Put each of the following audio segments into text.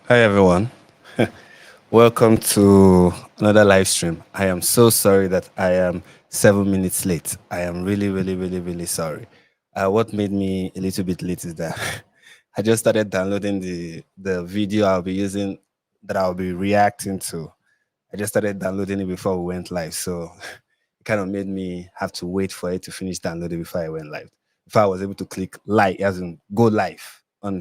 Hi everyone. Welcome to another live stream. I am so sorry that I am 7 minutes late. I am really, really, really, really sorry. What made me a little bit late is that I just started downloading the video I'll be using that I'll be reacting to. I just started downloading it before we went live, so it kind of made me have to wait for it to finish downloading before I went live. If I was able to click live, as in go live on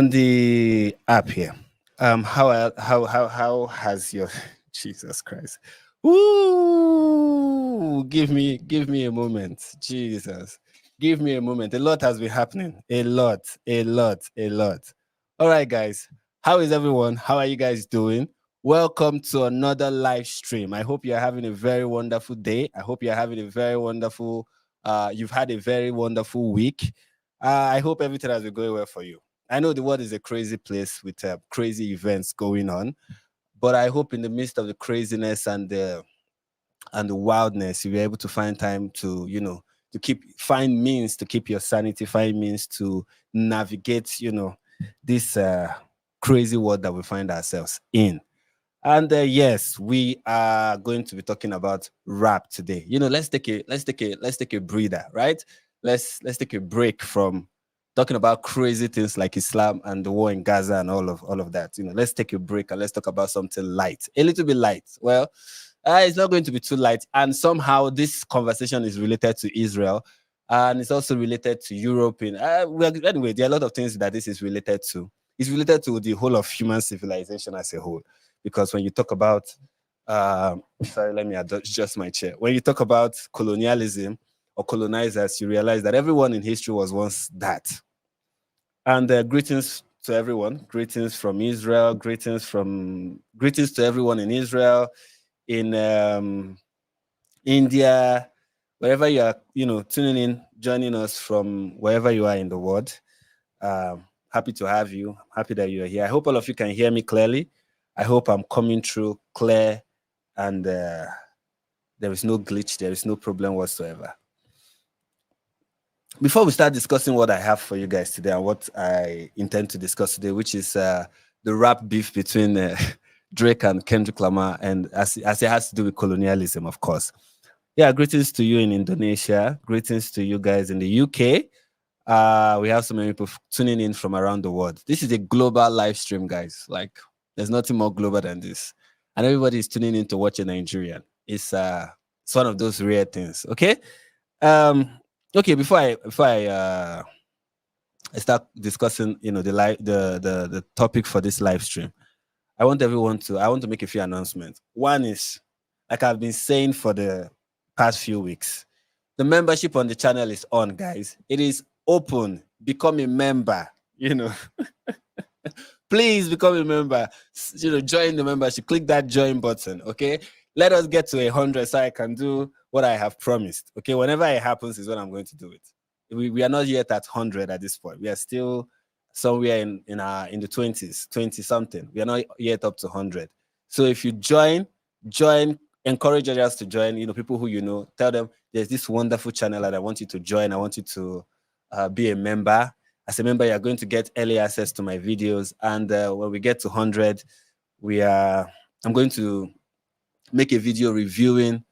the app here. How has your Jesus Christ? Ooh, give me a moment. Jesus. Give me a moment. A lot has been happening. A lot, a lot, a lot. All right, guys. How is everyone? How are you guys doing? Welcome to another live stream. I hope you're having a very wonderful day. I hope you're having a very wonderful you've had a very wonderful week. I hope everything has been going well for you. I know the world is a crazy place with crazy events going on, but I hope in the midst of the craziness and the wildness, you'll be able to find time to to find means to keep your sanity, find means to navigate this crazy world that we find ourselves in. And yes, we are going to be talking about rap today. Let's take a breather, right? Let's take a break from talking about crazy things like Islam and the war in Gaza and all of that. Let's take a break and let's talk about something light, a little bit light. Well, it's not going to be too light, and somehow this conversation is related to Israel, and it's also related to Europe. Anyway, there are a lot of things that this is related to. It's related to the whole of human civilization as a whole, because when you talk about sorry, let me adjust my chair. When you talk about colonialism or colonizers, you realize that everyone in history was once that. And greetings to everyone. Greetings from Israel. Greetings to everyone in Israel, in India, wherever you are, tuning in, joining us from wherever you are in the world. Happy to have you. I'm happy that you are here. I hope all of you can hear me clearly. I hope I'm coming through clear, and there is no glitch. There is no problem whatsoever. Before we start discussing what I have for you guys today and what I intend to discuss today, which is the rap beef between Drake and Kendrick Lamar, and as it has to do with colonialism, of course. Yeah, greetings to you in Indonesia. Greetings to you guys in the UK. We have so many people tuning in from around the world. This is a global live stream, guys. Like, there's nothing more global than this. And everybody is tuning in to watch a Nigerian. It's one of those rare things. Okay. Um, okay, before I start discussing, the topic for this live stream, I want to make a few announcements. One is, like I've been saying for the past few weeks, the membership on the channel is on, guys. It is open. Become a member. Please become a member. Join the membership. Click that join button. Okay. Let us get to 100 so I can do what I have promised. Okay. Whenever it happens is when I'm going to do it. We are not yet at 100 at this point. We are still somewhere in the 20s, 20 something. We are not yet up to 100. So if you join, encourage others to join. People who tell them there's this wonderful channel that I want you to join. I want you to be a member. As a member, you're going to get early access to my videos. And when we get to 100, I'm going to make a video reviewing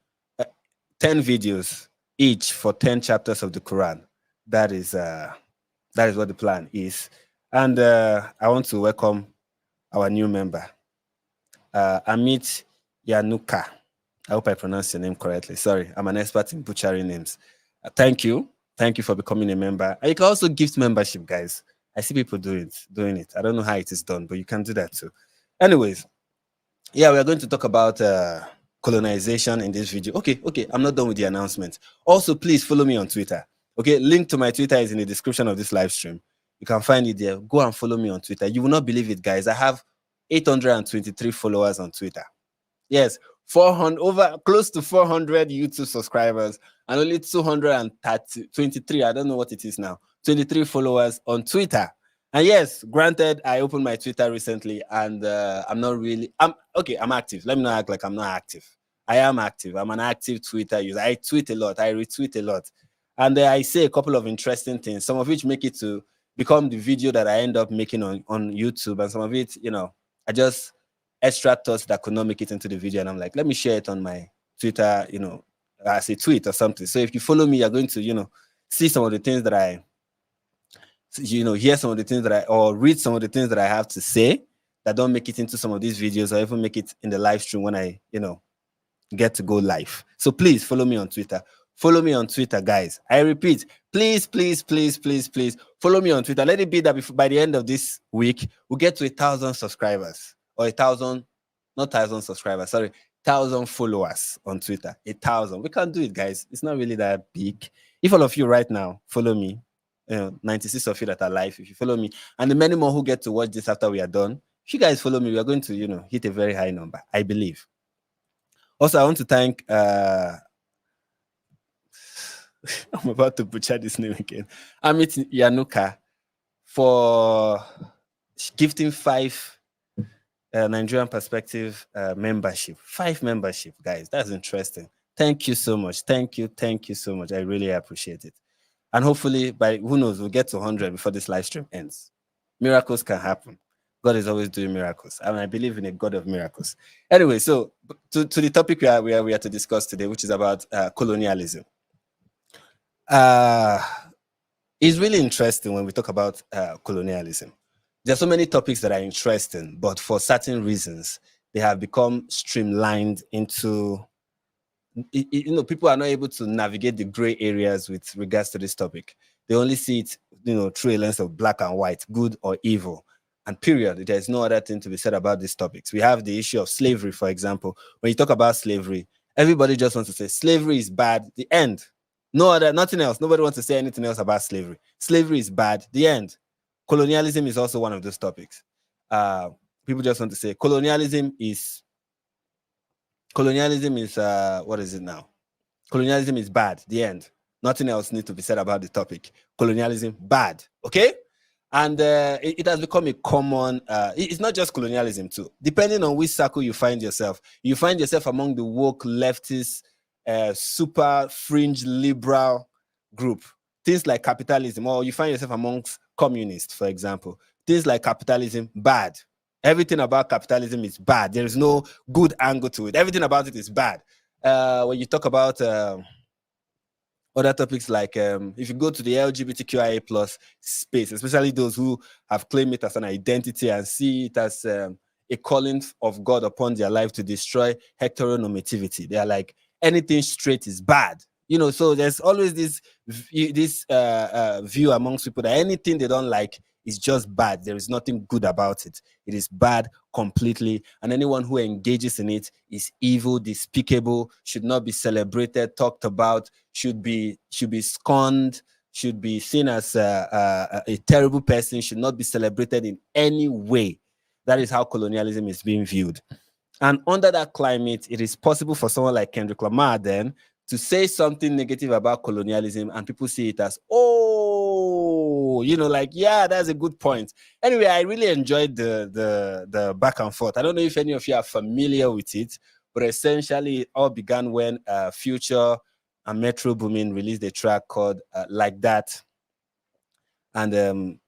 10 videos each for 10 chapters of the Quran. That is what the plan is. And I want to welcome our new member, Amit Yanuka. I hope I pronounced your name correctly. Sorry, I'm an expert in butchering names. Thank you. Thank you for becoming a member. And you can also gift membership, guys. I see people doing it. I don't know how it is done, but you can do that too. Anyways, yeah, we are going to talk about colonization in this video. Okay, I'm not done with the announcement. Also, please follow me on Twitter. Okay, link to my Twitter is in the description of this live stream. You can find it there. Go and follow me on Twitter. You will not believe it, guys. I have 823 followers on Twitter. Yes, 400, over close to 400 YouTube subscribers, and only 23. I don't know what it is now. 23 followers on Twitter. And yes, granted, I opened my Twitter recently, and I'm active. Let me not act like I'm not active. I am active. I'm an active Twitter user. I tweet a lot. I retweet a lot. And I say a couple of interesting things, some of which make it to become the video that I end up making on YouTube, and some of it, I just extra thoughts that could not make it into the video, and I'm like, let me share it on my Twitter, as a tweet or something. So if you follow me, you're going to, see some of the things that I, hear some of the things that or read some of the things that I have to say that don't make it into some of these videos, or even make it in the live stream when I, get to go live. So please follow me on Twitter. Follow me on Twitter, guys. I repeat, please, please, please, please, please follow me on Twitter. Let it be that by the end of this week, we'll get to 1,000 subscribers, or 1,000, not 1,000 subscribers, sorry, 1,000 followers on Twitter. 1,000. We can do it, guys. It's not really that big. If all of you right now follow me, 96 of you that are live, if you follow me, and the many more who get to watch this after we are done, if you guys follow me, we are going to, hit a very high number, I believe. Also, I want to thank I'm about to butcher this name again. Amit Yanuka for gifting 5 Nigerian Perspective membership. 5 membership, guys. That's interesting. Thank you so much. Thank you so much. I really appreciate it. And hopefully, by who knows, we'll get to 100 before this live stream ends. Miracles can happen. God is always doing miracles, and I believe in a God of miracles. Anyway, so to the topic we are to discuss today, which is about colonialism. It's really interesting when we talk about colonialism. There are so many topics that are interesting, but for certain reasons, they have become streamlined into, people are not able to navigate the gray areas with regards to this topic. They only see it, through a lens of black and white, good or evil. And period. There's no other thing to be said about these topics. We have the issue of slavery, for example. When you talk about slavery, everybody just wants to say slavery is bad, the end. Nothing else. Nobody wants to say anything else about slavery. Slavery is bad, the end. Colonialism is also one of those topics. People just want to say colonialism is what is it now? Colonialism is bad, the end. Nothing else needs to be said about the topic. Colonialism, bad, okay? And it has become a common, it's not just colonialism too. Depending on which circle you find yourself among the woke, leftist, super fringe liberal group. Things like capitalism, or you find yourself amongst communists, for example. Things like capitalism, bad. Everything about capitalism is bad. There is no good angle to it. Everything about it is bad. When you talk about other topics like if you go to the LGBTQIA plus space, especially those who have claimed it as an identity and see it as a calling of God upon their life to destroy heteronormativity. They are like, anything straight is bad. So there's always this view amongst people that anything they don't like is just bad. There is nothing good about it. It is bad completely. And anyone who engages in it is evil, despicable, should not be celebrated, talked about, should be scorned, should be seen as a terrible person, should not be celebrated in any way. That is how colonialism is being viewed. And under that climate, it is possible for someone like Kendrick Lamar then to say something negative about colonialism, and people see it as, yeah, that's a good point. Anyway, I really enjoyed the back and forth. I don't know if any of you are familiar with it, but essentially it all began when Future and Metro Boomin released a track called Like That. And,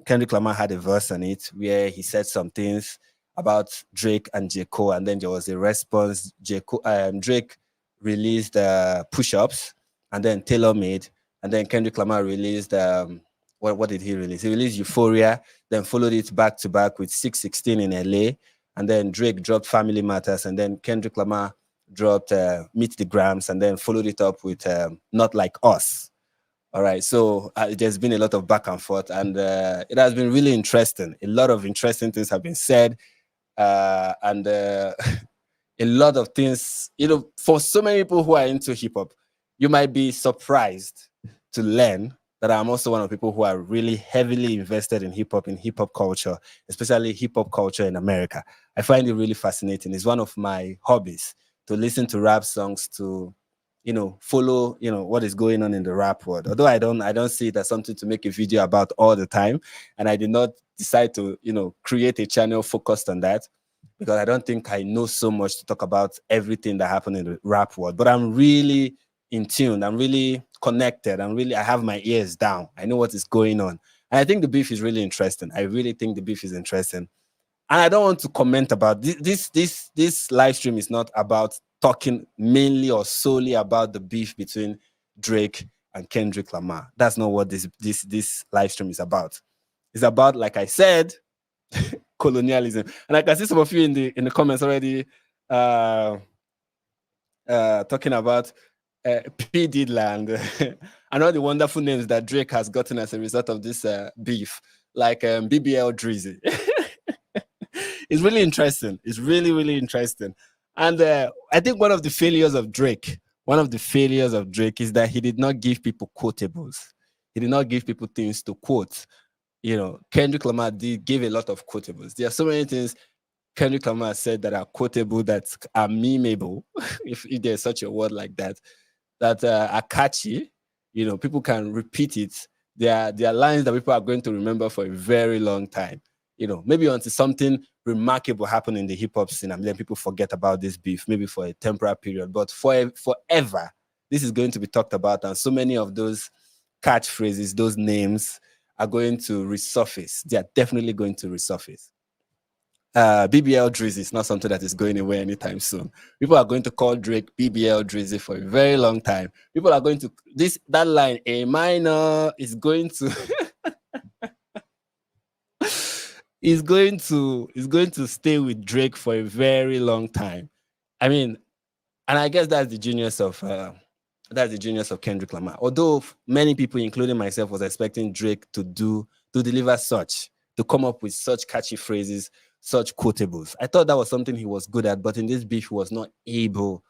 Kendrick Lamar had a verse on it where he said some things about Drake and J. Cole, and then there was a response. Drake released Push-Ups, and then Taylor Made, and then Kendrick Lamar released what did he release? He released Euphoria, then followed it back to back with 616 in LA, and then Drake dropped Family Matters, and then Kendrick Lamar dropped Meet the Grams, and then followed it up with Not Like Us. All right, so there's been a lot of back and forth, and it has been really interesting. A lot of interesting things have been said, and a lot of things, for so many people who are into hip-hop, you might be surprised to learn that I'm also one of the people who are really heavily invested in hip-hop culture, especially hip-hop culture in America. I find it really fascinating. It's one of my hobbies to listen to rap songs, to follow, what is going on in the rap world. Although I don't see it as something to make a video about all the time. And I did not decide to, create a channel focused on that, because I don't think I know so much to talk about everything that happened in the rap world. But I'm really in tune. I'm really connected. I have my ears down. I know what is going on. And I think the beef is really interesting. I really think the beef is interesting. And I don't want to comment about this live stream is not about talking mainly or solely about the beef between Drake and Kendrick Lamar. That's not what this live stream is about. It's about, like I said, colonialism. And I can see some of you in the comments already talking about P. Didland and all the wonderful names that Drake has gotten as a result of this beef, like BBL Drizzy. It's really interesting. It's really, really interesting. And I think one of the failures of Drake is that he did not give people quotables. He did not give people things to quote. Kendrick Lamar did give a lot of quotables. There are so many things Kendrick Lamar said that are quotable, that are memeable, if there's such a word like that, that are catchy. People can repeat it. They are lines that people are going to remember for a very long time. Maybe until something remarkable happened in the hip hop scene, and then people forget about this beef, maybe for a temporary period. But forever, this is going to be talked about, and so many of those catchphrases, those names, are going to resurface. They are definitely going to resurface. BBL Drizzy is not something that is going away anytime soon. People are going to call Drake BBL Drizzy for a very long time. People are going to that line, A minor, is going to is going to stay with Drake for a very long time. I mean, and I guess that's the genius of Kendrick Lamar. Although many people, including myself, was expecting Drake to deliver to come up with such catchy phrases, such quotables. I thought that was something he was good at, but in this beef, he was not able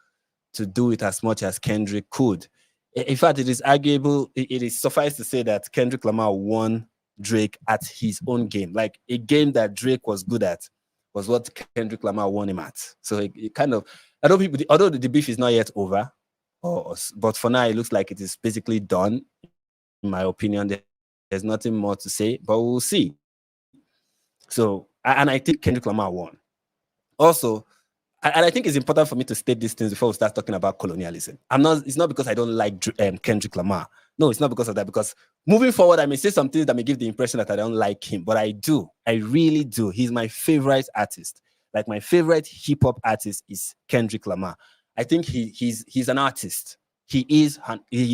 to do it as much as Kendrick could. In fact, it is arguable, it is suffice to say that Kendrick Lamar won Drake at his own game. Like, a game that Drake was good at was what Kendrick Lamar won him at. So it kind of, although the beef is not yet over, but for now, it looks like it is basically done. In my opinion, there's nothing more to say, but we'll see. So, and I think Kendrick Lamar won. Also, and I think it's important for me to state these things before we start talking about colonialism. It's not because I don't like Kendrick Lamar. No, it's not because of that. Because moving forward, I may say some things that may give the impression that I don't like him, but I do. I really do. He's my favorite artist. Like, my favorite hip hop artist is Kendrick Lamar. I think he's an artist. He's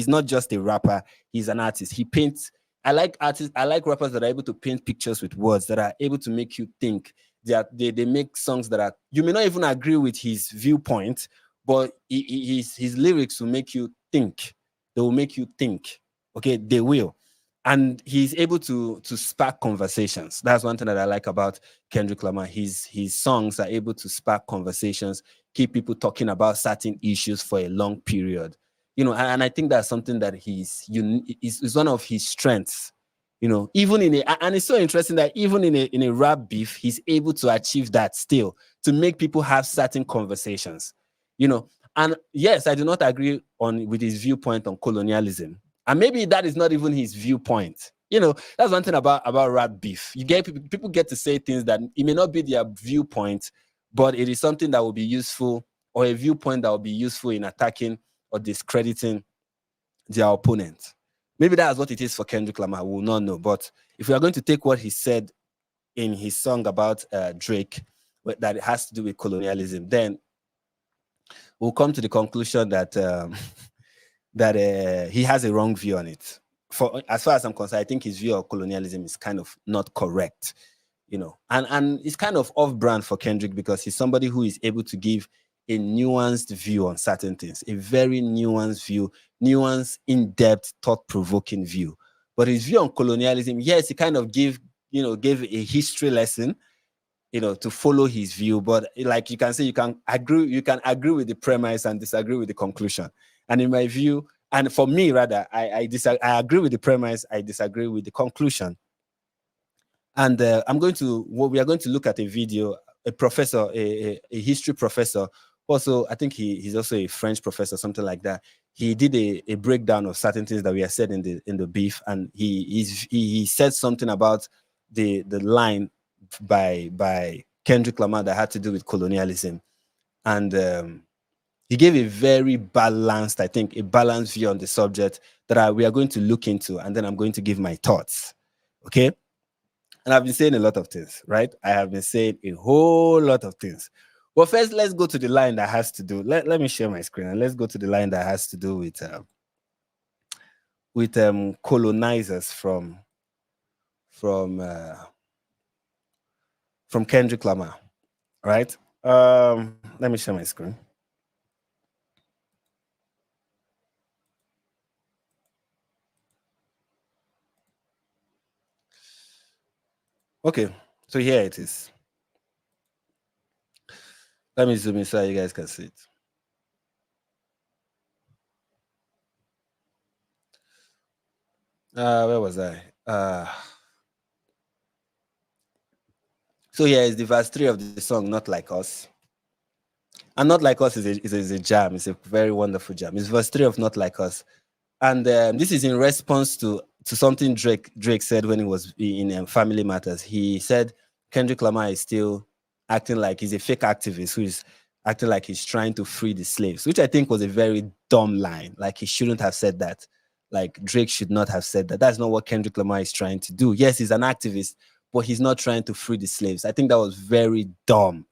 not just a rapper. He's an artist. He paints. I like artists. I like rappers that are able to paint pictures with words, that are able to make you think. They make songs that are, you may not even agree with his viewpoint, but his lyrics will make you think. They will make you think. Okay, they will. And he's able to spark conversations. That's one thing that I like about Kendrick Lamar. His songs are able to spark conversations, keep people talking about certain issues for a long period. And I think that's something that is one of his strengths. Even and it's so interesting that even in a rap beef, he's able to achieve that still, to make people have certain conversations. And yes, I do not agree with his viewpoint on colonialism. And maybe that is not even his viewpoint. That's one thing about rap beef. You get people get to say things that it may not be their viewpoint, but it is something that will be useful, or a viewpoint that will be useful in attacking or discrediting their opponent. Maybe that's what it is for Kendrick Lamar. We will not know. But if we are going to take what he said in his song about Drake, that it has to do with colonialism, then we'll come to the conclusion that he has a wrong view on it. As far as I'm concerned, I think his view of colonialism is kind of not correct, and it's kind of off-brand for Kendrick, because he's somebody who is able to give a nuanced view on certain things, a very nuanced view, in-depth, thought-provoking view. But his view on colonialism, yes, he kind of gave a history lesson, to follow his view. But like you can say, you can agree with the premise and disagree with the conclusion. And in my view, and for me rather, I agree with the premise, I disagree with the conclusion. And we are going to look at a video. A professor, a history professor, also I think he's also a French professor, something like that. He did a breakdown of certain things that we have said in the beef, and he said something about the line by Kendrick Lamar that had to do with colonialism, and he gave a very balanced, I think, a balanced view on the subject that we are going to look into, and then I'm going to give my thoughts. Okay. And I've been saying a lot of things, right? I have been saying a whole lot of things. But first, let's go to the line that has to do. Let me share my screen and let's go to the line that has to do with colonizers from uh, from Kendrick Lamar, right? Let me share my screen. Okay, so here it is. Let me zoom in so you guys can see it. Where was I? So here is the verse 3 of the song, Not Like Us. And Not Like Us is a jam. It's a very wonderful jam. It's verse 3 of Not Like Us. And this is in response to something Drake said when he was in Family Matters. He said Kendrick Lamar is still acting like he's a fake activist who is acting like he's trying to free the slaves, which I think was a very dumb line. Like he shouldn't have said that. Like Drake should not have said that. That's not what Kendrick Lamar is trying to do. Yes, he's an activist, but he's not trying to free the slaves. I think that was very dumb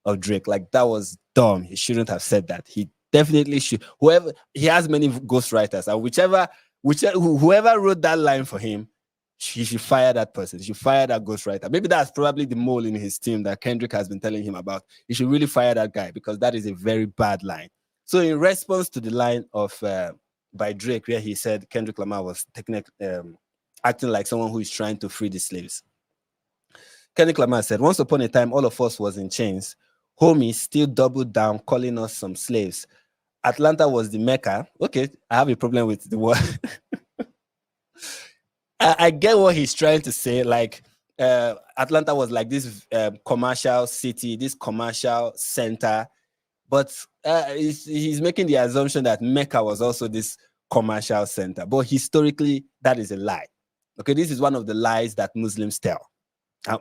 of Drake. Like that was dumb. He shouldn't have said that. He definitely should. Whoever he has many ghostwriters, and whoever wrote that line for him, he should fire that person. He should fire that ghostwriter. Maybe that's probably the mole in his team that Kendrick has been telling him about. He should really fire that guy because that is a very bad line. So in response to the line of by Drake, where he said Kendrick Lamar was acting like someone who is trying to free the slaves, Kendrick Lamar said, once upon a time, all of us was in chains. Homies still doubled down, calling us some slaves. Atlanta was the Mecca. Okay, I have a problem with the word. I get what he's trying to say. Like, Atlanta was like this commercial city, this commercial center. But he's making the assumption that Mecca was also this commercial center. But historically, that is a lie. Okay, this is one of the lies that Muslims tell.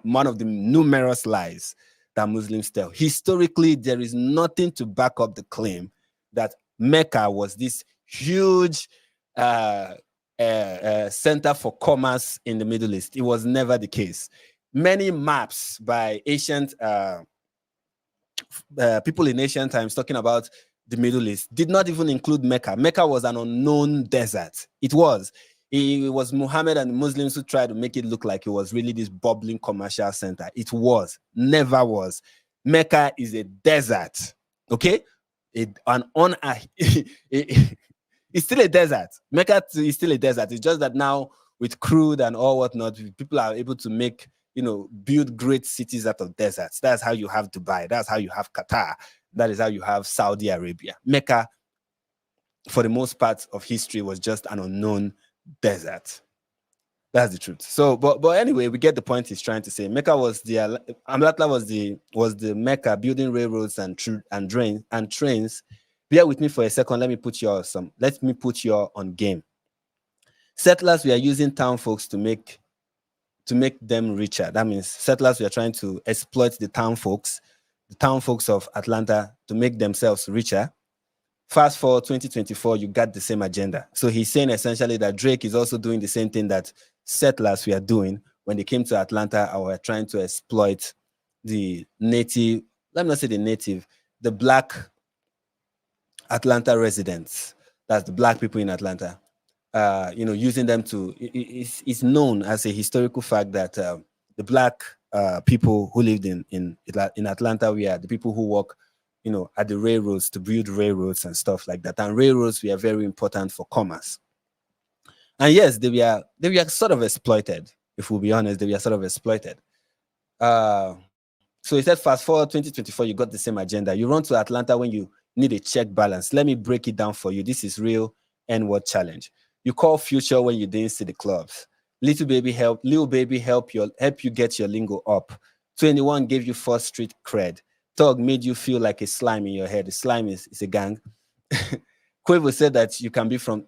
One of the numerous lies that Muslims tell. Historically, there is nothing to back up the claim that Mecca was this huge center for commerce in the Middle East. It was never the case. Many maps by ancient people in ancient times talking about the Middle East did not even include Mecca. Mecca was an unknown desert. It was. It was Muhammad and the Muslims who tried to make it look like it was really this bubbling commercial center. It was, never was. Mecca is a desert, okay? It's still a desert. Mecca is still a desert. It's just that now with crude and all whatnot, people are able to make, build great cities out of deserts. That's how you have Dubai. That's how you have Qatar. That is how you have Saudi Arabia. Mecca, for the most part of history, was just an unknown desert. That's the truth. So, but anyway, we get the point he's trying to say. Mecca was Amlatla was the Mecca, building railroads and trains. Bear with me for a second. Let me put you on game. Settlers, we are using town folks to make them richer. That means settlers, we are trying to exploit the town folks of Atlanta to make themselves richer. Fast forward 2024, you got the same agenda. So he's saying essentially that Drake is also doing the same thing that settlers were doing when they came to Atlanta and were trying to exploit the native, let me not say the native, the black Atlanta residents. That's the black people in Atlanta. Using them to, it's known as a historical fact that the black people who lived in Atlanta were the people who work at the railroads to build railroads and stuff like that. And railroads were very important for commerce. And yes, they were sort of exploited. If we'll be honest, they were sort of exploited. So he said, fast forward 2024, you got the same agenda. You run to Atlanta when you need a check balance. Let me break it down for you. This is real N-word challenge. You call Future when you didn't see the clubs. Little baby help you get your lingo up. 21 gave you First Street cred. Thug made you feel like a slime in your head. The slime is a gang. Quavo said that you can be from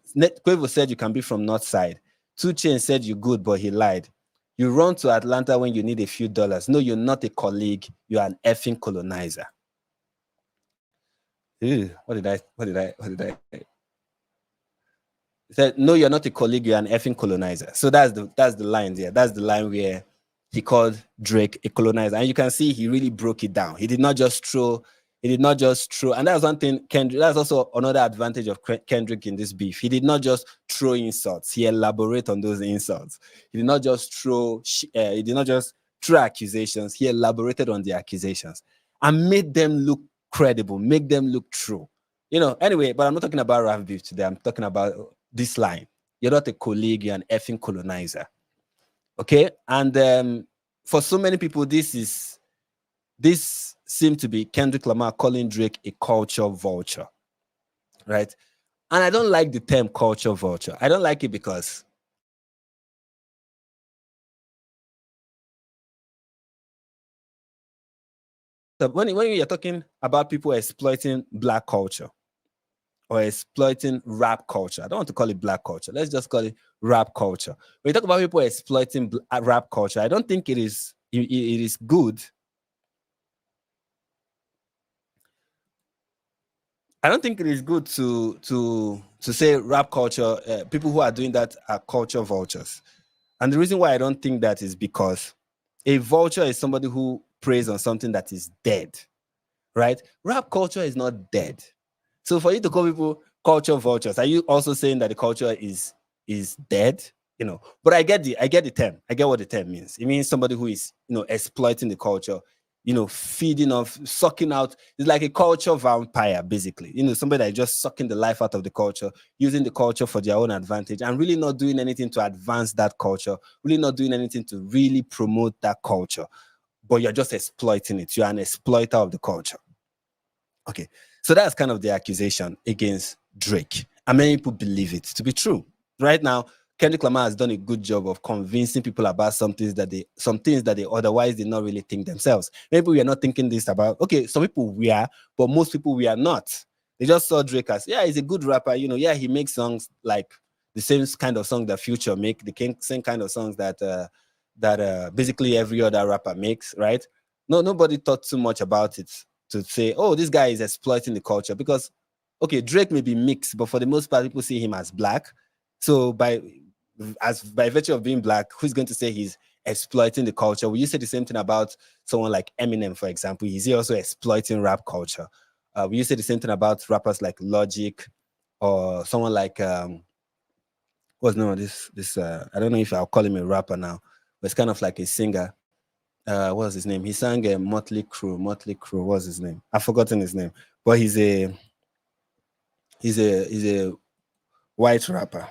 North Side. 2 Chainz said you good, but he lied. You run to Atlanta when you need a few dollars. No, you're not a colleague. You're an effing colonizer. Ew, what did I? He said, no, you're not a colleague, you're an effing colonizer. So that's the line there. That's the line where he called Drake a colonizer. And you can see he really broke it down. He did not just throw, and that's one thing, Kendrick, that's also another advantage of Kendrick in this beef. He did not just throw insults, he elaborated on those insults. He did not just throw accusations, he elaborated on the accusations and made them look credible, make them look true. Anyway, but I'm not talking about rap beef today. I'm talking about this line. You're not a colleague, you're an effing colonizer. Okay? And for so many people, this seemed to be Kendrick Lamar calling Drake a culture vulture. Right? And I don't like the term culture vulture. I don't like it because when you're talking about people exploiting Black culture or exploiting rap culture, I don't want to call it Black culture. Let's just call it rap culture. When you talk about people exploiting rap culture, I don't think it is good. I don't think it is good to say rap culture, people who are doing that are culture vultures. And the reason why I don't think that is because a vulture is somebody who preys on something that is dead, right? Rap culture is not dead. So for you to call people culture vultures, are you also saying that the culture is dead? But I get the term. I get what the term means. It means somebody who is, exploiting the culture, feeding off, sucking out. It's like a culture vampire, basically. Somebody that is just sucking the life out of the culture, using the culture for their own advantage, and really not doing anything to advance that culture, really not doing anything to really promote that culture. But you're just exploiting it. You're an exploiter of the culture. Okay, so that's kind of the accusation against Drake. And many people believe it to be true. Right now, Kendrick Lamar has done a good job of convincing people about some things that they otherwise did not really think themselves. Maybe we are not thinking this about, okay, some people we are, but most people we are not. They just saw Drake as, yeah, he's a good rapper. He makes songs like the same kind of song that Future make, the same kind of songs that basically every other rapper makes, right? Nobody thought too much about it to say, oh, this guy is exploiting the culture, because, okay, Drake may be mixed, but for the most part, people see him as Black. So by virtue of being Black, who's going to say he's exploiting the culture? Will you say the same thing about someone like Eminem, for example? Is he also exploiting rap culture? Will you say the same thing about rappers like Logic or someone like what's the name of this? I don't know if I'll call him a rapper now, but it's kind of like a singer. What's his name? He sang Motley Crue. What's his name? I've forgotten his name, but he's a white rapper.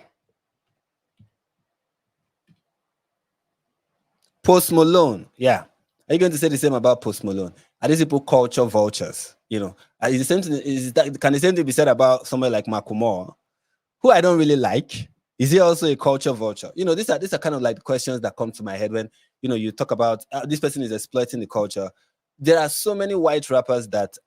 Post Malone, yeah. Are you going to say the same about Post Malone? Are these people culture vultures? Is the same thing, can the same thing be said about somebody like Macklemore, who I don't really like? Is he also a culture vulture? These are kind of like the questions that come to my head when you talk about this person is exploiting the culture. There are so many white rappers that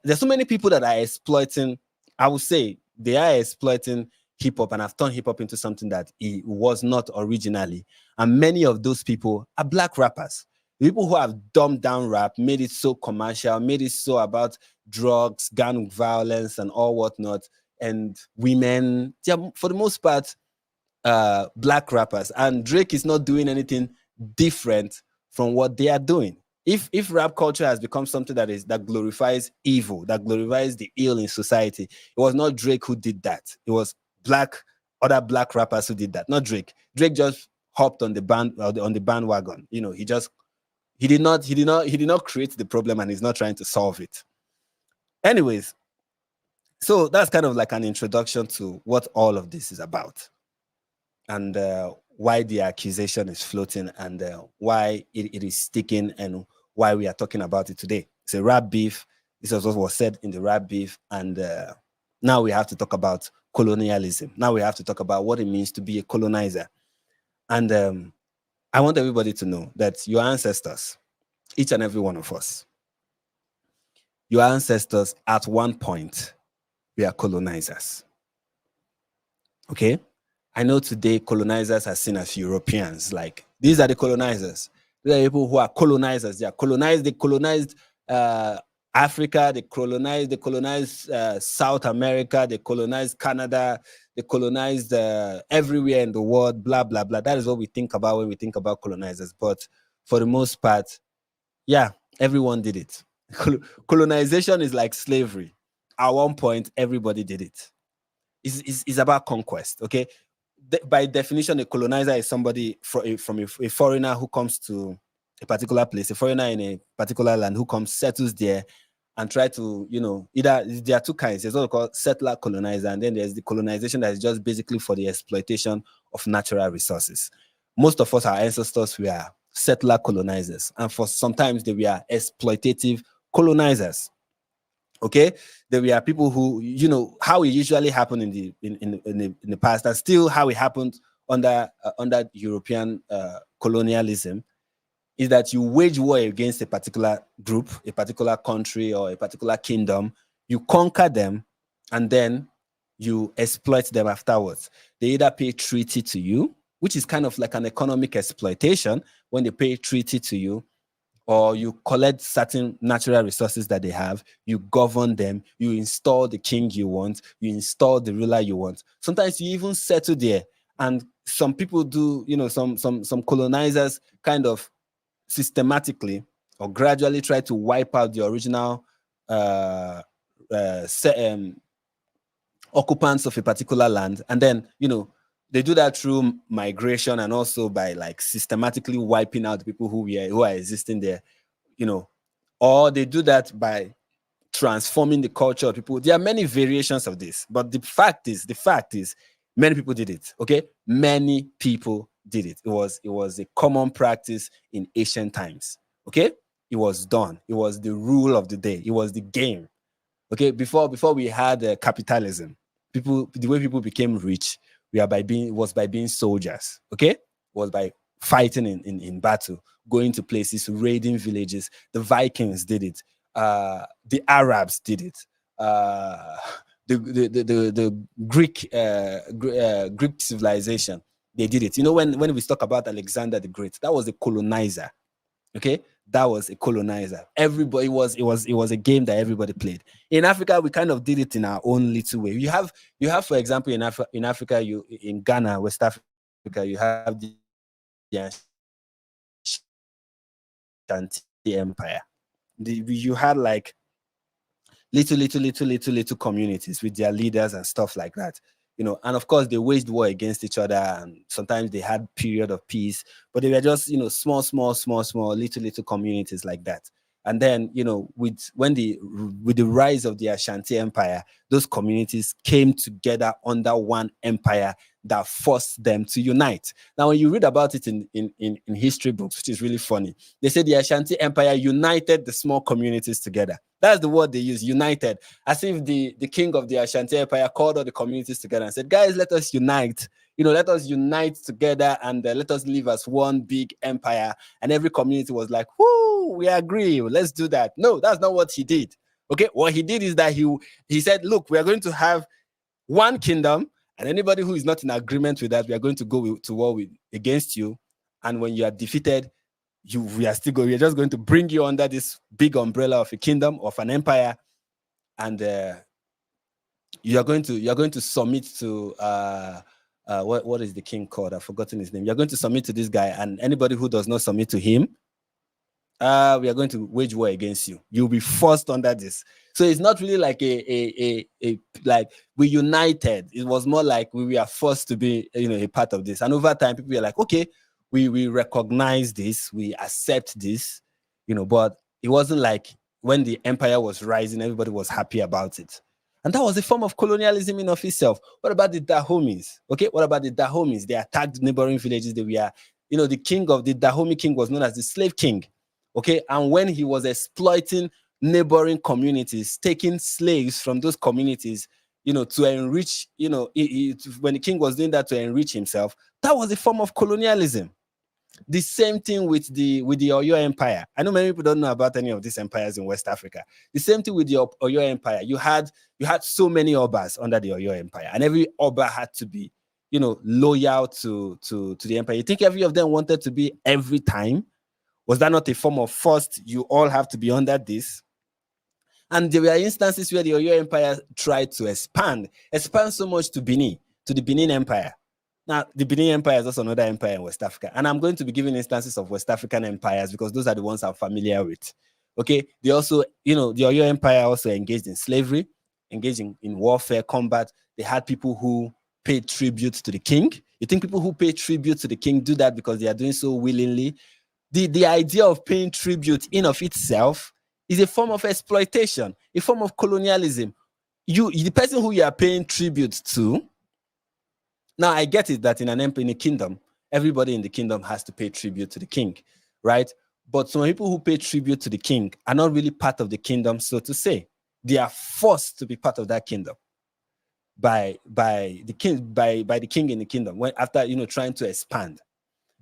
there's so many people that are exploiting. I would say they are exploiting hip hop and have turned hip hop into something that it was not originally. And many of those people are Black rappers. People who have dumbed down rap, made it so commercial, made it so about drugs, gun violence, and all whatnot, and women. Yeah, for the most part, Black rappers. And Drake is not doing anything different from what they are doing. If rap culture has become something that glorifies evil, that glorifies the ill in society, it was not Drake who did that. It was other Black rappers who did that, not Drake. Drake just hopped on the bandwagon. He did not create the problem, and he's not trying to solve it. Anyways, so that's kind of like an introduction to what all of this is about, and why the accusation is floating, and why it is sticking, and why we are talking about it today. It's a rap beef. This is what was said in the rap beef, and now we have to talk about colonialism. Now we have to talk about what it means to be a colonizer. And I want everybody to know that your ancestors, each and every one of us, your ancestors at one point were colonizers. Okay? I know today colonizers are seen as Europeans. Like, these are the colonizers. These are people who are colonizers. They are colonized. They colonized Africa, they colonized South America, they colonized Canada, they colonized everywhere in the world, blah, blah, blah. That is what we think about when we think about colonizers. But for the most part, yeah, everyone did it. Colonization is like slavery. At one point, everybody did it. It's about conquest, okay? By definition, a colonizer is somebody from a foreigner who comes to a particular place, a foreigner in a particular land who comes, settles there, and try to, either there are two kinds. There's what called settler colonizer, and then there's the colonization that is just basically for the exploitation of natural resources. Most of us, our ancestors, were settler colonizers, and for sometimes they were exploitative colonizers. Okay, there were people who, how it usually happened in the past, and still how it happened under European colonialism, is that you wage war against a particular group, a particular country, or a particular kingdom. You conquer them, and then you exploit them afterwards. They either pay treaty to you, which is kind of like an economic exploitation when they pay treaty to you, or you collect certain natural resources that they have, you govern them, you install the king you want, you install the ruler you want. Sometimes you even settle there. And some people do, some colonizers kind of systematically or gradually try to wipe out the original occupants of a particular land. And then, they do that through migration and also by like systematically wiping out the people who are existing there, or they do that by transforming the culture of people. There are many variations of this, but the fact is, many people did it. Okay, many people did it. It was a common practice in ancient times. Okay, it was done. It was the rule of the day. It was the game. Okay, before we had capitalism, the way people became rich by being soldiers. Okay, was by fighting in battle, going to places, raiding villages. The Vikings did it. The Arabs did it. The Greek civilization, they did it. When we talk about Alexander the Great, that was a colonizer. Okay, that was a colonizer. Everybody it was a game that everybody played. In Africa, we kind of did it in our own little way. You have, for example, in Africa, in Ghana, West Africa, you have the Ashanti Empire. You had like little communities with their leaders and stuff like that. And of course they waged war against each other, and sometimes they had period of peace, but they were just, small little communities like that. And then, with the rise of the Ashanti Empire, those communities came together under one empire that forced them to unite. Now, when you read about it in history books, which is really funny, they say the Ashanti Empire united the small communities together. That's the word they use, united. As if the king of the Ashanti Empire called all the communities together and said, guys, let us unite. Let us unite together and let us live as one big empire. And every community was like, whoo, we agree. Let's do that. No, that's not what he did. Okay, what he did is that he said, look, we are going to have one kingdom, and anybody who is not in agreement with that, we are going to go to war against you. And when you are defeated, we are just going to bring you under this big umbrella of a kingdom, of an empire, and you are going to submit to what is the king called? I've forgotten his name. You're going to submit to this guy, and anybody who does not submit to him, we are going to wage war against you. You'll be forced under this. So it's not really like like we united. It was more like we were forced to be, a part of this. And over time, people were like, okay, we recognize this, we accept this, but it wasn't like when the empire was rising, everybody was happy about it. And that was a form of colonialism in of itself. What about the Dahomis? Okay, what about the Dahomis? They attacked neighboring villages. They were, the Dahomey king was known as the slave king. Okay, and when he was exploiting neighboring communities, taking slaves from those communities, to enrich, when the king was doing that to enrich himself, that was a form of colonialism. The same thing with the Oyo Empire. I know many people don't know about any of these empires in West Africa. The same thing with the Oyo Empire. You had so many Obas under the Oyo Empire, and every Oba had to be, loyal to the empire. You think every of them wanted to be every time? Was that not a form of forced, you all have to be under this? And there were instances where the Oyo Empire tried to expand so much to Benin, to the Benin Empire. Now, the Benin Empire is also another empire in West Africa. And I'm going to be giving instances of West African empires because those are the ones I'm familiar with. Okay. They also, the Oyo Empire also engaged in slavery, engaged in warfare, combat. They had people who paid tribute to the king. You think people who pay tribute to the king do that because they are doing so willingly? The idea of paying tribute in of itself is a form of exploitation, a form of colonialism. The person who you are paying tribute to. Now, I get it that in a kingdom, everybody in the kingdom has to pay tribute to the king, right? But some people who pay tribute to the king are not really part of the kingdom, so to say. They are forced to be part of that kingdom by the king in the kingdom when after trying to expand.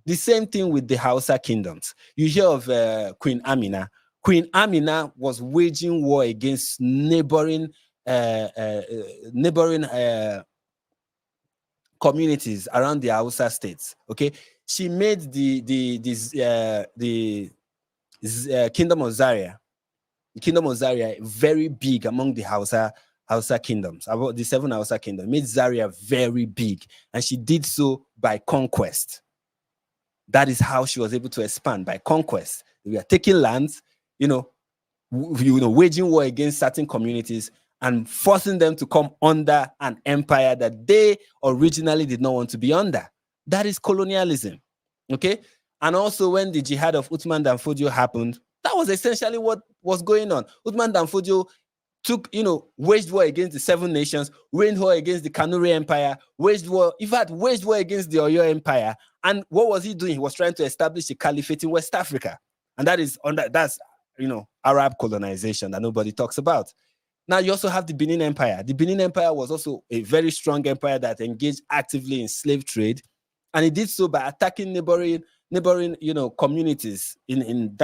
The same thing with the Hausa kingdoms. You hear of Queen Amina. Queen Amina was waging war against neighboring communities around the Hausa states. Okay, she made the kingdom of Zaria, very big among the Hausa kingdoms. About the 7 Hausa kingdoms, made Zaria very big, and she did so by conquest. That is how she was able to expand, by conquest. We are taking lands, waging war against certain communities and forcing them to come under an empire that they originally did not want to be under. That is colonialism. Okay. And also, when the jihad of Uthman Dan Fodio happened, that was essentially what was going on. Uthman Dan Fodio waged war against the 7 nations, waged war against the Kanuri Empire, waged war against the Oyo Empire. And what was he doing? He was trying to establish a caliphate in West Africa. And that's Arab colonization that nobody talks about. Now, you also have the Benin Empire. The Benin Empire was also a very strong empire that engaged actively in slave trade. And it did so by attacking neighboring communities in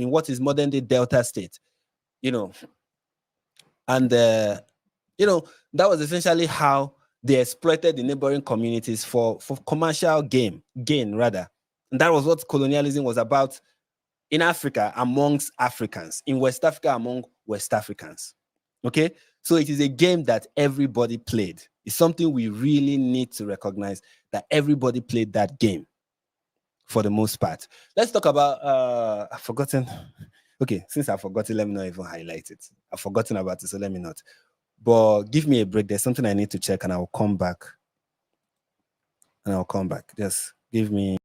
what is modern day Delta State. And that was essentially how they exploited the neighboring communities for commercial gain rather. And that was what colonialism was about in Africa amongst Africans, in West Africa among West Africans. Okay, so it is a game that everybody played. It's something we really need to recognize, that everybody played that game for the most part. Let's talk about I've forgotten. Okay, since I've forgotten, let me not even highlight it. I've forgotten about it, so let me not. But give me a break. There's something I need to check, and I'll come back. Just give me.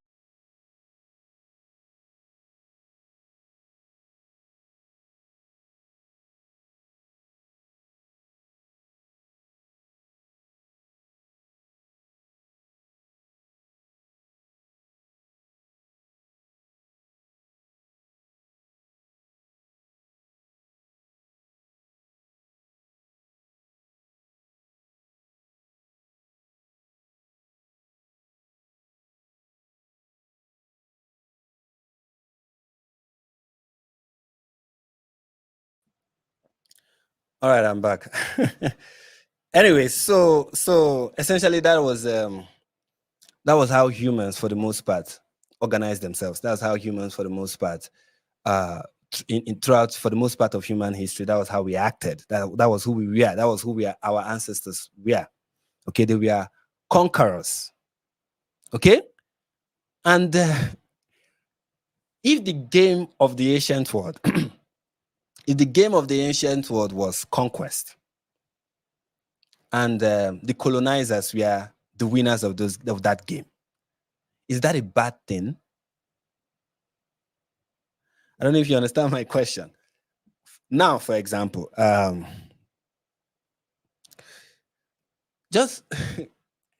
All right, I'm back. Anyway, so essentially that was how humans, for the most part, organized themselves. That's how humans, for the most part, throughout for the most part of human history, that was how we acted. That was who we were. That was who our ancestors were. Okay, they were conquerors. Okay, and if the game of the ancient world, if the game of the ancient world was conquest, and the colonizers were the winners of that game, is that a bad thing? I don't know if you understand my question. Now, for example, just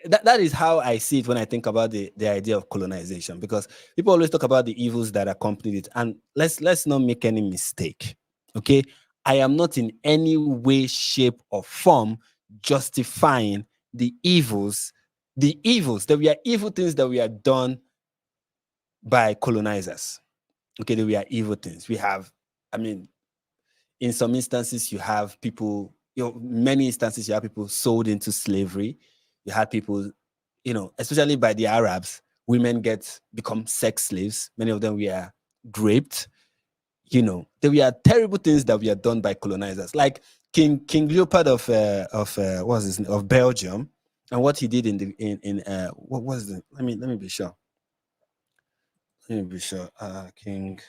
that is how I see it when I think about the idea of colonization, because people always talk about the evils that accompanied it. And let's not make any mistake. Okay. I am not in any way, shape, or form justifying the evils. There were evil things that were done by colonizers. Okay, they were evil things. In some instances, you have people, many instances, you have people sold into slavery. You had people, especially by the Arabs, women become sex slaves. Many of them were raped. there were terrible things that were done by colonizers, like King Leopold of what's his name, of Belgium, and what he did in what was it? Let me be sure. Let me be sure. King.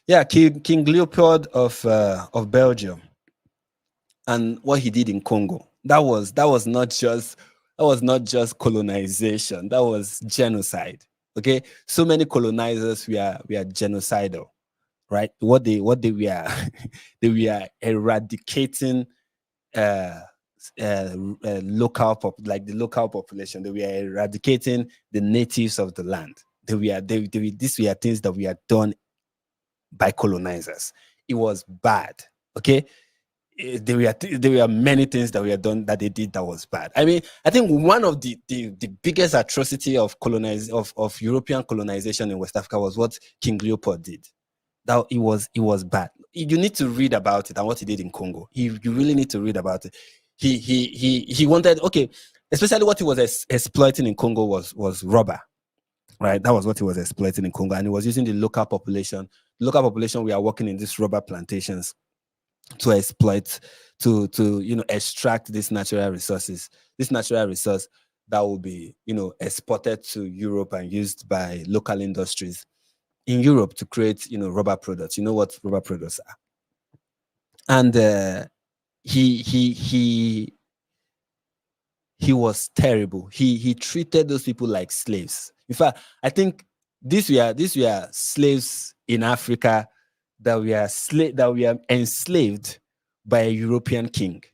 Yeah, King Leopold of Belgium, and what he did in Congo. That was not just colonization. That was genocide. Okay, so many colonizers were genocidal, right? What they were they were eradicating like the local population. They were eradicating the natives of the land. These were things that were done by colonizers. It was bad. Okay, there were many things that were done that they did that was bad. I mean, I think one of the biggest atrocity of European colonization in West Africa was what King Leopold did. That it was bad. You need to read about it and what he did in Congo. You really need to read about it. He wanted, okay, especially what he was exploiting in Congo was rubber. Right, that was what he was exploiting in Congo, and he was using the local population. Local population, we are working in these rubber plantations to exploit, to extract these natural resources. This natural resource that will be exported to Europe and used by local industries in Europe to create rubber products. You know what rubber products are, and he was terrible. He treated those people like slaves. In fact, I think these were slaves in Africa that were enslaved by a European king.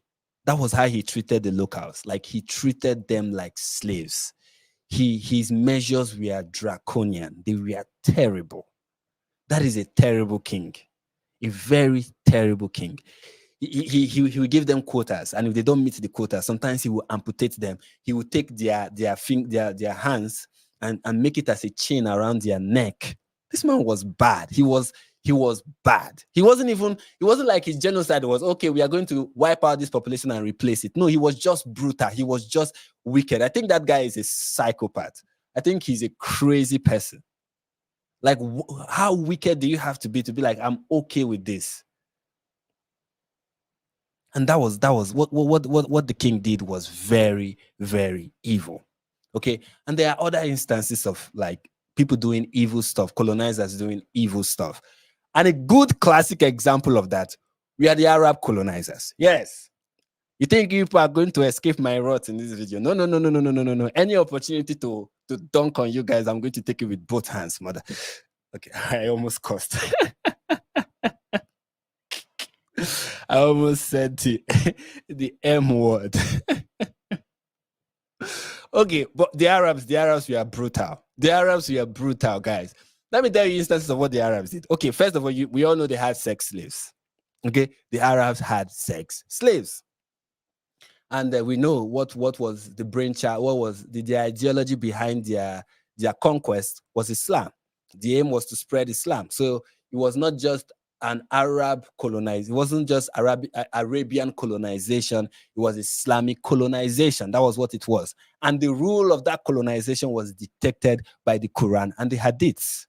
That was how he treated the locals. Like, he treated them like slaves. His measures were draconian. They were terrible. That is a terrible king. A very terrible king. He will give them quotas, and if they don't meet the quota, sometimes he will amputate them. He will take their hands and make it as a chain around their neck. This man was bad. He was bad. It wasn't like his genocide was, okay, we are going to wipe out this population and replace it. No, he was just brutal. He was just wicked. I think that guy is a psychopath. I think he's a crazy person. Like, how wicked do you have to be like, I'm okay with this? And that was what the king did was very, very evil. Okay. And there are other instances of like people doing evil stuff, colonizers doing evil stuff. And a good classic example of that, we are the Arab colonizers. Yes. You think you people are going to escape my wrath in this video? No. Any opportunity to dunk on you guys, I'm going to take it with both hands, mother. Okay, I almost cursed. I almost said the M word. Okay, but the Arabs were brutal. The Arabs were brutal, guys. Let me tell you instances of what the Arabs did. Okay, first of all, we all know they had sex slaves. Okay, the Arabs had sex slaves. And we know what was the brainchild, what was the ideology behind their conquest was Islam. The aim was to spread Islam. So it was not just an Arab colonization. It wasn't just Arabian colonization. It was Islamic colonization. That was what it was. And the rule of that colonization was dictated by the Quran and the Hadiths.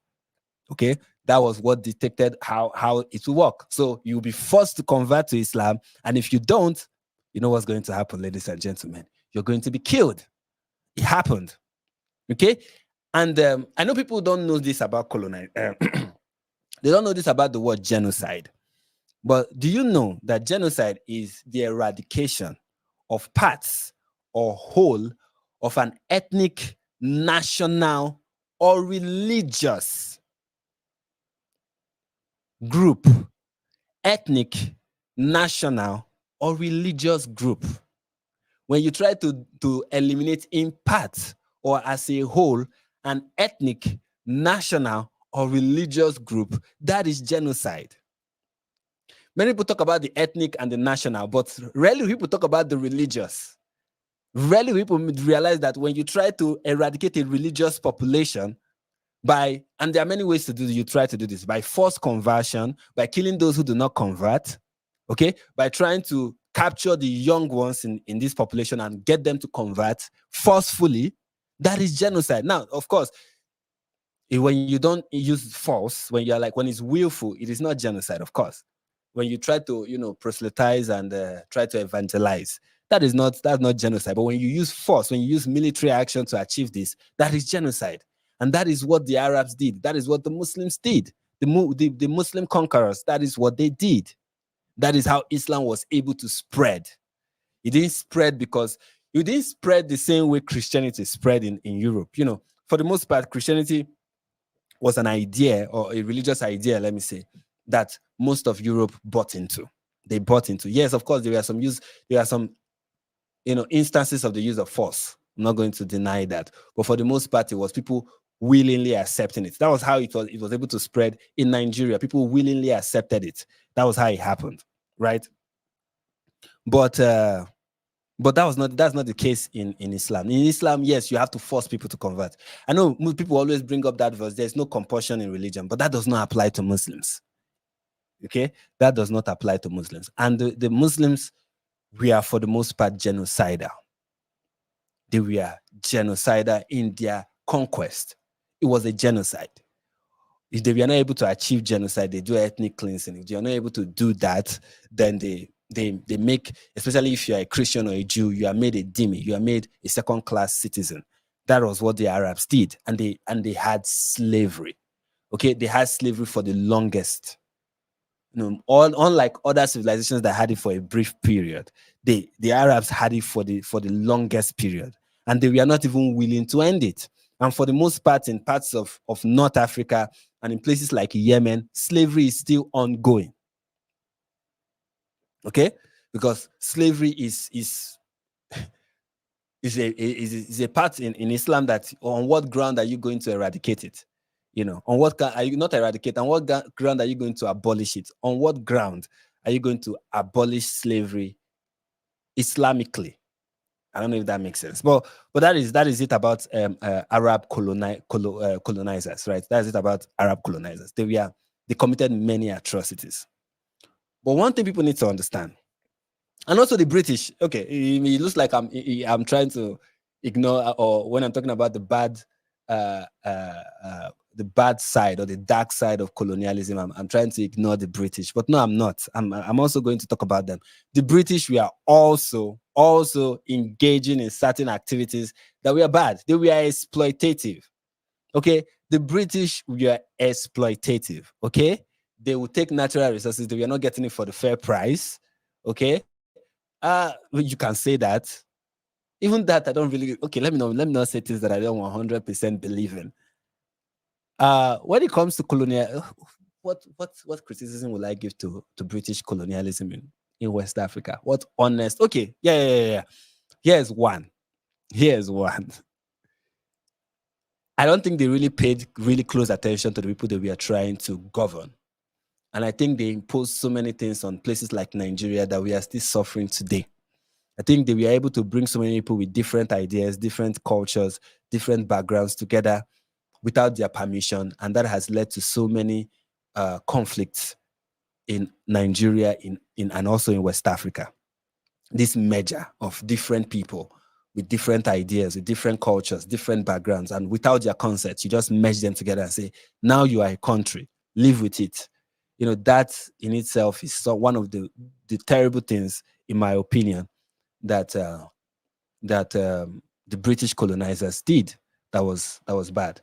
Okay, that was what dictated how it will work. So you'll be forced to convert to Islam, and if you don't, you know what's going to happen, ladies and gentlemen? You're going to be killed. It happened. Okay, and I know people don't know this about they don't know this about the word genocide. But do you know that genocide is the eradication of parts or whole of an ethnic, national, or religious group? Ethnic, national, or religious group. When you try to eliminate in part or as a whole an ethnic, national, or religious group, that is genocide. Many people talk about the ethnic and the national, but rarely people talk about the religious. Rarely people realize that when you try to eradicate a religious population and there are many ways to do this, you try to do this by forced conversion, by killing those who do not convert, okay, by trying to capture the young ones in this population and get them to convert forcefully, that is genocide. Now, of course, when you don't use force, when you're like, when it's willful, it is not genocide, of course. When you try to, proselytize and try to evangelize, that's not genocide. But when you use force, when you use military action to achieve this, that is genocide. And that is what the Arabs did. That is what the Muslims did. The Muslim conquerors, that is what they did. That is how Islam was able to spread. It didn't spread because it didn't spread the same way Christianity spread in Europe. For the most part, Christianity was an idea, or a religious idea, let me say, that most of Europe bought into. They bought into. Yes, of course, there are some instances of the use of force. I'm not going to deny that. But for the most part, it was people willingly accepting it. That was how it was able to spread in Nigeria. People willingly accepted it. That was how it happened, right? But that's not the case in Islam. In Islam, yes, you have to force people to convert. I know people always bring up that verse, there's no compulsion in religion, but that does not apply to Muslims. Okay? That does not apply to Muslims. And the Muslims, we are for the most part genocidal. They were genocidal in their conquest. It was a genocide. If they were not able to achieve genocide, they do ethnic cleansing. If they are not able to do that, then they make, especially if you are a Christian or a Jew, you are made a dhimmi, you are made a second-class citizen. That was what the Arabs did, and they had slavery. Okay, they had slavery for the longest. Unlike other civilizations that had it for a brief period, the Arabs had it for the longest period, and they were not even willing to end it. And for the most part, in parts of North Africa and in places like Yemen, slavery is still ongoing. Okay, because slavery is a part in Islam that on what ground are you going to eradicate it? On what are you not eradicate? On what ground are you going to abolish it? On what ground are you going to abolish slavery Islamically? I don't know if that makes sense, but that is it about Arab colonizers, right? That is it about Arab colonizers. They committed many atrocities. But one thing people need to understand, and also the British. Okay, it looks like I'm trying to ignore, or when I'm talking about the bad side or the dark side of colonialism, I'm trying to ignore the British. But no, I'm not. I'm also going to talk about them. The British were also engaging in certain activities that were bad. They were exploitative. Okay, the British were exploitative. Okay, they would take natural resources. They were not getting it for the fair price. Okay, you can say that. Even that, I don't really. Okay, let me not say things that I don't 100% believe in. When it comes to colonial, what criticism will I give to British colonialism in West Africa? What honest? Okay, yeah. Here's one. I don't think they really paid really close attention to the people that we are trying to govern. And I think they imposed so many things on places like Nigeria that we are still suffering today. I think they were able to bring so many people with different ideas, different cultures, different backgrounds together without their permission. And that has led to so many conflicts in Nigeria and also in West Africa. This merger of different people with different ideas, with different cultures, different backgrounds, and without their consent, you just merge them together and say, now you are a country, live with it. That in itself is one of the terrible things, in my opinion, that the British colonizers did. That was bad.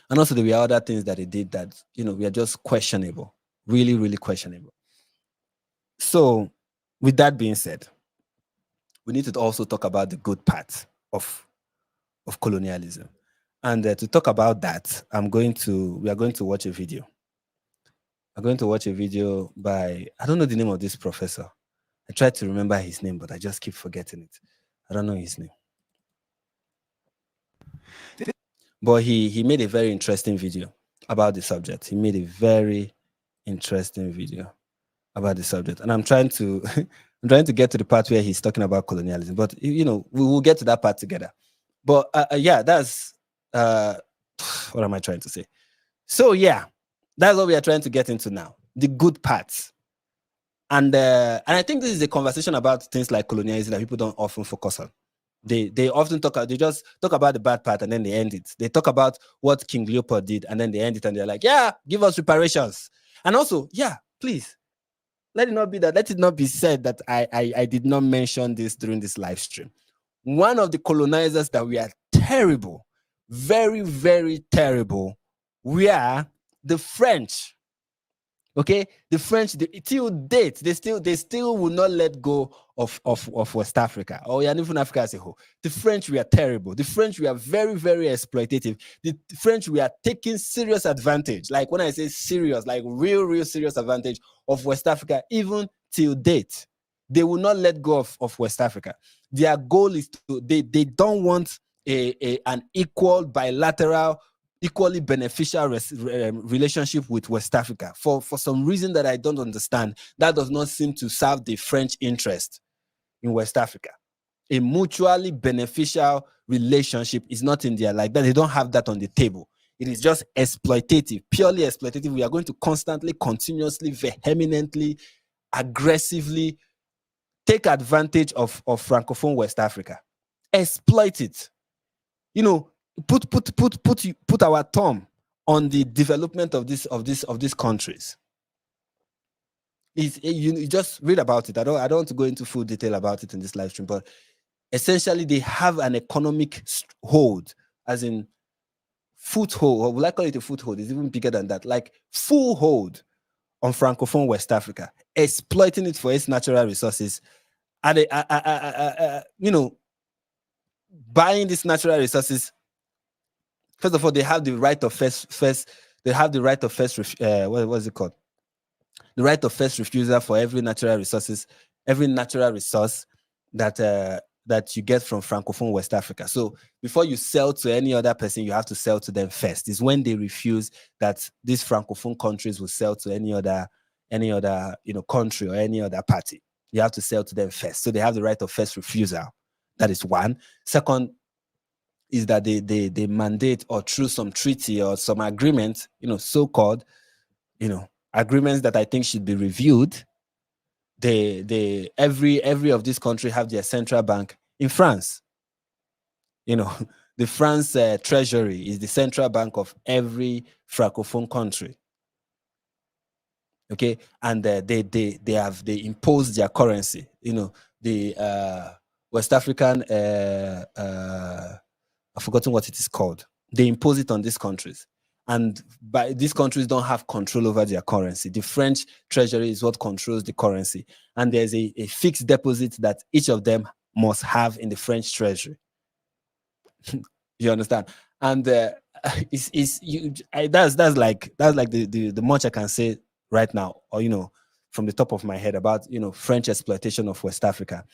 And also there were other things that they did that, we are just questionable, really, really questionable. So with that being said, we need to also talk about the good part of colonialism. And to talk about that, we are going to watch a video. I'm going to watch a video by, I don't know the name of this professor. I tried to remember his name, but I just keep forgetting it. I don't know his name. But he made a very interesting video about the subject. He made a very interesting video about the subject. And I'm trying to get to the part where he's talking about colonialism. But, we will get to that part together. But, yeah, that's, what am I trying to say? So, yeah, that's what we are trying to get into now. The good parts. And I think this is a conversation about things like colonialism that people don't often focus on. They often they just talk about the bad part and then they end it. They talk about what King Leopold did and then they end it and they're like, yeah, give us reparations. And also, yeah, please, let it not be said that I did not mention this during this live stream. One of the colonizers that we are terrible, very, very terrible, we are the French. Okay, the French, till date, they still will not let go of West Africa or even Africa as a whole. The French, we are terrible. The French, we are very, very exploitative. The French, we are taking serious advantage. Like when I say serious, like real serious advantage of West Africa, even till date. They will not let go of West Africa. Their goal is they don't want an equal bilateral, equally beneficial relationship with West Africa. For some reason that I don't understand, that does not seem to serve the French interest in West Africa. A mutually beneficial relationship is not in there like that. They don't have that on the table. It is just exploitative, purely exploitative. We are going to constantly, continuously, vehemently, aggressively take advantage of Francophone West Africa. Exploit it. Put our thumb on the development of these countries. You just read about it. I don't want to go into full detail about it in this live stream, but essentially they have an economic hold, as in foothold, or will I call it a foothold? It's even bigger than that, like full hold on Francophone West Africa, exploiting it for its natural resources, and buying these natural resources. First of all, they have the right of first. They have the right of first. What is it called? The right of first refusal for every natural resource that you get from Francophone West Africa. So before you sell to any other person, you have to sell to them first. It's when they refuse that these Francophone countries will sell to any other country or any other party. You have to sell to them first. So they have the right of first refusal. That is one. Second is that they mandate, or through some treaty or some agreement, so-called, agreements that I think should be reviewed. Every of these countries have their central bank in France. The France treasury is the central bank of every Francophone country. Okay, and they imposed their currency. The West African I've forgotten what it is called. They impose it on these countries. And these countries don't have control over their currency. The French treasury is what controls the currency. And there's a fixed deposit that each of them must have in the French treasury. You understand? And that's like the much I can say right now, or from the top of my head about French exploitation of West Africa,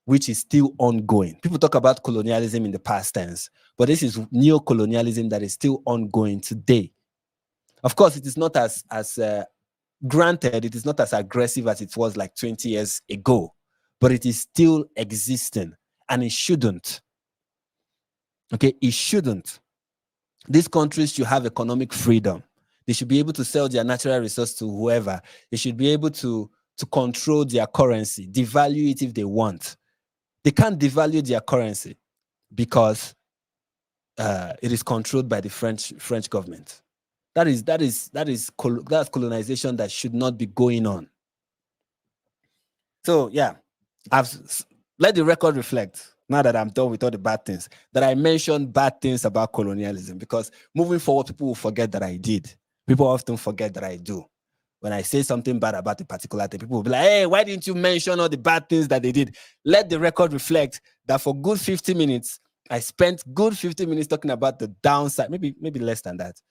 which is still ongoing. People talk about colonialism in the past tense, but this is neo-colonialism that is still ongoing today. Of course, it is not as granted, it is not as aggressive as it was like 20 years ago, but it is still existing, and it shouldn't. Okay, it shouldn't. These countries should have economic freedom. They should be able to sell their natural resource to whoever. They should be able to control their currency, devalue it if they want. They can't devalue their currency because it is controlled by the French government. That's colonization that should not be going on. So yeah, let the record reflect, now that I'm done with all the bad things, that I mentioned bad things about colonialism, because moving forward, people will forget that I did. People often forget that I do. When I say something bad about a particular thing, people will be like, hey, why didn't you mention all the bad things that they did? Let the record reflect that for good 50 minutes, I spent good 50 minutes talking about the downside, maybe less than that.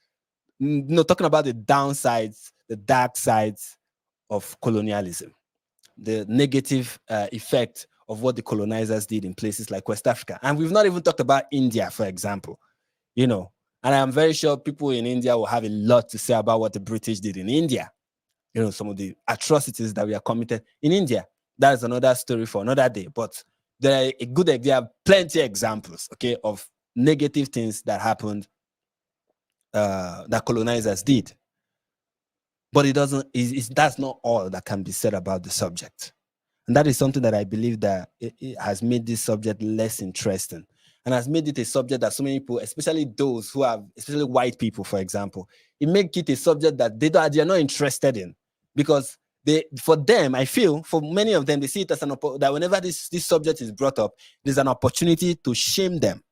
Talking about the downsides, the dark sides of colonialism, the negative effect of what the colonizers did in places like West Africa. And we've not even talked about India, for example, and I'm very sure people in India will have a lot to say about what the British did in India. Some of the atrocities that we are committed in India. That's another story for another day. But there are plenty of examples, okay, of negative things that happened, that colonizers did. But it doesn't. That's not all that can be said about the subject, and that is something that I believe that it has made this subject less interesting, and has made it a subject that so many people, especially those who have, especially white people, for example, it make it a subject that they are not interested in, because for them, I feel for many of them, they see it as that whenever this subject is brought up, there's an opportunity to shame them.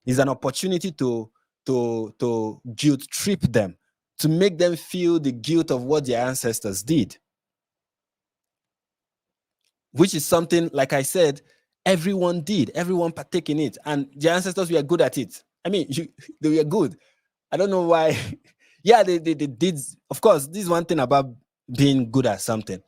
There's an opportunity to guilt trip them, to make them feel the guilt of what their ancestors did, which is something, like I said, everyone did, everyone partake in it, and their ancestors were good at it. I mean, they were good. I don't know why. Yeah, they did. Of course, this is one thing about being good at something.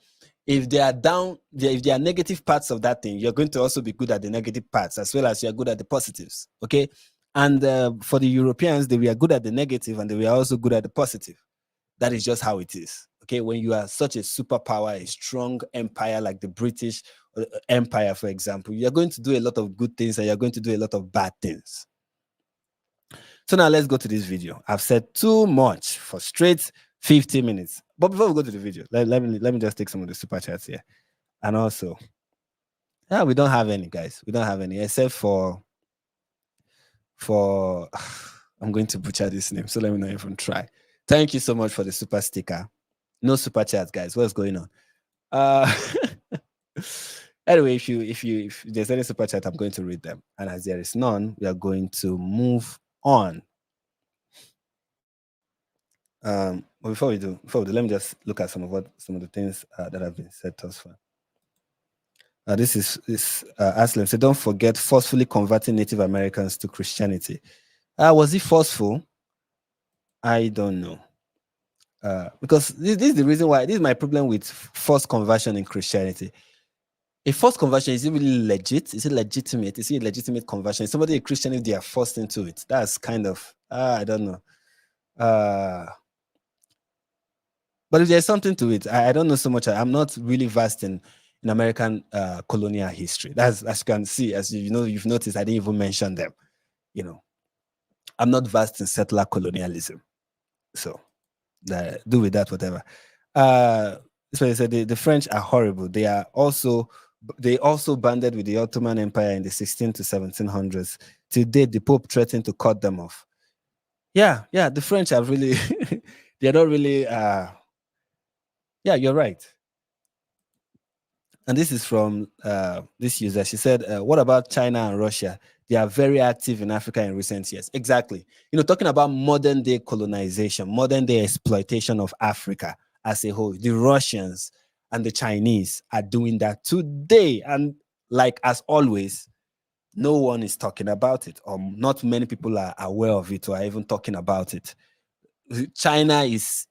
If they are down, if there are negative parts of that thing, you're going to also be good at the negative parts as well as you're good at the positives. Okay. And for the Europeans, they were good at the negative and they were also good at the positive. That is just how it is. Okay. When you are such a superpower, a strong empire like the British Empire, for example, you're going to do a lot of good things and you're going to do a lot of bad things. So now let's go to this video. I've said too much for straight 50 minutes. But before we go to the video, let me just take some of the super chats here. And also, yeah, we don't have any, guys. We don't have any, except for I'm going to butcher this name, so let me not even try. Thank you so much for the super sticker. No super chats, guys. What's going on? Anyway, if there's any super chat, I'm going to read them. And as there is none, we are going to move on. But before we do, let me just look at some of the things that have been said thus far. This is Aslam. So don't forget forcefully converting Native Americans to Christianity. Was it forceful? I don't know. Because this is the reason why. This is my problem with forced conversion in Christianity. A forced conversion, is it really legit? Is it legitimate? Is it a legitimate conversion? Is somebody a Christian if they are forced into it? That's kind of I don't know. But if there's something to it, I don't know so much. I'm not really versed in American colonial history. That's, as you can see, as you know, you've noticed, I didn't even mention them. You know, I'm not versed in settler colonialism. So do with that whatever. So they said the French are horrible. They also banded with the Ottoman Empire in the 16 to 1700s. To date, the Pope threatened to cut them off. Yeah, the French are really they're not really yeah, you're right. And this is from this user. She said, what about China and Russia? They are very active in Africa in recent years. Exactly. You know, talking about modern day colonization, modern day exploitation of Africa as a whole. The Russians and the Chinese are doing that today. And like as always, no one is talking about it. Not many people are aware of it or are even talking about it. China is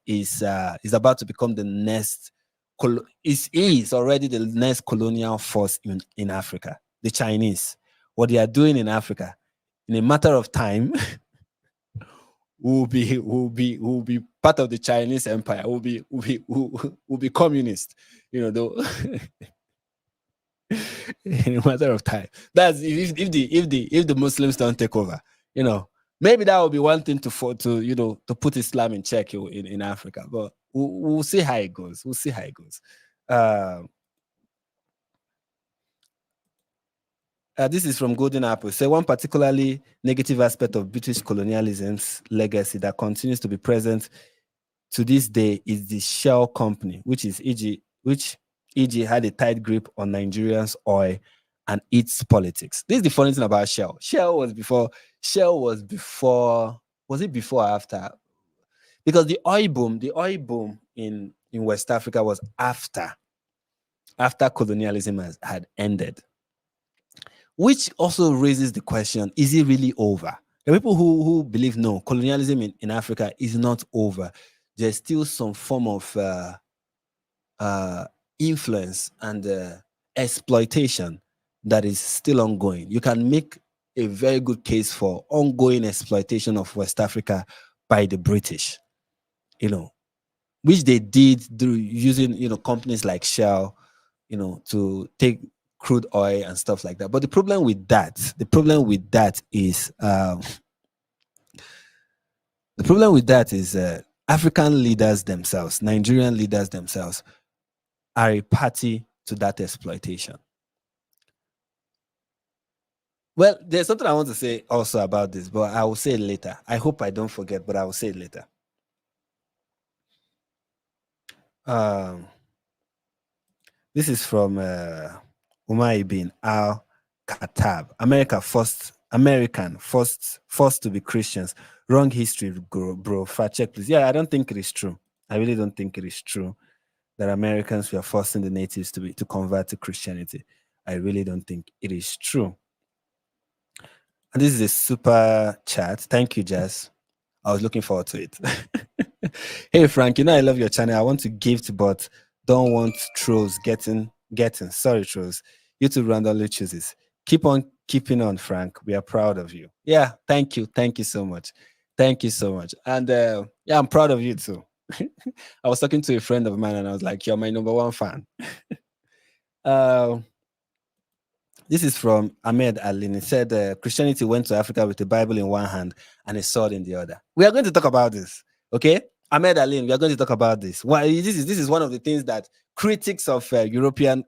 about to become the next is already the next colonial force in Africa. The Chinese, what they are doing in Africa, in a matter of time, will be part of the Chinese empire. Will be communist. You know, though. In a matter of time. That's if the Muslims don't take over. You know, maybe that would be one thing to put Islam in check in Africa. But we'll see how it goes. We'll see how it goes. This is from Golden Apple. So one particularly negative aspect of British colonialism's legacy that continues to be present to this day is the Shell Company, which had a tight grip on Nigerians' oil and its politics. This is the funny thing about Shell. Shell was before, was it before or after? Because the oil boom in West Africa was after colonialism had ended. Which also raises the question, is it really over? There are people who believe, no, colonialism in Africa is not over. There's still some form of influence and exploitation that is still ongoing. You can make a very good case for ongoing exploitation of West Africa by the British, which they did through using, companies like Shell, to take crude oil and stuff like that. But the problem with that is African leaders themselves, Nigerian leaders themselves, are a party to that exploitation. Well, there's something I want to say also about this, but I will say it later. I hope I don't forget, but I will say it later. Um, this is from Umar ibn Al Khattab. American forced to be Christians. Wrong history, bro. Fact check, please. Yeah, I don't think it is true. I really don't think it is true that Americans were forcing the natives to convert to Christianity. I really don't think it is true. And this is a super chat. Thank you, Jess. I was looking forward to it. Hey Frank, I love your channel. I want to gift, but don't want trolls getting. Sorry, trolls. YouTube randomly chooses. Keep on keeping on, Frank. We are proud of you. Yeah, thank you. Thank you so much. Thank you so much. And yeah, I'm proud of you too. I was talking to a friend of mine and I was like, you're my number one fan. This is from Ahmed Alin. He said Christianity went to Africa with the Bible in one hand and a sword in the other. We are going to talk about this, okay? Ahmed Alin, we are going to talk about this. Why this is one of the things that critics of European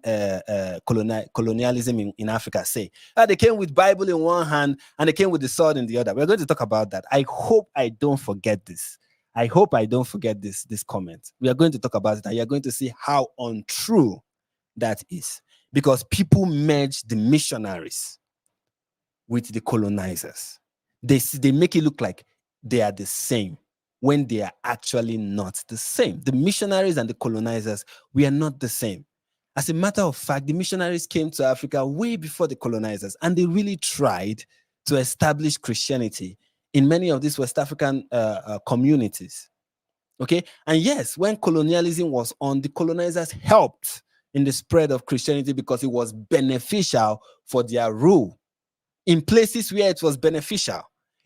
colonialism in Africa say. They came with Bible in one hand and they came with the sword in the other. We're going to talk about that. I hope I don't forget this. I hope I don't forget this comment. We are going to talk about it and you're going to see how untrue that is. Because people merge the missionaries with the colonizers. They make it look like they are the same when they are actually not the same. The missionaries and the colonizers, we are not the same. As a matter of fact, the missionaries came to Africa way before the colonizers, and they really tried to establish Christianity in many of these West African communities. Okay, and yes, when colonialism was on, the colonizers helped in the spread of Christianity because it was beneficial for their rule in places where it was beneficial.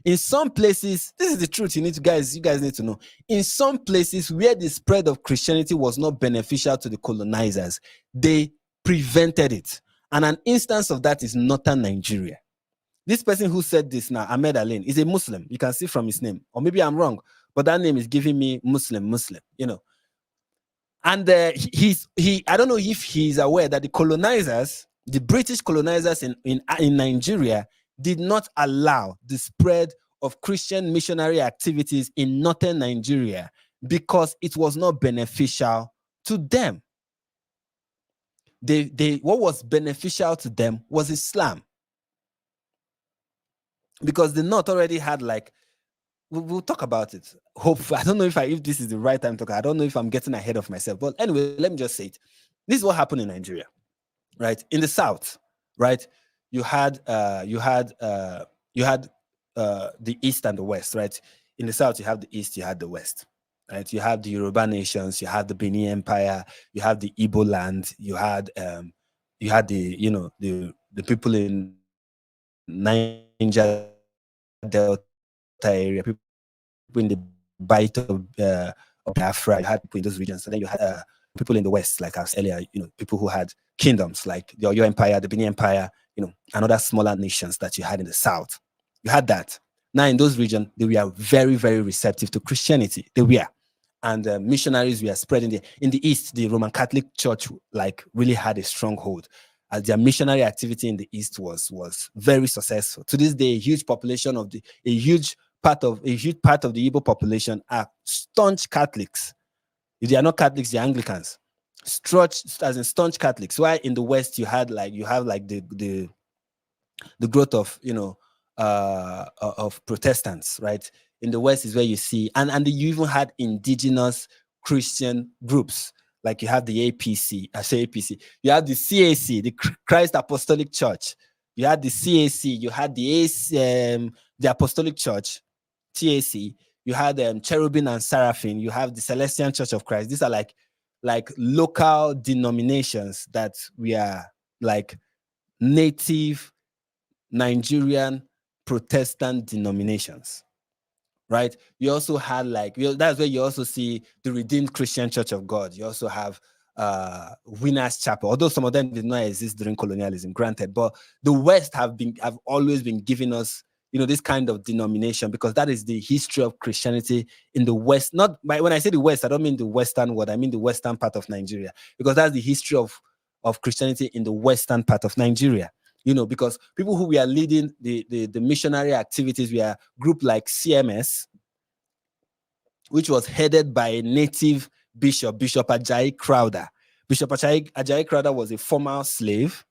In some places, this is the truth. You guys need to know. In some places where the spread of Christianity was not beneficial to the colonizers, they prevented it. And an instance of that is northern Nigeria. This person who said this now, Ahmed Alin, is a Muslim. You can see from his name, or maybe I'm wrong, but that name is giving me Muslim. And I don't know if he's aware that the colonizers, the British colonizers in Nigeria, did not allow the spread of Christian missionary activities in northern Nigeria because it was not beneficial to them. What was beneficial to them was Islam. Because the North already had we'll talk about it. Hopefully, I don't know if this is the right time to talk. I don't know if I'm getting ahead of myself. But anyway, let me just say it. This is what happened in Nigeria, right? In the South, right? You had the East and the West, right? In the South, you have the East, you had the West, right? You have the Yoruba nations, you have the Benin Empire, you have the Igbo land, you had the people in Niger Delta area, people in the Bight of Biafra, you had people in those regions. So then you had people in the West, like I was earlier, people who had kingdoms like the Oyo Empire, the Benin Empire, and other smaller nations that you had in the South. You had that. Now in those regions, they were very, very receptive to Christianity. They were. And missionaries were spreading there. In the East, the Roman Catholic Church really had a stronghold. As their missionary activity in the East was very successful. To this day, a huge part of the Igbo population are staunch Catholics. If they are not Catholics, they're Anglicans. Staunch Catholics. Why in the West you have the growth of of Protestants, right? In the West is where you see, and you even had indigenous Christian groups. Like you have the APC, I say APC. You have the CAC, the Christ Apostolic Church. You had the CAC. You had the Apostolic Church, TAC. You had Cherubim and Seraphim. You have the Celestial Church of Christ. These are like local denominations that we are like native Nigerian Protestant denominations. Right? You also had that's where you also see the Redeemed Christian Church of God. You also have Winners Chapel, although some of them did not exist during colonialism, granted. But the West have always been giving us this kind of denomination, because that is the history of Christianity in the West. Not when I say the West, I don't mean the Western world. I mean the Western part of Nigeria, because that's the history of Christianity in the Western part of Nigeria. Because people who were leading the missionary activities were a group like CMS, which was headed by a native bishop, Bishop Ajayi Crowther. Bishop Ajayi Crowther was a former slave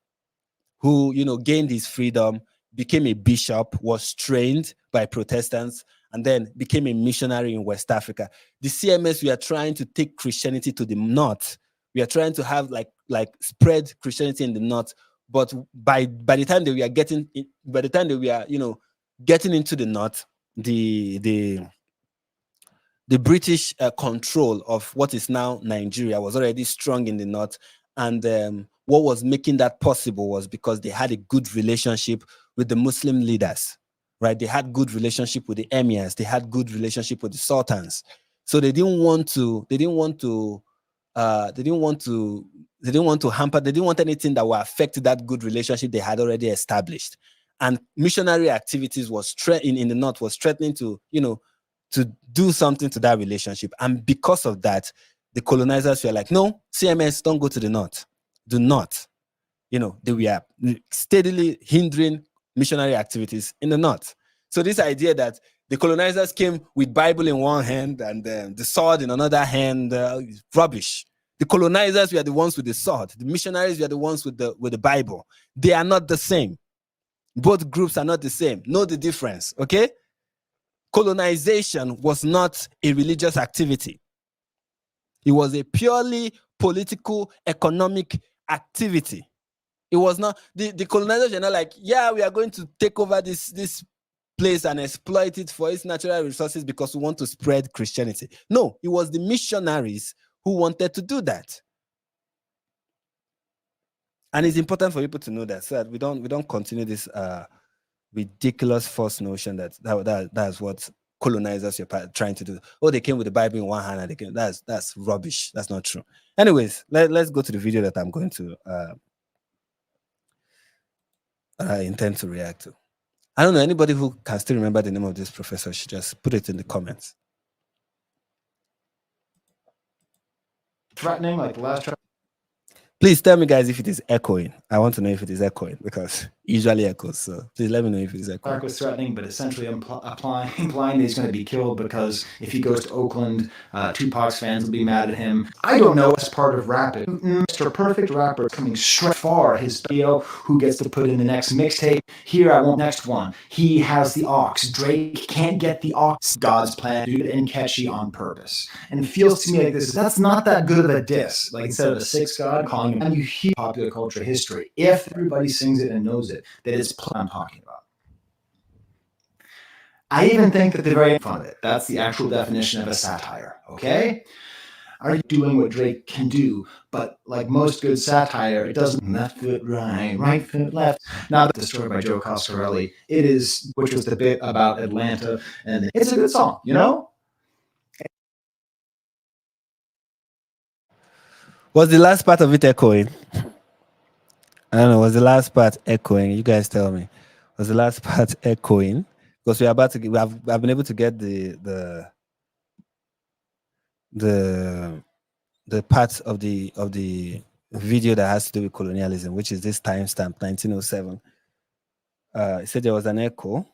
who, gained his freedom, became a bishop, was trained by Protestants, and then became a missionary in West Africa. The CMS, we are trying to take Christianity to the north. We are trying to have like spread Christianity in the north. But by the time that we are getting into the north, the British control of what is now Nigeria was already strong in the north. And what was making that possible was because they had a good relationship with the Muslim leaders, right? They had good relationship with the emirs. They had good relationship with the sultans. So they didn't want hamper. They didn't want anything that would affect that good relationship they had already established. And missionary activities was in the north was threatening to do something to that relationship. And because of that, the colonizers were like, no, CMS, don't go to the north. Do not. They were steadily hindering missionary activities in the north. So this idea that the colonizers came with Bible in one hand and the sword in another hand, rubbish. The colonizers were the ones with the sword. The missionaries were the ones with the Bible. They are not the same. Both groups are not the same. Know the difference, okay? Colonization was not a religious activity. It was a purely political, economic activity. It was not, the colonizers were not like, yeah, we are going to take over this place and exploit it for its natural resources because we want to spread Christianity. No, it was the missionaries who wanted to do that. And it's important for people to know that, so that we don't continue this ridiculous false notion that's what colonizers are trying to do. Oh, they came with the Bible in one hand and that's rubbish. That's not true. Anyways, let's go to the video that I'm going to intend to react to. I don't know, anybody who can still remember the name of this professor should just put it in the comments. Threatening like the last. Please tell me, guys, if it is echoing. I want to know if it is echoing because it usually echoes. So please let me know if it is echoing. Clark was threatening, but essentially implying that he's going to be killed because if he goes to Oakland, Tupac's fans will be mad at him. I don't know as part of rapping. Mr. Perfect Rapper coming straight far. His video, who gets to put in the next mixtape. Here, I want next one. He has the aux. Drake can't get the aux. God's plan, dude, and catchy on purpose. And it feels to me like that's not that good of a diss. Like instead of the sixth God, calling him, and you hear popular culture history. If everybody sings it and knows it, that it's I'm talking about. I even think that the very front of it, that's the actual definition of a satire, okay? Are you doing what Drake can do? But like most good satire, it doesn't left foot right foot left. Not the story by Joe Coscarelli. It is, which was the bit about Atlanta, and it's a good song, you know? Was the last part of it echoing? I don't know. Was the last part echoing? You guys tell me. Was the last part echoing? Because I've been able to get the part of the video that has to do with colonialism, which is this timestamp 1907. It said there was an echo.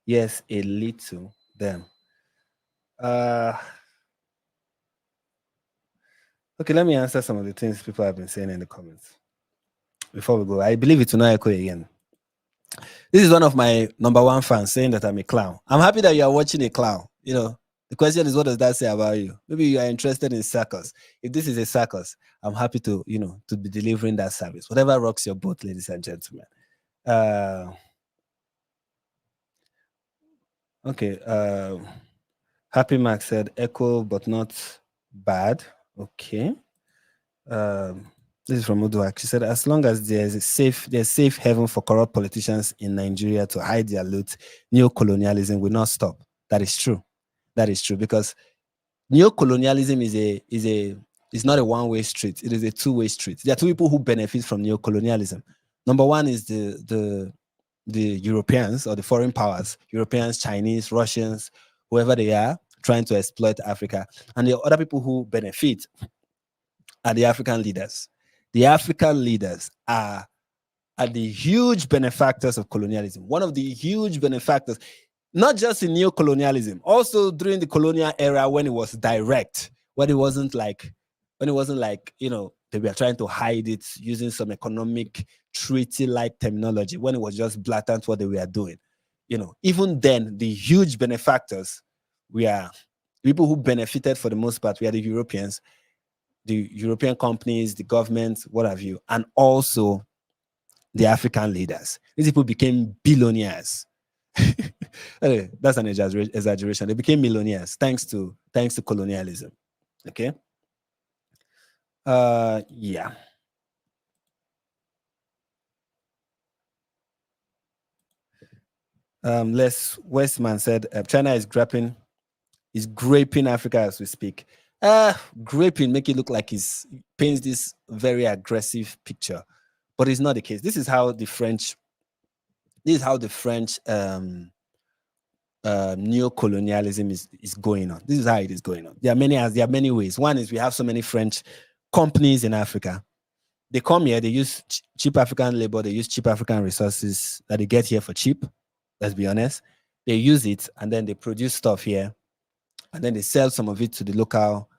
Yes, a little. Damn. Okay, let me answer some of the things people have been saying in the comments before we go. I believe it will not echo again. This is one of my number one fans saying that I'm a clown. I'm happy that you are watching a clown. The question is, what does that say about you? Maybe you are interested in circus. If this is a circus, I'm happy to, to be delivering that service. Whatever rocks your boat, ladies and gentlemen. Okay. Happy Max said echo, but not bad. Okay. This is from Uduak. She said, as long as there's safe haven for corrupt politicians in Nigeria to hide their loot, neo-colonialism will not stop. That is true. That is true, because neo-colonialism is not a one-way street. It is a two-way street. There are two people who benefit from neo-colonialism. Number one is the the Europeans or the foreign powers, Europeans, Chinese, Russians, whoever they are, trying to exploit Africa. And the other people who benefit are the African leaders. The African leaders are the huge benefactors of colonialism. One of the huge benefactors, not just in neo-colonialism, also during the colonial era when it was direct, when it wasn't like, they were trying to hide it using some economic treaty-like terminology, when it was just blatant what they were doing. Even then, the huge benefactors were people who benefited for the most part, were the Europeans, the European companies, the government, what have you, and also the African leaders. These people became billionaires. That's an exaggeration. They became millionaires thanks to colonialism. Okay. Yeah. Les Westman said China is graping Africa as we speak. Graping make it look like he's paints this very aggressive picture, but it's not the case. This is how the French neo-colonialism is going on. This is how it is going on. There are many ways. One is we have so many French companies in Africa. They come here, they use cheap African labor, they use cheap African resources that they get here for cheap. Let's be honest. They use it and then they produce stuff here, and then they sell some of it to the local.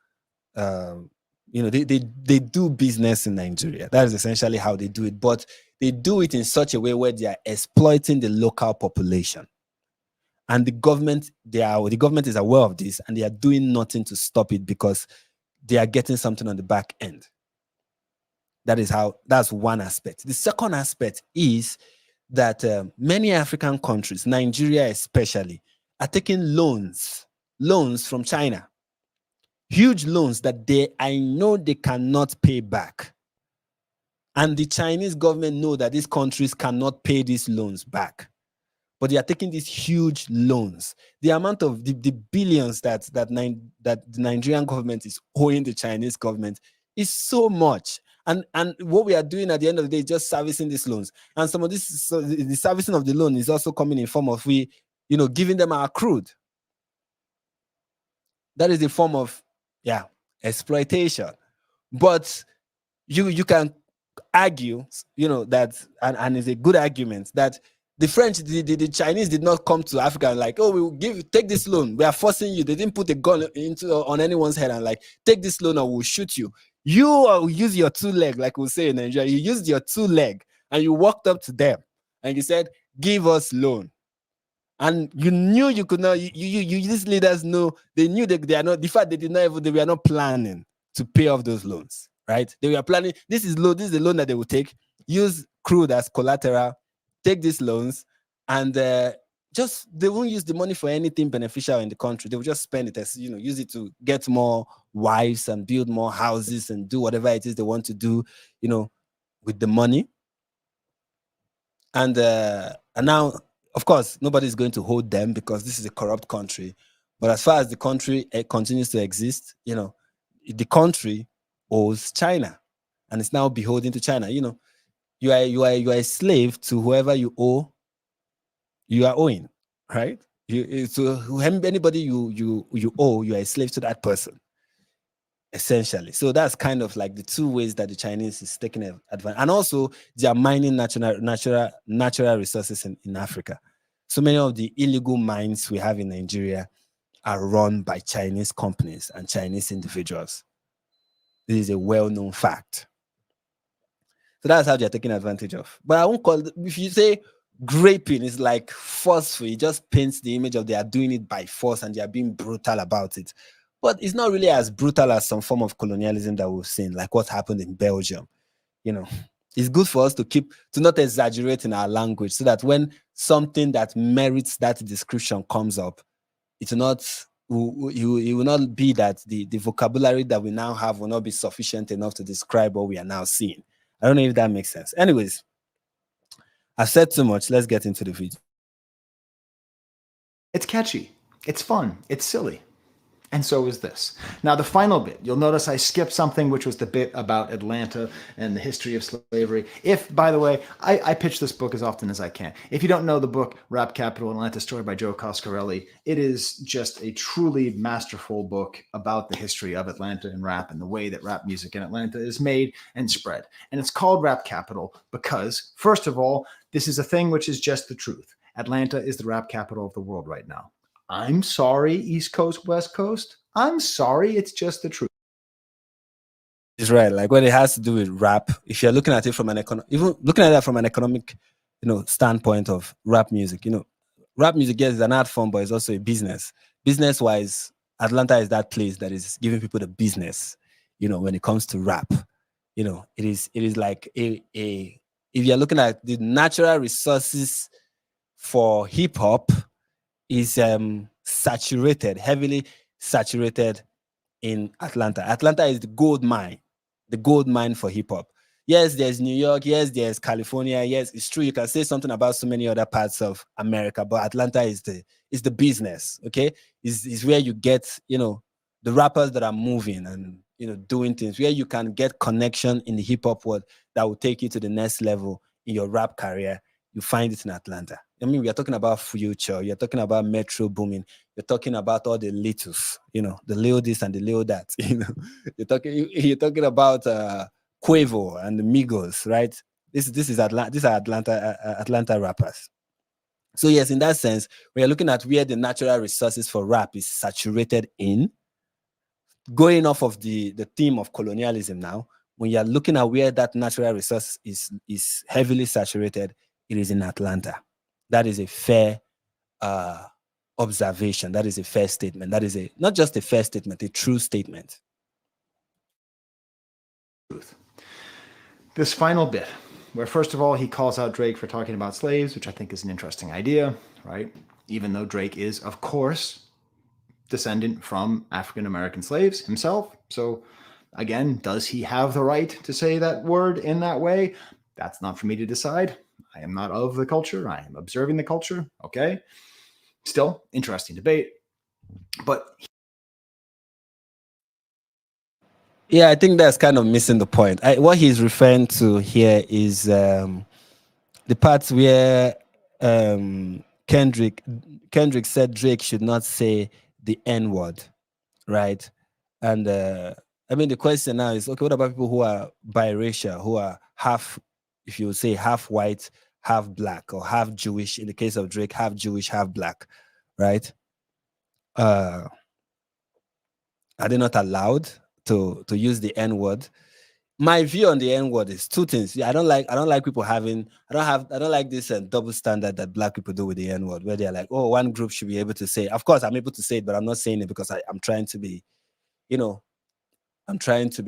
They do business in Nigeria. That is essentially how they do it, but they do it in such a way where they are exploiting the local population. And the government is aware of this, and they are doing nothing to stop it because they are getting something on the back end. That's one aspect. The second aspect is that many African countries, Nigeria especially, are taking loans from China. Huge loans that I know they cannot pay back. And the Chinese government know that these countries cannot pay these loans back. But they are taking these huge loans. The amount of the billions that the Nigerian government is owing the Chinese government is so much. And what we are doing at the end of the day is just servicing these loans. And some of this, so the servicing of the loan is also coming in form of giving them our crude. That is the form of exploitation. But you can argue, that and it's a good argument that the French, the Chinese did not come to Africa and like, oh, we will take this loan. We are forcing you. They didn't put a gun on anyone's head and like, take this loan or we'll shoot you. You use your two leg, like we'll say in Nigeria. You used your two leg and you walked up to them and you said, give us loan. And you knew you could not, these leaders know, they knew that they are not, the fact they were not planning to pay off those loans, right? They were planning, this is the loan that they will take, use crude as collateral, take these loans, and they won't use the money for anything beneficial in the country. They will just spend it as, use it to get more wives and build more houses and do whatever it is they want to do, with the money. And now, of course, nobody's going to hold them because this is a corrupt country. But as far as the country continues to exist, the country owes China, and it's now beholden to China. You are a slave to whoever you are owing, right? So anybody you owe, you are a slave to that person, essentially. So that's kind of like the two ways that the Chinese is taking advantage, and also they are mining natural resources in Africa. So many of the illegal mines we have in Nigeria are run by Chinese companies and Chinese individuals. This is a well-known fact. So that's how they're taking advantage of. But I won't call it, if you say graping is like forceful, it just paints the image of they are doing it by force and they are being brutal about it. But it's not really as brutal as some form of colonialism that we've seen, like what happened in Belgium. It's good for us to not exaggerate in our language so that when something that merits that description comes up, it will not be that the vocabulary that we now have will not be sufficient enough to describe what we are now seeing. I don't know if that makes sense. Anyways, I've said too much. Let's get into the video. It's catchy. It's fun. It's silly. And so is this. Now, the final bit, you'll notice I skipped something, which was the bit about Atlanta and the history of slavery. If, by the way, I pitch this book as often as I can. If you don't know the book, Rap Capital, Atlanta Story by Joe Coscarelli, it is just a truly masterful book about the history of Atlanta and rap and the way that rap music in Atlanta is made and spread. And it's called Rap Capital because, first of all, this is a thing which is just the truth. Atlanta is the rap capital of the world right now. I'm sorry, East Coast, West Coast. I'm sorry, it's just the truth. It's right. Like when it has to do with rap, if you're looking at it from an even looking at that from an economic, standpoint of rap music, rap music, yes, is an art form, but it's also a business. Business wise, Atlanta is that place that is giving people the business. When it comes to rap, it is like a if you're looking at the natural resources for hip hop is saturated, heavily saturated in Atlanta. Atlanta is the gold mine for hip hop. Yes, there's New York. Yes, there's California. Yes, it's true. You can say something about so many other parts of America, but Atlanta is the business. Okay, is where you get the rappers that are moving and doing things, where you can get connection in the hip hop world that will take you to the next level in your rap career. You find it in Atlanta. I mean, we are talking about Future. You're talking about Metro booming. You're talking about all the littles, the little this and the little that. You're talking about Quavo and the Migos, right? These are Atlanta rappers. So yes, in that sense, we are looking at where the natural resources for rap is saturated in. Going off of the theme of colonialism now, when you're looking at where that natural resource is heavily saturated, it is in Atlanta. That is a fair observation. That is a fair statement. That is not just a fair statement, a true statement. This final bit, where first of all, he calls out Drake for talking about slaves, which I think is an interesting idea, right? Even though Drake is, of course, descendant from African-American slaves himself. So again, does he have the right to say that word in that way? That's not for me to decide. I am not of the culture. I am observing the culture. Okay. Still, interesting debate. But yeah, I think that's kind of missing the point. What he's referring to here is the parts where Kendrick said Drake should not say the N-word, right? And I mean, the question now is, okay, what about people who are biracial, who are half, if you would say half white, half black, or half Jewish? In the case of Drake, half Jewish, half black, right? Are they not allowed to use the N-word? My view on the N-word is two things. Yeah, I don't like people having, I don't like this double standard that black people do with the N-word, where they're like, oh, one group should be able to say, of course, I'm able to say it, but I'm not saying it because I'm trying to be,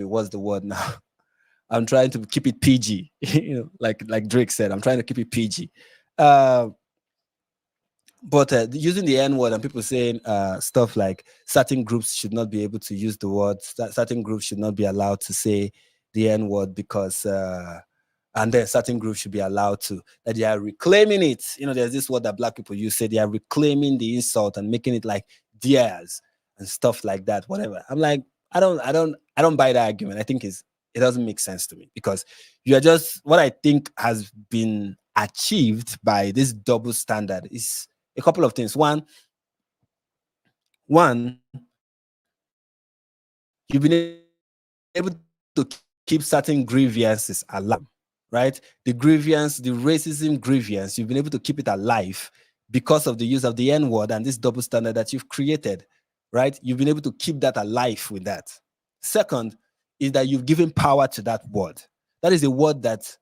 what's the word now? I'm trying to keep it PG, like Drake said, I'm trying to keep it PG. But using the N-word and people saying stuff like certain groups should not be able to use the word, certain groups should not be allowed to say the N-word because, and then certain groups should be allowed to, that they are reclaiming it. There's this word that black people use, say they are reclaiming the insult and making it like theirs and stuff like that, whatever. I'm like, I don't buy that argument. I think it doesn't make sense to me because you are just, what I think has been achieved by this double standard is a couple of things. One, you've been able to keep certain grievances alive, right? The racism grievance, you've been able to keep it alive because of the use of the N-word and this double standard that you've created, right? You've been able to keep that alive with that. Second is that you've given power to that word. That is a word that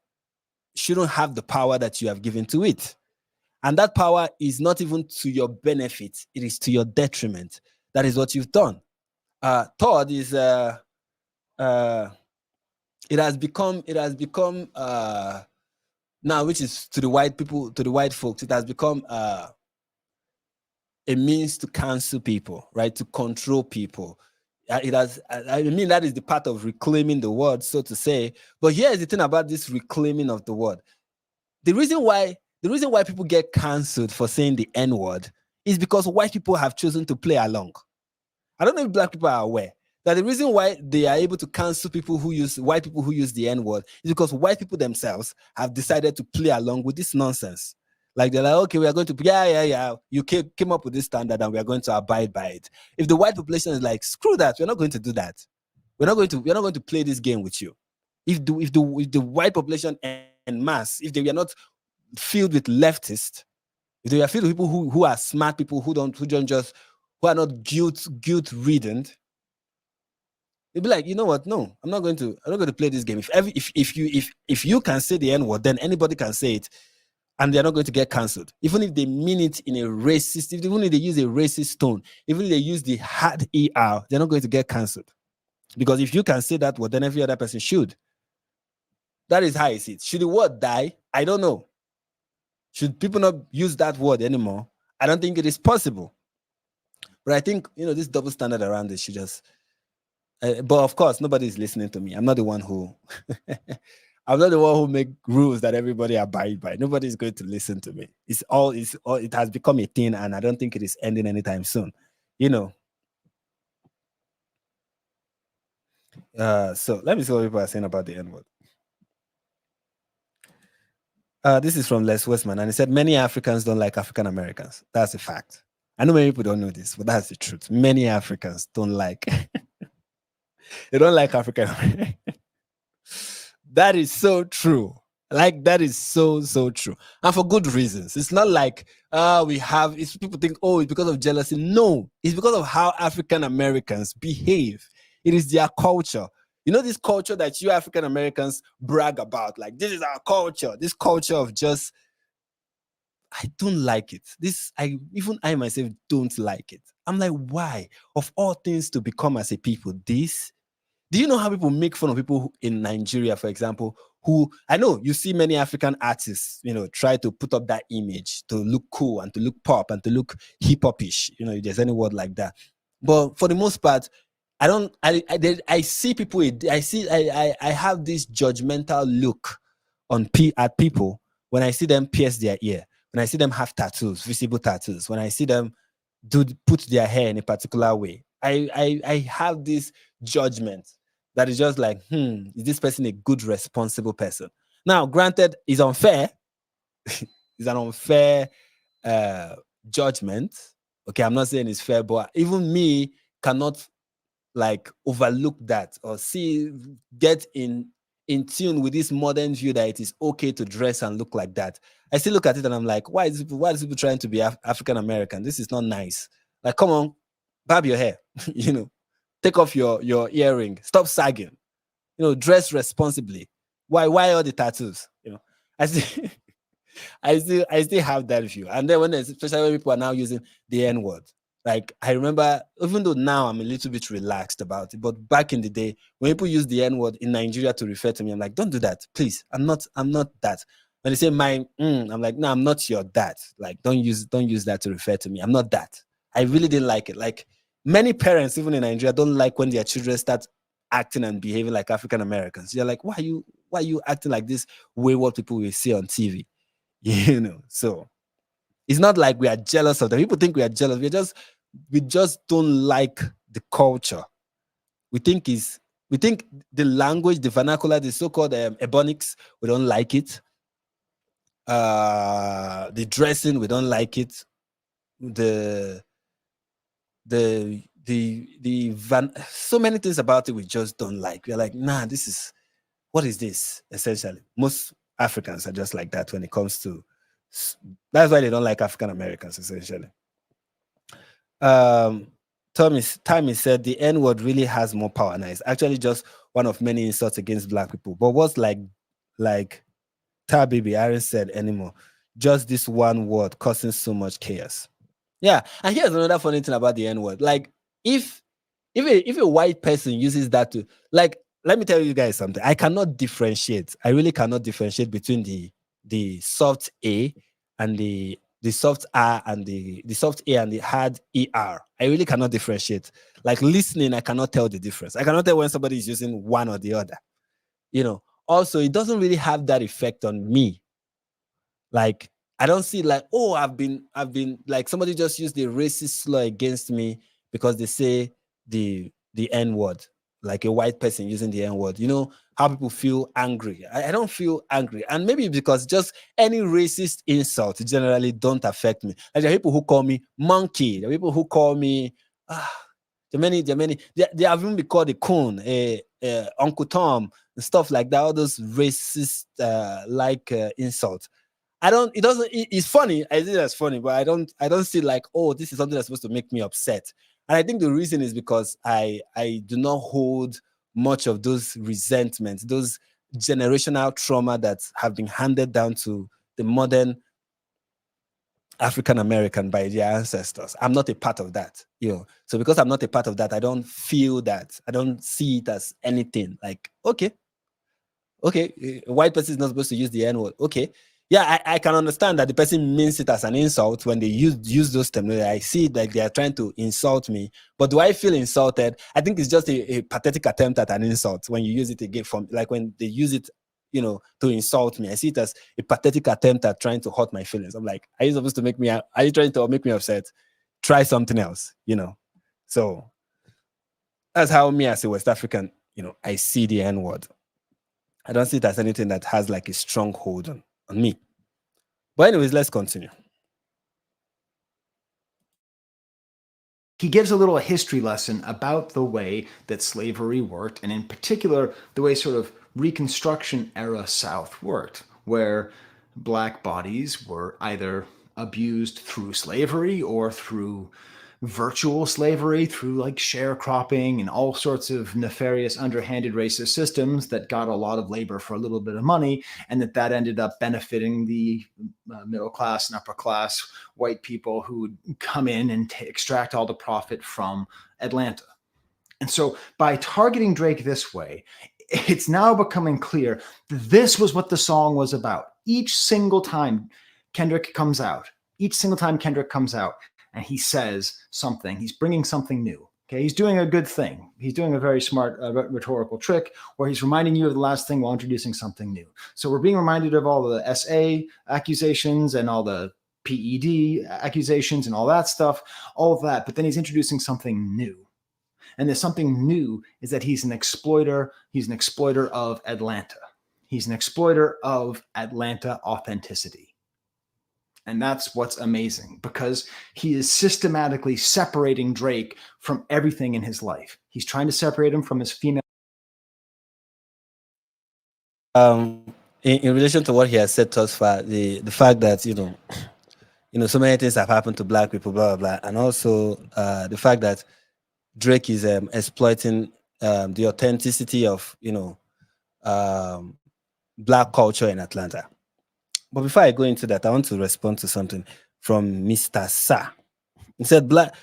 shouldn't have the power that you have given to it. And that power is not even to your benefit, it is to your detriment. That is what you've done. Third is it has become now, which is to the white people, to the white folks, it has become a means to cancel people, right? To control people. It has, I mean, that is the part of reclaiming the word, so to say. But here's the thing about this reclaiming of the word. The reason why people get cancelled for saying the N-word is because white people have chosen to play along. I don't know if black people are aware that the reason why they are able to cancel people who use white people who use the N-word is because white people themselves have decided to play along with this nonsense. Like they're like, okay, we are going to, yeah. You came up with this standard and we are going to abide by it. If the white population is like, screw that, we're not going to do that. We're not going to play this game with you. If the white population en masse, if they are not filled with leftists, if they are filled with people who are smart people who are not guilt ridden, they'd be like, you know what? No, I'm not going to play this game. If you can say the N-word, then anybody can say it, and they're not going to get cancelled. Even if they mean it in a racist, even if they use a racist tone, even if they use the hard ER, they're not going to get cancelled. Because if you can say that word, then every other person should. That is how I see it. Should the word die? I don't know. Should people not use that word anymore? I don't think it is possible. But I think, this double standard around this should just... but of course, nobody is listening to me. I'm not the one who... I'm not the one who make rules that everybody abide by. Nobody is going to listen to me. It has become a thing, and I don't think it is ending anytime soon. So let me see what people are saying about the N-word. This is from Les Westman, and he said many Africans don't like African Americans. That's a fact. I know many people don't know this, but that's the truth. Many Africans don't like they don't like African Americans. That is so true. Like, that is so true. And for good reasons. It's not like people think, oh, it's because of jealousy. No, it's because of how African Americans behave. It is their culture. This culture that you African Americans brag about, like, this is our culture. This culture of just, I don't like it. Even I myself don't like it. I'm like, why? Of all things to become as a people, this? Do you know how people make fun of people in Nigeria, for example, who, I know you see many African artists, try to put up that image to look cool and to look pop and to look hip-hop-ish, if there's any word like that. But for the most part, I see people, I have this judgmental look at people when I see them pierce their ear, when I see them have tattoos, visible tattoos, when I see them put their hair in a particular way. I have this judgment that is just like, is this person a good, responsible person? Now, granted, it's unfair. It's an unfair judgment. Okay, I'm not saying it's fair, but even me cannot overlook that or get in tune with this modern view that it is okay to dress and look like that. I still look at it and I'm like, why is people trying to be African American? This is not nice. Like, come on, barb your hair, take off your earring, stop sagging, dress responsibly. Why all the tattoos? I still have that view. And then especially when people are now using the N-word. Like, I remember, even though now I'm a little bit relaxed about it, but back in the day, when people use the N-word in Nigeria to refer to me, I'm like, don't do that, please. I'm not that. When they say I'm like, no, I'm not your dad. Like, don't use that to refer to me. I'm not that. I really didn't like it. Like, many parents, even in Nigeria, don't like when their children start acting and behaving like African Americans. They're like, why are you acting like this wayward people we see on TV? So it's not like we are jealous of them. People think we are jealous. We just don't like the culture. We think the language, the vernacular, the so-called ebonics, we don't like it. The dressing, we don't like it. So many things about it we just don't like. We're like, nah, what is this? Essentially, most Africans are just like that when it comes to. That's why they don't like African Americans, essentially. Tommy said the N-word really has more power now. It's actually just one of many insults against black people. But what's like Tabibi Aaron said anymore? Just this one word causing so much chaos. Yeah, and here's another funny thing about the N-word. Like, if a white person uses that to, like, let me tell you guys something. I cannot differentiate. I really cannot differentiate between the soft A and the soft R and the soft A and the hard ER. I really cannot differentiate. Like, listening, I cannot tell the difference. I cannot tell when somebody is using one or the other. Also, it doesn't really have that effect on me. Like, I don't see like, oh, I've been like somebody just used the racist slur against me because they say the N word, like a white person using the N word. You know how people feel angry. I don't feel angry, and maybe because just any racist insult generally don't affect me. Like there are people who call me monkey. There are people who call me They have even been called a coon, a Uncle Tom, and stuff like that. All those racist insults. I don't. It doesn't. It's funny. I think that's funny, but I don't see like, oh, this is something that's supposed to make me upset. And I think the reason is because I do not hold much of those resentments, those generational trauma that have been handed down to the modern African American by their ancestors. I'm not a part of that, you know. So because I'm not a part of that, I don't feel that. I don't see it as anything. Like, okay, a white person is not supposed to use the N word. Okay, yeah, I can understand that the person means it as an insult when they use those terms. I see it like they are trying to insult me. But do I feel insulted? I think it's just a pathetic attempt at an insult when you use it again from like when they use it, you know, to insult me. I see it as a pathetic attempt at trying to hurt my feelings. I'm like, are you supposed to make me? Are you trying to make me upset? Try something else, you know. So that's how me as a West African, you know, I see the N word. I don't see it as anything that has like a strong hold on me. But anyways, let's continue. He gives a little history lesson about the way that slavery worked, and in particular, the way sort of Reconstruction era South worked, where black bodies were either abused through slavery or through virtual slavery, through like sharecropping and all sorts of nefarious underhanded racist systems that got a lot of labor for a little bit of money, and that ended up benefiting the middle class and upper class white people who would come in and extract all the profit from Atlanta. And so by targeting Drake this way, it's now becoming clear that this was what the song was about. Each single time Kendrick comes out, and he says something, he's bringing something new. Okay, he's doing a good thing. He's doing a very smart rhetorical trick where he's reminding you of the last thing while introducing something new. So we're being reminded of all the SA accusations and all the PED accusations and all that stuff, all of that. But then he's introducing something new. And there's something new is that he's an exploiter. He's an exploiter of Atlanta. He's an exploiter of Atlanta authenticity. And that's what's amazing, because he is systematically separating Drake from everything in his life. He's trying to separate him from his female. In relation to what he has said thus far, the fact that you know, so many things have happened to black people, blah blah blah, and also the fact that Drake is exploiting the authenticity of black culture in Atlanta. But before I go into that, I want to respond to something from Mr. Sa. He said, black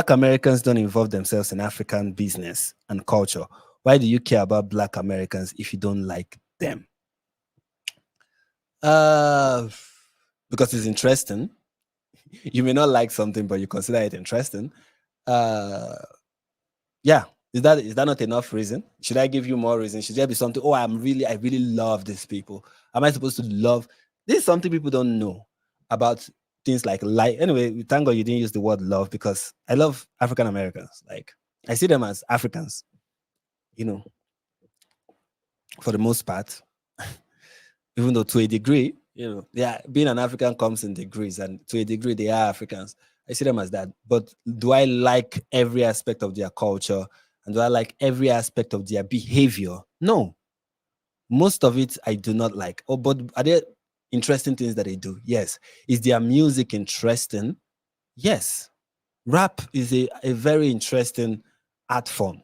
Americans don't involve themselves in African business and culture. Why do you care about black Americans if you don't like them? Because it's interesting. You may not like something, but you consider it interesting. Yeah. Is that not enough reason? Should I give you more reason? Should there be something? Oh, I really love these people. Am I supposed to love? This is something people don't know about things like life. Anyway, thank God you didn't use the word love, because I love African Americans. Like, I see them as Africans, you know, for the most part. Even though to a degree, you know, yeah, being an African comes in degrees, and to a degree they are Africans. I see them as that. But do I like every aspect of their culture? And do I like every aspect of their behavior? No. Most of it I do not like. Oh, but are there interesting things that they do? Yes. Is their music interesting? Yes. Rap is a very interesting art form.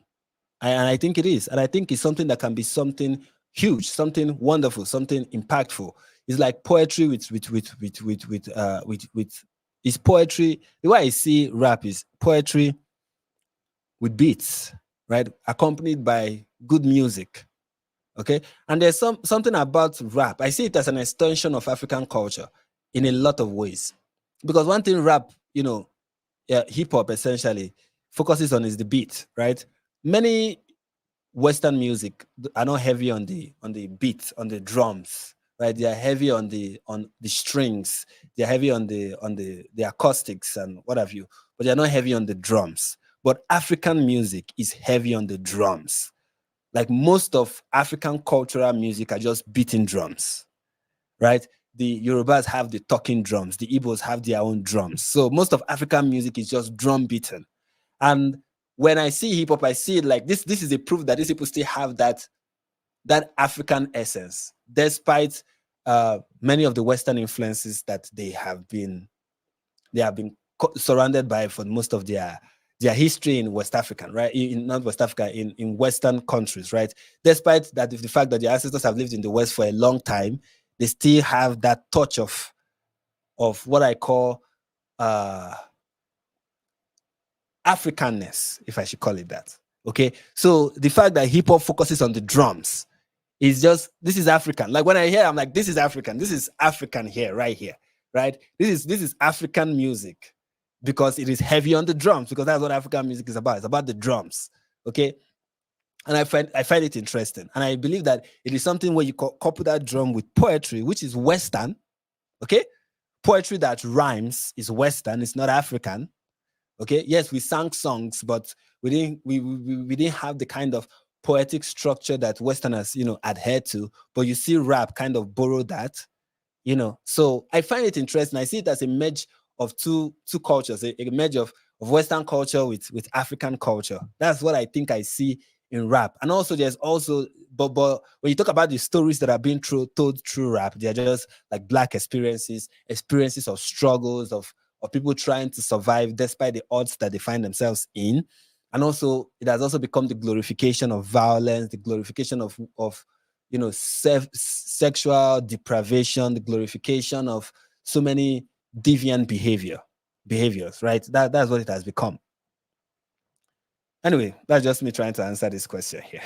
And I think it is. And I think it's something that can be something huge, something wonderful, something impactful. It's like poetry with is poetry. The way I see rap is poetry with beats, right? Accompanied by good music. Okay. And there's something about rap. I see it as an extension of African culture in a lot of ways. Because one thing rap, you know, hip hop essentially focuses on is the beat, right? Many Western music are not heavy on the beat, on the drums, right? They are heavy on the strings. They are heavy on the acoustics and what have you, but they are not heavy on the drums. but African music is heavy on the drums. Like most of African cultural music are just beating drums, right? The Yorubas have the talking drums, the Igbos have their own drums. So most of African music is just drum beaten. And when I see hip hop, I see it like this. This is a proof that these people still have that African essence, despite many of the Western influences that they have been surrounded by for most of their history in West African, right? In not West Africa, in Western countries, right? Despite that, the fact that their ancestors have lived in the West for a long time, they still have that touch of what I call Africanness, if I should call it that. Okay, so the fact that hip hop focuses on the drums is just, this is African. Like when I hear, I'm like, this is African. This is African here, right here, right? This is African music because it is heavy on the drums, because that's what African music is about. It's about the drums. Okay. And I find it interesting. And I believe that it is something where you couple that drum with poetry, which is Western. Okay. Poetry that rhymes is Western, it's not African. Okay. Yes, we sang songs, but we didn't have the kind of poetic structure that Westerners, adhere to. But you see rap kind of borrow that, So I find it interesting. I see it as a merge of two cultures, a merge of Western culture with African culture. That's what I think I see in rap. And also there's also, but when you talk about the stories that are being told through rap, they're just like Black experiences of struggles, of people trying to survive despite the odds that they find themselves in. And also it has also become the glorification of violence, the glorification of sexual deprivation, the glorification of so many deviant behaviors, right? That's what it has become. Anyway, that's just me trying to answer this question here.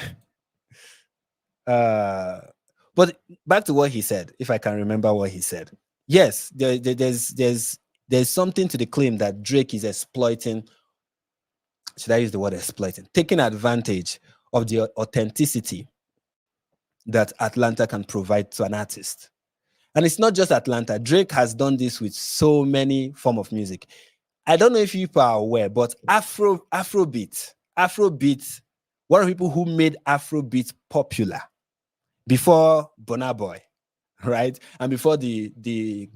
But back to what he said, if I can remember what he said. Yes, there's something to the claim that Drake is exploiting. Should I use the word exploiting? Taking advantage of the authenticity that Atlanta can provide to an artist. And it's not just Atlanta. Drake has done this with so many forms of music. I don't know if you are aware, but Afrobeat, one of the people who made Afrobeat popular before Burna Boy, right? And before the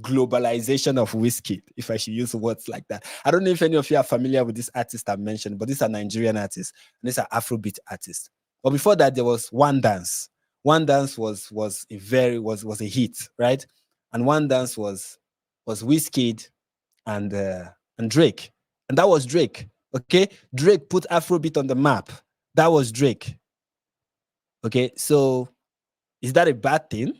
globalization of whiskey, if I should use words like that. I don't know if any of you are familiar with this artist I mentioned, but these are Nigerian artists, and these are Afrobeat artists. But before that, there was One Dance. One Dance was a hit, right? And One Dance was Wizkid and Drake. And that was Drake. Okay. Drake put Afrobeat on the map. That was Drake. Okay. So is that a bad thing?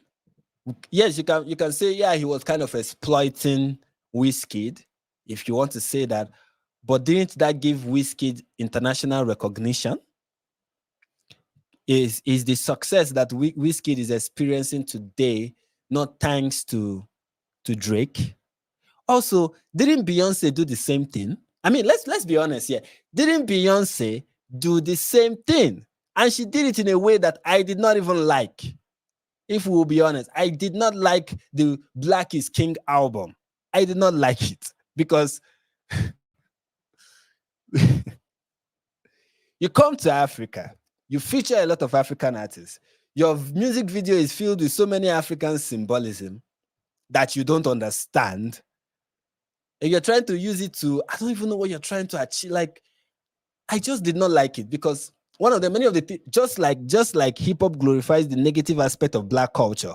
Yes, you can say, yeah, he was kind of exploiting Wizkid, if you want to say that. But didn't that give Wizkid international recognition? Is the success that Wizkid is experiencing today not thanks to Drake? Also, didn't Beyonce do the same thing? I mean, let's be honest here. Didn't Beyonce do the same thing? And she did it in a way that I did not even like. If we will be honest, I did not like the Black is King album. I did not like it because you come to Africa, you feature a lot of African artists. Your music video is filled with so many African symbolism that you don't understand. And you're trying to use it to, I don't even know what you're trying to achieve. Like, I just did not like it because many of the just like hip hop glorifies the negative aspect of Black culture.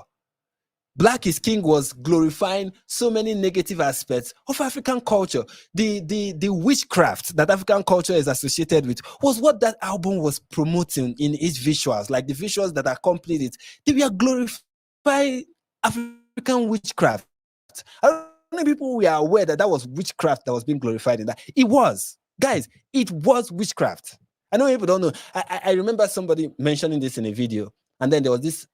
Black is King was glorifying so many negative aspects of African culture. The witchcraft that African culture is associated with was what that album was promoting in its visuals. Like the visuals that accompanied it, they were glorifying African witchcraft. I don't know if people were aware that was witchcraft that was being glorified in that. It was. Guys, it was witchcraft. I know people don't know. I remember somebody mentioning this in a video, and then there was this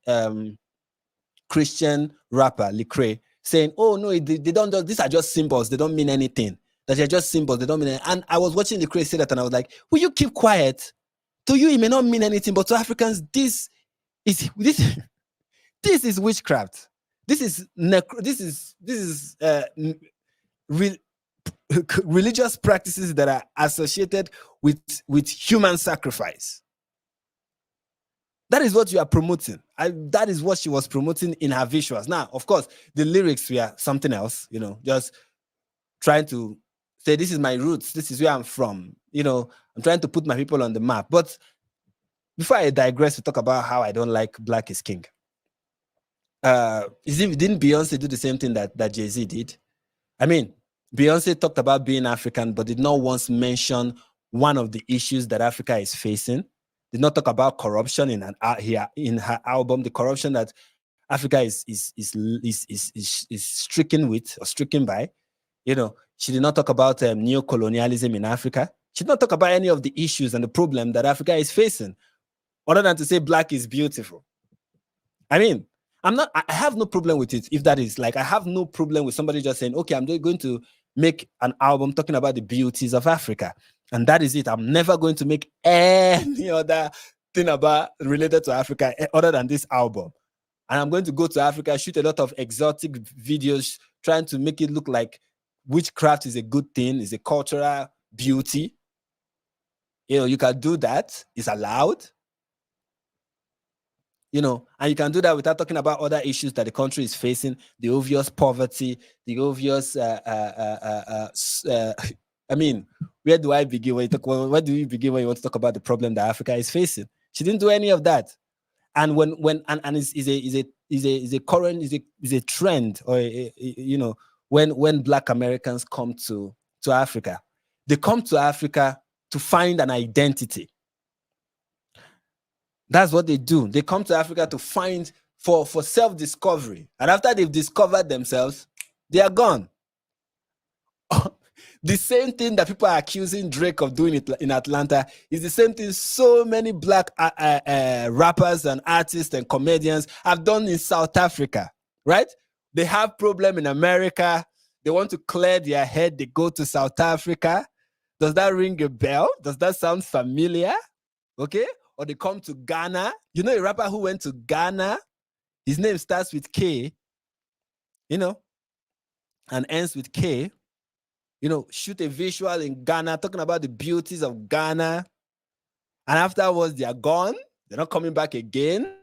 Christian rapper, Lecrae, saying, oh no, they don't, these are just symbols, they don't mean anything. That they're just symbols, they don't mean anything. And I was watching Lecrae say that, and I was like, will you keep quiet? To you, it may not mean anything, but to Africans, this is witchcraft. This is religious practices that are associated with human sacrifice. That is what you are promoting. That is what she was promoting in her visuals. Now, of course, the lyrics were something else, just trying to say, this is my roots, this is where I'm from. I'm trying to put my people on the map. But before I digress to talk about how I don't like Black is King, didn't Beyonce do the same thing that Jay-Z did? I mean, Beyonce talked about being African, but did not once mention one of the issues that Africa is facing. Did not talk about corruption in her album, the corruption that Africa is stricken with or stricken by. She did not talk about neo-colonialism in Africa. She did not talk about any of the issues and the problem that Africa is facing, other than to say Black is beautiful. I mean, I have no problem with it. If that is I have no problem with somebody just saying, okay, I'm going to make an album talking about the beauties of Africa. And that is it. I'm never going to make any other thing related to Africa other than this album. And I'm going to go to Africa, shoot a lot of exotic videos, trying to make it look like witchcraft is a good thing, is a cultural beauty. You can do that. It's allowed. And you can do that without talking about other issues that the country is facing, the obvious poverty, the obvious, I mean, where do I begin where do you begin when you want to talk about the problem that Africa is facing? She didn't do any of that. And is a trend, or when Black Americans come to Africa, they come to Africa to find an identity. That's what they do. They come to Africa to find for self-discovery. And after they've discovered themselves, they are gone. The same thing that people are accusing Drake of doing it in Atlanta is the same thing so many Black rappers and artists and comedians have done in South Africa, right? They have problem in America. They want to clear their head. They go to South Africa. Does that ring a bell? Does that sound familiar? Okay. Or they come to Ghana. A rapper who went to Ghana, his name starts with K, and ends with K. Shoot a visual in Ghana, talking about the beauties of Ghana. And afterwards, they are gone. They're not coming back again.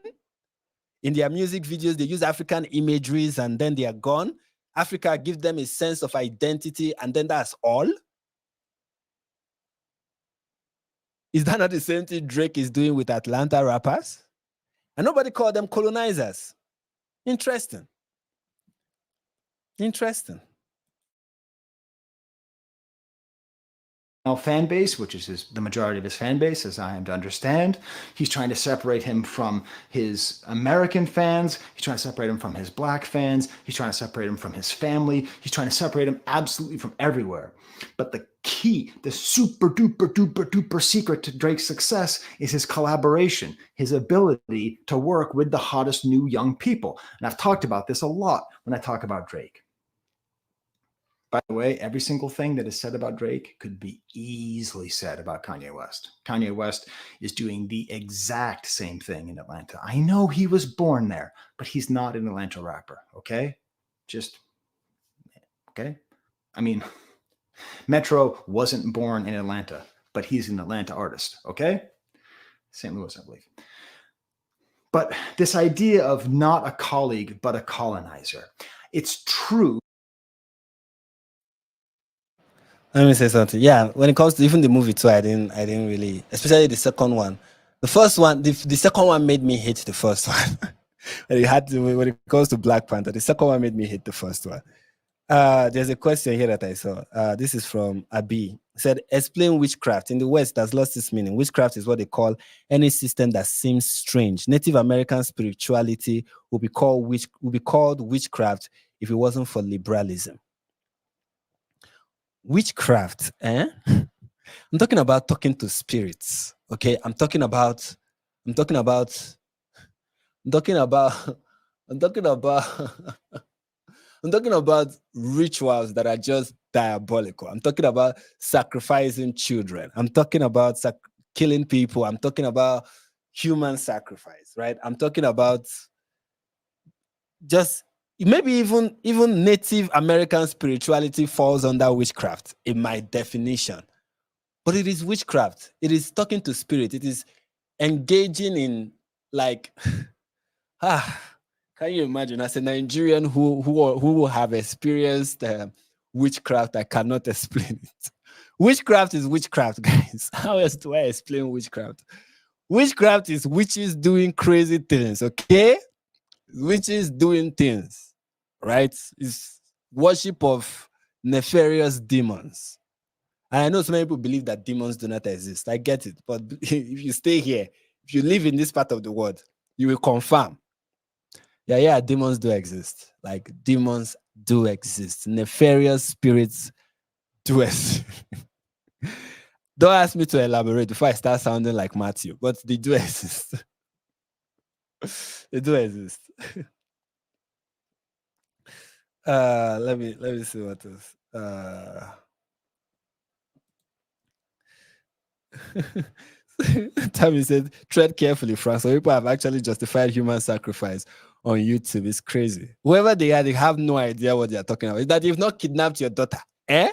In their music videos, they use African imageries and then they are gone. Africa gives them a sense of identity and then that's all. Is that not the same thing Drake is doing with Atlanta rappers? And nobody called them colonizers. Interesting. Fan base, which is the majority of his fan base, as I am to understand. He's trying to separate him from his American fans. He's trying to separate him from his Black fans. He's trying to separate him from his family. He's trying to separate him absolutely from everywhere. But the key, the super duper duper duper secret to Drake's success is his collaboration, his ability to work with the hottest new young people. And I've talked about this a lot when I talk about Drake. By the way, every single thing that is said about Drake could be easily said about Kanye West. Kanye West is doing the exact same thing in Atlanta. I know he was born there, but he's not an Atlanta rapper, okay? Okay? I mean, Metro wasn't born in Atlanta, but he's an Atlanta artist, okay? St. Louis, I believe. But this idea of not a colleague, but a colonizer, it's true. Let me say something. Yeah, when it comes to even the movie too, I didn't really, especially the second one. The first one, the second one made me hate the first one. when it comes to Black Panther, the second one made me hate the first one. There's a question here that I saw. This is from Abi. It said, explain witchcraft. In the West, that's lost its meaning. Witchcraft is what they call any system that seems strange. Native American spirituality would be called witchcraft if it wasn't for liberalism. Witchcraft, I'm talking about talking to spirits. Okay, I'm talking about rituals that are just diabolical. I'm talking about sacrificing children. I'm talking about killing people. I'm talking about human sacrifice, right? I'm talking about just maybe even Native American spirituality falls under witchcraft in my definition. But it is witchcraft. It is talking to spirit. It is engaging in like can you imagine as a Nigerian who have experienced witchcraft? I cannot explain it. Witchcraft is witchcraft, guys. How else do I explain witchcraft? Witchcraft is witches doing crazy things, okay? Witches doing things, right? It's worship of nefarious demons. And I know so many people believe that demons do not exist. I get it. But if you stay here, if you live in this part of the world, you will confirm. Yeah, demons do exist. Like demons do exist. Nefarious spirits do exist. Don't ask me to elaborate before I start sounding like Matthew, but they do exist. They do exist. Let me see what else. Tammy said, tread carefully, Frank. So people have actually justified human sacrifice on YouTube. It's crazy. Whoever they are, they have no idea what they are talking about. Is that you've not kidnapped your daughter, and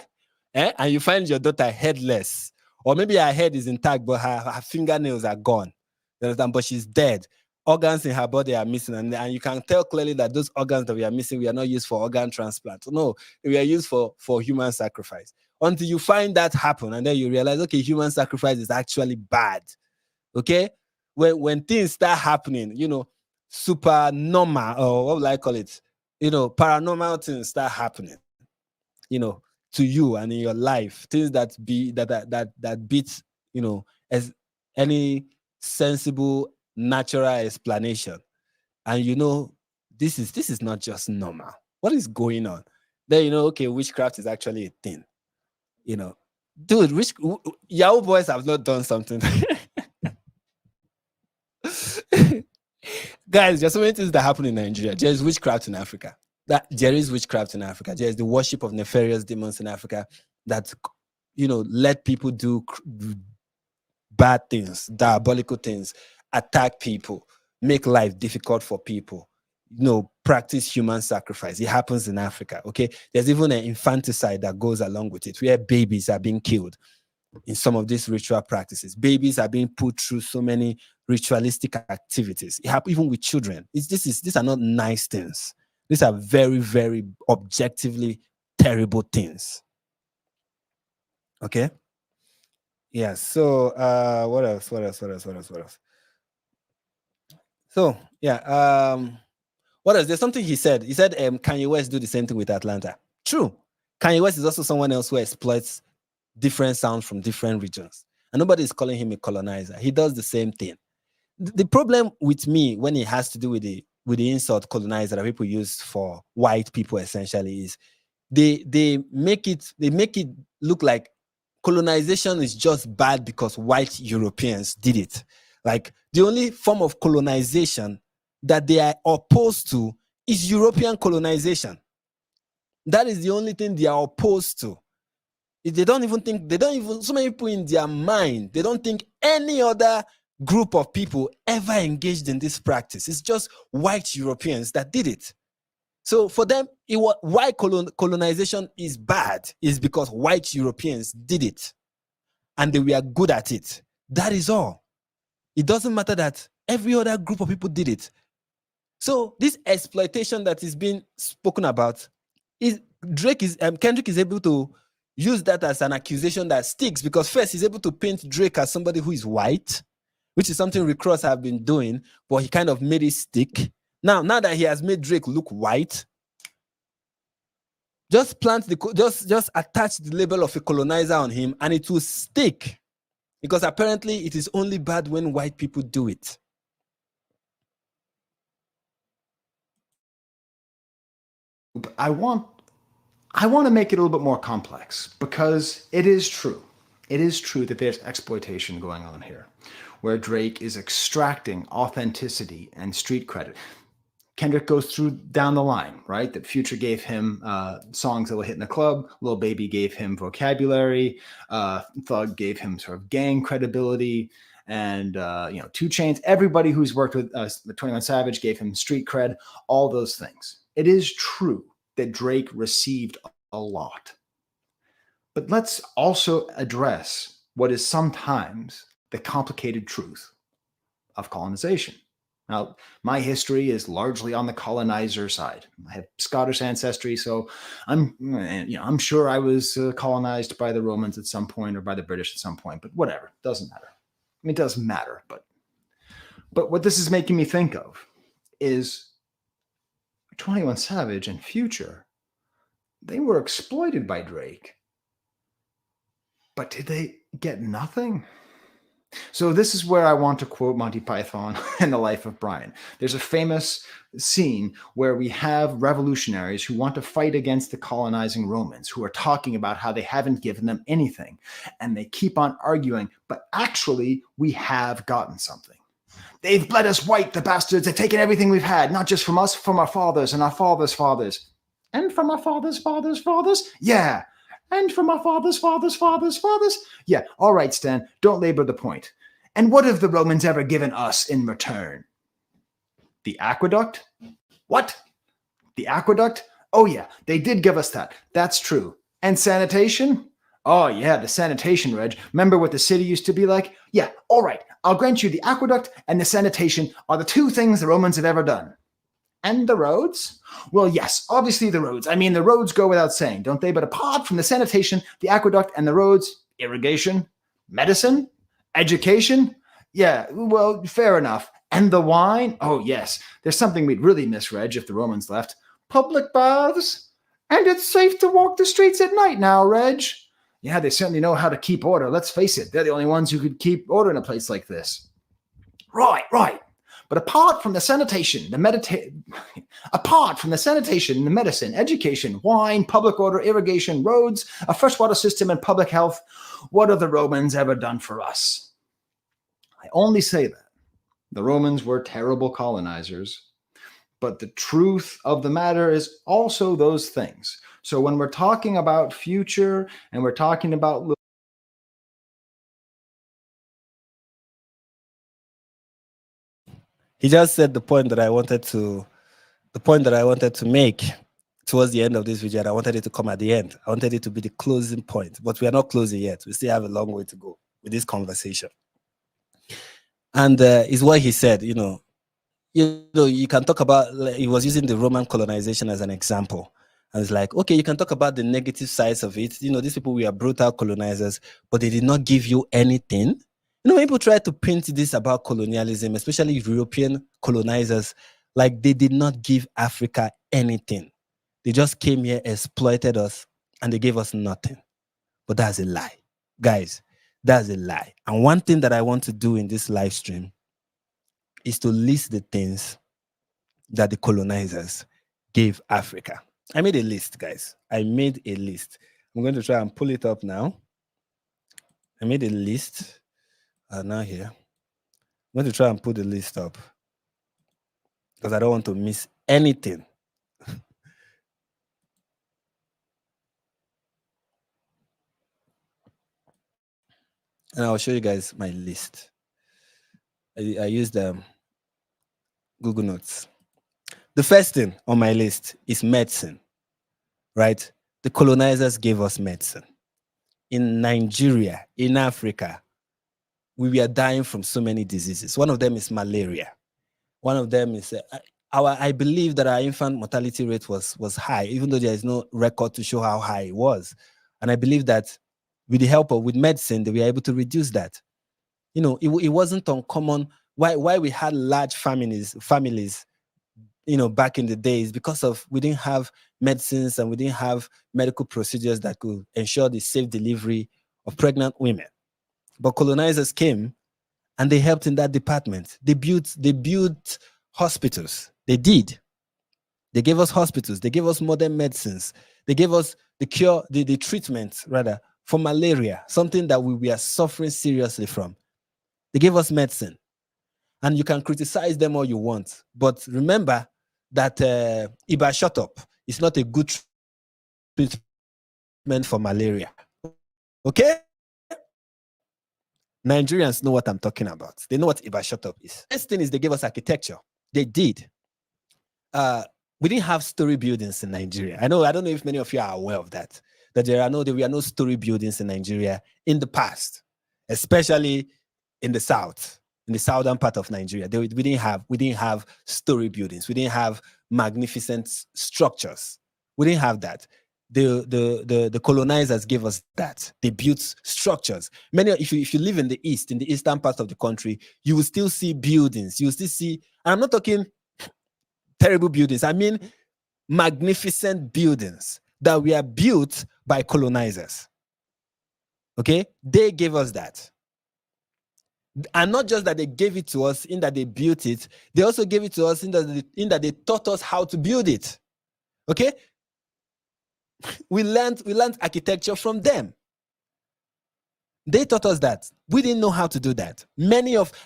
you find your daughter headless, or maybe her head is intact, but her fingernails are gone. You understand? But she's dead. Organs in her body are missing, and you can tell clearly that those organs that we are missing, we are not used for organ transplant. No, we are used for human sacrifice. Until you find that happen, and then you realize, okay, human sacrifice is actually bad. Okay, when things start happening, super normal, or what will I call it? Paranormal things start happening. To you and in your life, things that beats, as any sensible natural explanation, and this is not just normal. What is going on? Then okay, witchcraft is actually a thing. Dude, Yahoo boys have not done something. Guys, there's so many things that happen in Nigeria. There's witchcraft in Africa. There is witchcraft in Africa. There's the worship of nefarious demons in Africa that let people do bad things, diabolical things, attack people, make life difficult for people, practice human sacrifice. It happens in Africa, okay? There's even an infanticide that goes along with it, where babies are being killed in some of these ritual practices. Babies are being put through so many ritualistic activities. It happens even with children. These are not nice things. These are very, very objectively terrible things. Okay? Yeah, so what else? So, yeah, what else? There's something he said. He said Kanye West do the same thing with Atlanta. True. Kanye West is also someone else who exploits different sounds from different regions. And nobody is calling him a colonizer. He does the same thing. The problem with me when it has to do with the insult colonizer that people use for white people essentially is they make it look like colonization is just bad because white Europeans did it. Like the only form of colonization that they are opposed to is European colonization. That is the only thing they are opposed to. So many people in their mind, they don't think any other group of people ever engaged in this practice. It's just white Europeans that did it. So for them, why colonization is bad is because white Europeans did it and they were good at it. That is all. It doesn't matter that every other group of people did it. So this exploitation that is being spoken about, Kendrick is able to use that as an accusation that sticks, because first he's able to paint Drake as somebody who is white, which is something Rick Ross have been doing, but he kind of made it stick. Now that he has made Drake look white, just attach the label of a colonizer on him and it will stick, because apparently it is only bad when white people do it. I want to make it a little bit more complex, because it is true. It is true that there's exploitation going on here, where Drake is extracting authenticity and street credit. Kendrick goes through down the line, right? That Future gave him songs that will hit in the club. Lil Baby gave him vocabulary. Thug gave him sort of gang credibility. And 2 Chainz, everybody who's worked with 21 Savage gave him street cred, all those things. it is true that Drake received a lot. But let's also address what is sometimes the complicated truth of colonization. Now, my history is largely on the colonizer side. I have Scottish ancestry, so I'm sure I was colonized by the Romans at some point or by the British at some point. But whatever, doesn't matter. I mean, it doesn't matter. But what this is making me think of is 21 Savage and Future. They were exploited by Drake, but did they get nothing? So this is where I want to quote Monty Python and the Life of Brian. There's a famous scene where we have revolutionaries who want to fight against the colonizing Romans, who are talking about how they haven't given them anything. And they keep on arguing, but actually we have gotten something. They've bled us white, the bastards. They've taken everything we've had, not just from us, from our fathers and our fathers' fathers. And from our fathers' fathers' fathers? Yeah. And from our fathers' fathers' fathers' fathers? Yeah, all right, Stan, don't labor the point. And what have the Romans ever given us in return? The aqueduct? What? The aqueduct? Oh yeah, they did give us that. That's true. And sanitation? Oh yeah, the sanitation, Reg. Remember what the city used to be like? Yeah, all right, I'll grant you the aqueduct and the sanitation are the two things the Romans have ever done. And the roads? Well, yes, obviously the roads. I mean, the roads go without saying, don't they? But apart from the sanitation, the aqueduct, and the roads, irrigation, medicine, education? Yeah, well, fair enough. And the wine? Oh, yes. There's something we'd really miss, Reg, if the Romans left. Public baths? And it's safe to walk the streets at night now, Reg. Yeah, they certainly know how to keep order. Let's face it, they're the only ones who could keep order in a place like this. Right. But apart from the sanitation, the medicine, education, wine, public order, irrigation, roads, a freshwater system, and public health, what have the Romans ever done for us? I only say that. The Romans were terrible colonizers, but the truth of the matter is also those things. So when we're talking about Future and we're talking about He just said the point that I wanted to make towards the end of this video, and I wanted it to come at the end. I wanted it to be the closing point, but we are not closing yet. We still have a long way to go with this conversation. And is what he said, you can talk about, he was using the Roman colonization as an example. And it's like, okay, you can talk about the negative sides of it. These people were brutal colonizers, but they did not give you anything. When people try to paint this about colonialism, especially European colonizers, like they did not give Africa anything. They just came here, exploited us, and they gave us nothing. But that's a lie. Guys, that's a lie. And one thing that I want to do in this live stream is to list the things that the colonizers gave Africa. I made a list, guys. I made a list. I'm going to try and pull it up now. I made a list. Now here. I'm going to try and put the list up because I don't want to miss anything. And I'll show you guys my list. I used Google Notes. The first thing on my list is medicine, right? The colonizers gave us medicine. In Nigeria, in Africa, we were dying from so many diseases. One of them is malaria. One of them is, I believe that our infant mortality rate was high, even though there is no record to show how high it was. And I believe that with the help with medicine, they were able to reduce that. It wasn't uncommon. Why we had large families, back in the days, because we didn't have medicines and we didn't have medical procedures that could ensure the safe delivery of pregnant women. But colonizers came and they helped in that department. They built hospitals. They did. They gave us hospitals. They gave us modern medicines. They gave us the cure, the treatment rather, for malaria, something that we were suffering seriously from. They gave us medicine. And you can criticize them all you want. But remember that Iba, shut up. It's not a good treatment for malaria. Okay? Nigerians know what I'm talking about. They know what Iba, shut up is. Next thing is they gave us architecture. They did. We didn't have story buildings in Nigeria. I don't know if many of you are aware of that. That there were no story buildings in Nigeria in the past, especially in the south, in the southern part of Nigeria. We didn't have story buildings. We didn't have magnificent structures. We didn't have that. The colonizers gave us that. They built structures. If you live in the east, in the eastern part of the country, you will still see buildings. You will still see, and I'm not talking terrible buildings. I mean magnificent buildings that were built by colonizers. Okay? They gave us that. And not just that they gave it to us in that they built it, they also gave it to us in that they taught us how to build it. Okay? We learned architecture from them. They taught us that. We didn't know how to do that.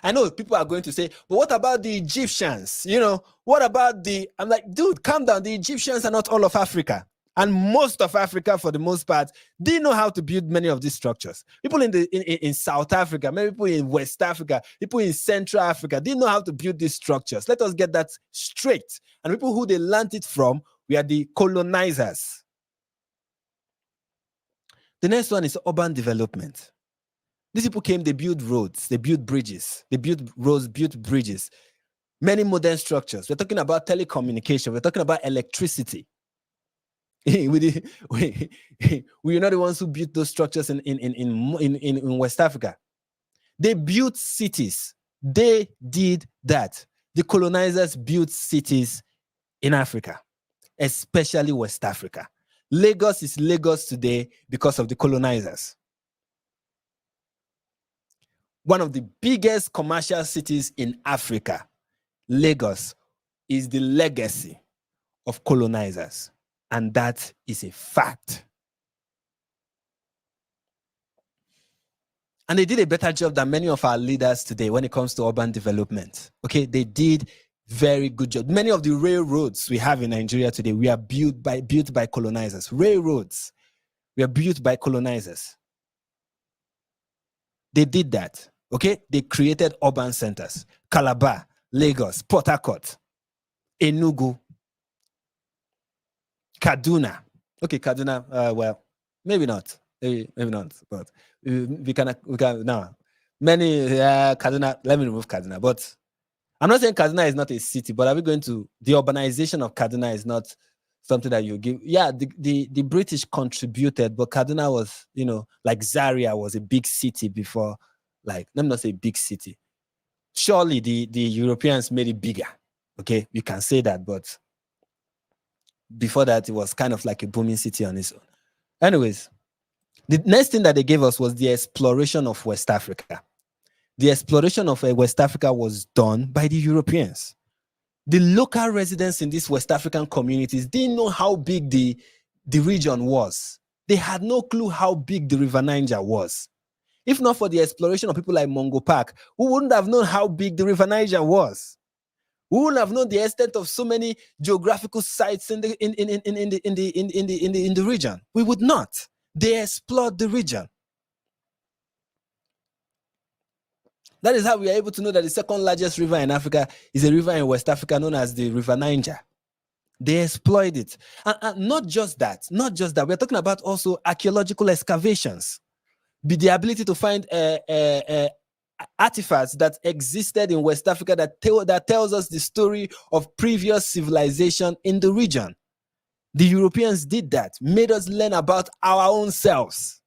I know people are going to say, but what about the Egyptians? What about I'm like, dude, calm down. The Egyptians are not all of Africa. And most of Africa, for the most part, didn't know how to build many of these structures. People in South Africa, many people in West Africa, people in Central Africa didn't know how to build these structures. Let us get that straight. And people who they learned it from were the colonizers. The next one is urban development. These people came, they built roads, they built bridges, they built roads, built bridges, many modern structures. We're talking about telecommunication, we're talking about electricity. We're not the ones who built those structures in West Africa. They built cities. They did that. The colonizers built cities in Africa, especially West Africa. Lagos is Lagos today because of the colonizers. One of the biggest commercial cities in Africa, Lagos, is the legacy of colonizers. And that is a fact. And they did a better job than many of our leaders today when it comes to urban development. Okay, they did very good job. Many of the railroads we have in Nigeria today, we are built by colonizers. Railroads were built by colonizers. They did that. Okay, they created urban centers. Calabar, Lagos, Port Harcourt, Enugu, Kaduna. Okay, Kaduna, well, maybe not. Maybe not, but we can now. Many Kaduna, let me remove Kaduna. But I'm not saying Kaduna is not a city, but are we going to, the urbanization of Kaduna is not something that you give. Yeah, the British contributed, but Kaduna was, like Zaria was a big city before, like, let me not say big city. Surely the Europeans made it bigger. Okay, you can say that, but before that, it was kind of like a booming city on its own. Anyways, the next thing that they gave us was the exploration of West Africa. The exploration of West Africa was done by the Europeans. The local residents in these West African communities didn't know how big the region was. They had no clue how big the River Niger was. If not for the exploration of people like Mungo Park, we wouldn't have known how big the River Niger was. We wouldn't have known the extent of so many geographical sites in the region. We would not. They explored the region. That is how we are able to know that the second largest river in Africa is a river in West Africa known as the River Niger. They exploit it. And not just that. We're talking about also archaeological excavations. The ability to find artifacts that existed in West Africa that tells us the story of previous civilization in the region. The Europeans did that, made us learn about our own selves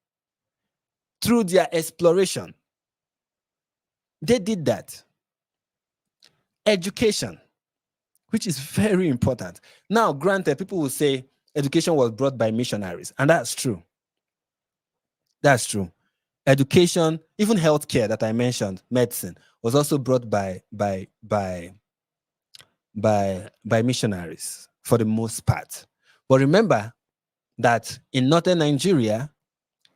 through their exploration. They did that. Education, which is very important. Now, granted, people will say education was brought by missionaries, and that's true. That's true. Education, even healthcare that I mentioned, medicine, was also brought by missionaries for the most part. But remember that in northern Nigeria,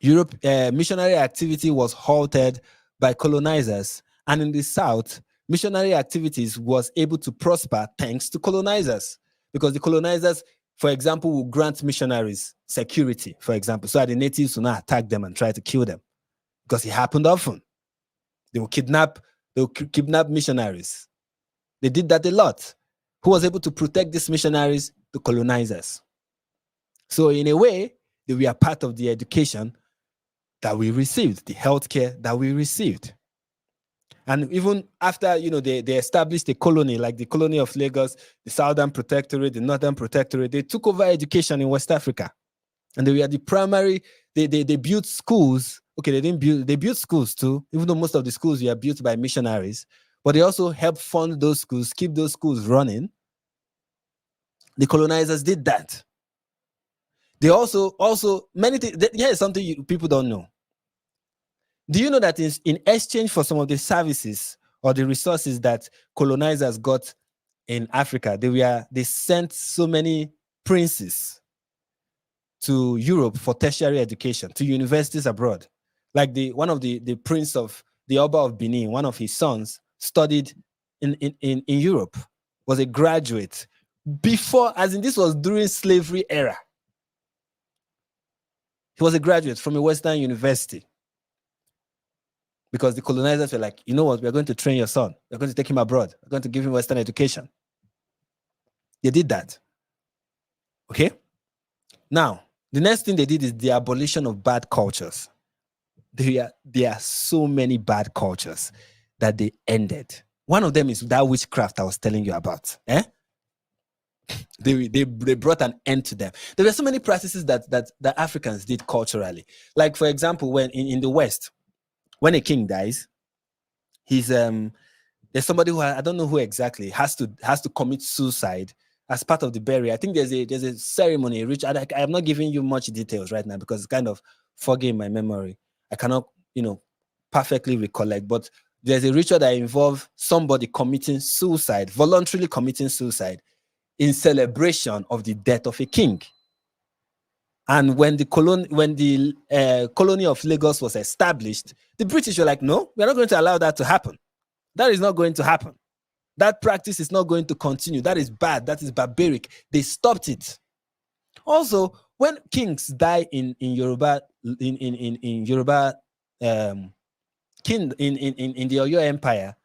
missionary activity was halted by colonizers, and in the south, missionary activities was able to prosper thanks to colonizers, because the colonizers, for example, will grant missionaries security, for example, so that the natives will not attack them and try to kill them, because it happened often. They will kidnap missionaries. They did that a lot. Who was able to protect these missionaries? the colonizers. So in a way, they were part of the education that we received, the healthcare that we received. And even after, they established a colony, like the colony of Lagos, the Southern Protectorate, the Northern Protectorate, they took over education in West Africa. And they were the primary, they built schools. Okay, they built schools too, even though most of the schools were built by missionaries, but they also helped fund those schools, keep those schools running. The colonizers did that. They also many things. Here's something people don't know. Do you know that in exchange for some of the services or the resources that colonizers got in Africa, they sent so many princes to Europe for tertiary education, to universities abroad. Like one of the prince of the Oba of Benin, one of his sons studied in Europe, was a graduate before, as in this was during slavery era. He was a graduate from a Western university. Because the colonizers were like, you know what, we're going to train your son. We're going to take him abroad. We're going to give him Western education. They did that. Okay? Now, the next thing they did is the abolition of bad cultures. There are so many bad cultures that they ended. One of them is that witchcraft I was telling you about. They brought an end to them. There were so many practices that Africans did culturally. Like, for example, when in the West, when a king dies, there's somebody who, I don't know who exactly, has to commit suicide as part of the burial. I think there's a ceremony, I'm not giving you much details right now because it's kind of foggy in my memory. I cannot, perfectly recollect, but there's a ritual that involves somebody committing suicide, voluntarily committing suicide in celebration of the death of a king. And when the colony of Lagos was established, the British were like, no, we're not going to allow that to happen. That is not going to happen. That practice is not going to continue. That is bad. That is barbaric. They stopped it. Also, when kings die in Yoruba, in Yoruba, king in the Oyo Empire,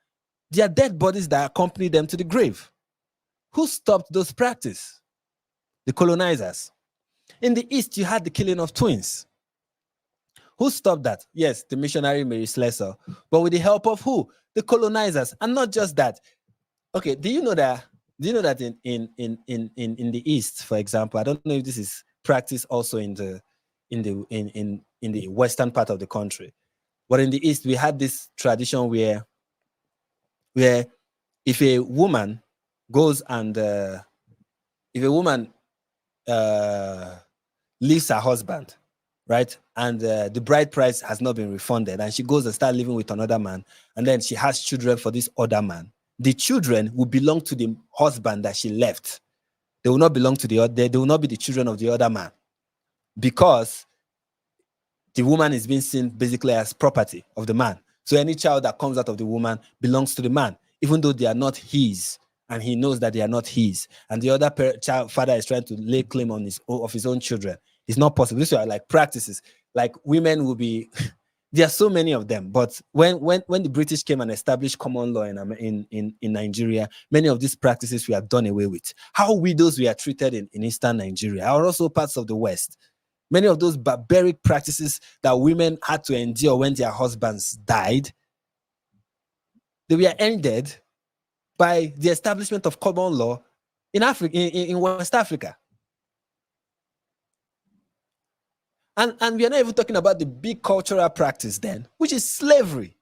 there are dead bodies that accompany them to the grave. Who stopped those practices? The colonizers. In the East, you had the killing of twins. Who stopped that? Yes, the missionary Mary Slessor. But with the help of who? The colonizers. And not just that. Okay, do you know that in the East, for example, I don't know if this is practiced also in the western part of the country, but in the East, we had this tradition where if a woman goes and if a woman leaves her husband, right, and the bride price has not been refunded, and she goes and starts living with another man, and then she has children for this other man, the children will belong to the husband that she left. They will not belong to the other. They will not be the children of the other man, because the woman is being seen basically as property of the man. So any child that comes out of the woman belongs to the man, even though they are not his, and he knows that they are not his. And the other father is trying to lay claim on his own children. It's not possible. These are like practices. Like women will be. There are so many of them. But when the British came and established common law in Nigeria, many of these practices were done away with. How widows were treated in Eastern Nigeria are also parts of the West. Many of those barbaric practices that women had to endure when their husbands died, they were ended by the establishment of common law in Africa, in West Africa. And we are not even talking about the big cultural practice then, which is slavery.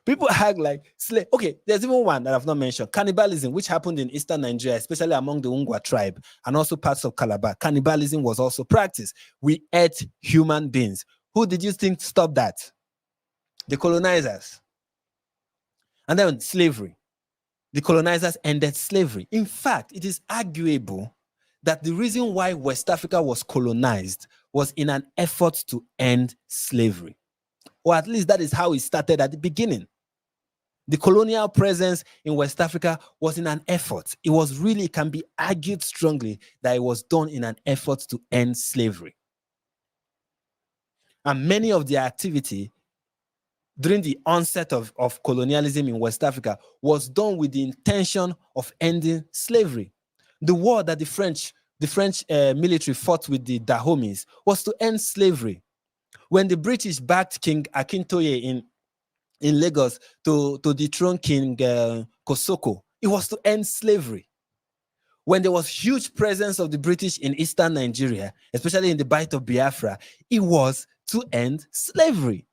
People act like slave. Okay, there's even one that I've not mentioned, cannibalism, which happened in Eastern Nigeria, especially among the Ungwa tribe and also parts of Calabar. Cannibalism was also practiced. We ate human beings. Who did you think stopped that? The colonizers. And then slavery. The colonizers ended slavery. In fact, it is arguable that the reason why West Africa was colonized was in an effort to end slavery. Or at least that is how it started at the beginning. The colonial presence in West Africa was in an effort. It was really, it can be argued strongly that it was done in an effort to end slavery. And many of their activity during the onset of colonialism in West Africa was done with the intention of ending slavery. The war that the French military fought with the Dahomis was to end slavery. When the British backed King Akintoye in Lagos to dethrone King Kosoko, it was to end slavery. When there was huge presence of the British in eastern Nigeria, especially in the Bight of Biafra, it was to end slavery.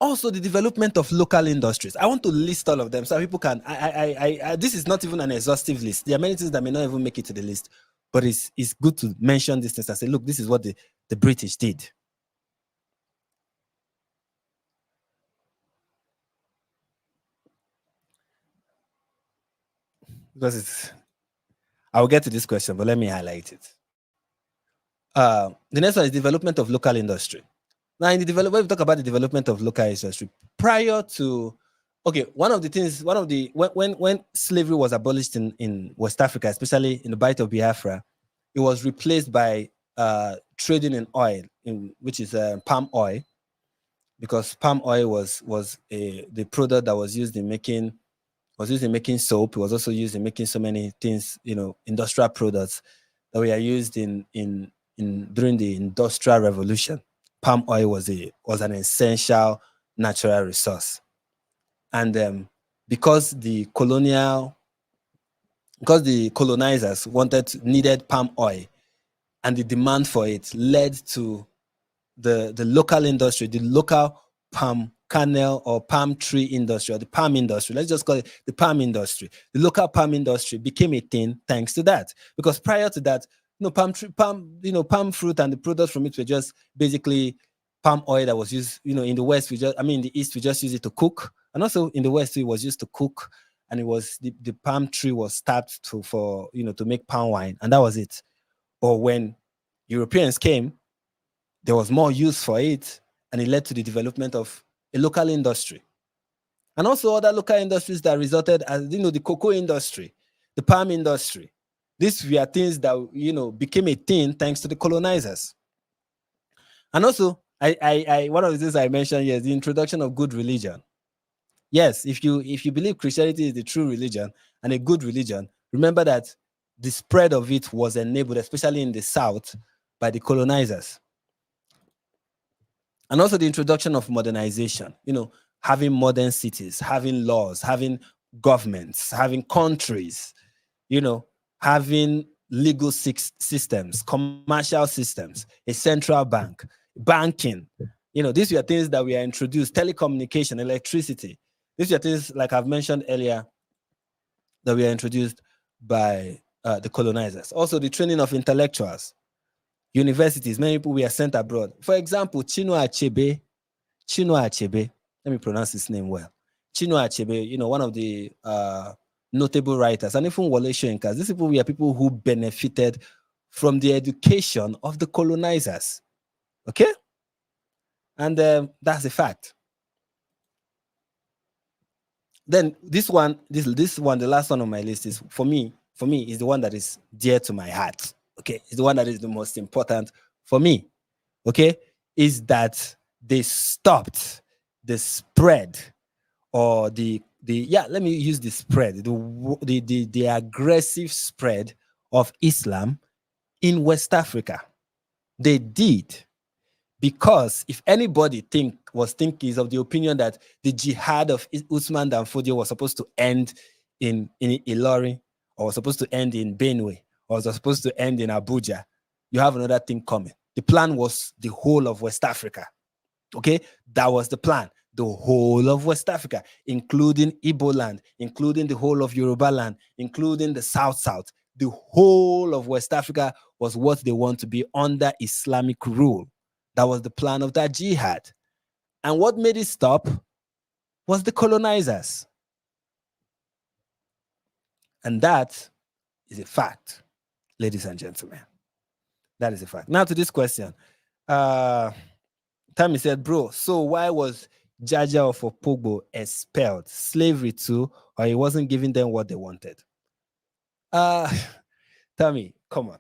Also, the development of local industries. I want to list all of them so people can. This is not even an exhaustive list. There are many things that may not even make it to the list, but it's good to mention these things and say, look, this is what the British did. Because I'll get to this question, but let me highlight it. The next one is development of local industry. Now, when we talk about the development of local industry, prior to, when slavery was abolished in West Africa, especially in the Bight of Biafra, it was replaced by trading in oil, which is palm oil, because palm oil was the product that was used in making soap. It was also used in making so many things, industrial products that were used in during the Industrial Revolution. Palm oil was an essential natural resource, and because the colonizers needed palm oil, and the demand for it led to the local industry, the local palm kernel or palm tree industry, or the palm industry. Let's just call it the palm industry. The local palm industry became a thing thanks to that, because prior to that, palm fruit and the products from it were just basically palm oil that was used, in the West, in the East, we just use it to cook. And also in the West, it was used to cook. And it was, the palm tree was tapped to make palm wine. And that was it. But when Europeans came, there was more use for it. And it led to the development of a local industry. And also other local industries that resulted as, the cocoa industry, the palm industry. These were things that, became a thing thanks to the colonizers. And also, one of the things I mentioned here is the introduction of good religion. Yes, if you believe Christianity is the true religion and a good religion, remember that the spread of it was enabled, especially in the South, by the colonizers. And also the introduction of modernization, having modern cities, having laws, having governments, having countries, having legal systems, commercial systems, a central bank, banking. These were things that were introduced, telecommunication, electricity. These are things, like I've mentioned earlier, that were introduced by the colonizers. Also, the training of intellectuals, universities. Many people were sent abroad. For example, Chinua Achebe. Let me pronounce his name well. Chinua Achebe, one of the notable writers, and even Wole Soyinka. These people were people who benefited from the education of the colonizers. Okay? And that's a fact. Then this one, the last one on my list is for me is the one that is dear to my heart. Okay, it's the one that is the most important for me. Okay, is that they stopped the spread, or let me use the spread, the aggressive spread of Islam in West Africa. They did. Because if anybody is of the opinion that the jihad of Usman Dan Fodio was supposed to end in Ilorin, or was supposed to end in Benue, or was supposed to end in Abuja, you have another thing coming. The plan was the whole of West Africa. Okay, that was the plan. The whole of West Africa, including Igbo land, including the whole of Yoruba land, including the South. The whole of West Africa was what they want to be under Islamic rule. That was the plan of that jihad. And what made it stop was the colonizers. And that is a fact, ladies and gentlemen. That is a fact. Now to this question. Tammy said, bro, so why was Jaja of Opogbo expelled? Slavery too, or he wasn't giving them what they wanted? Tammy, come on.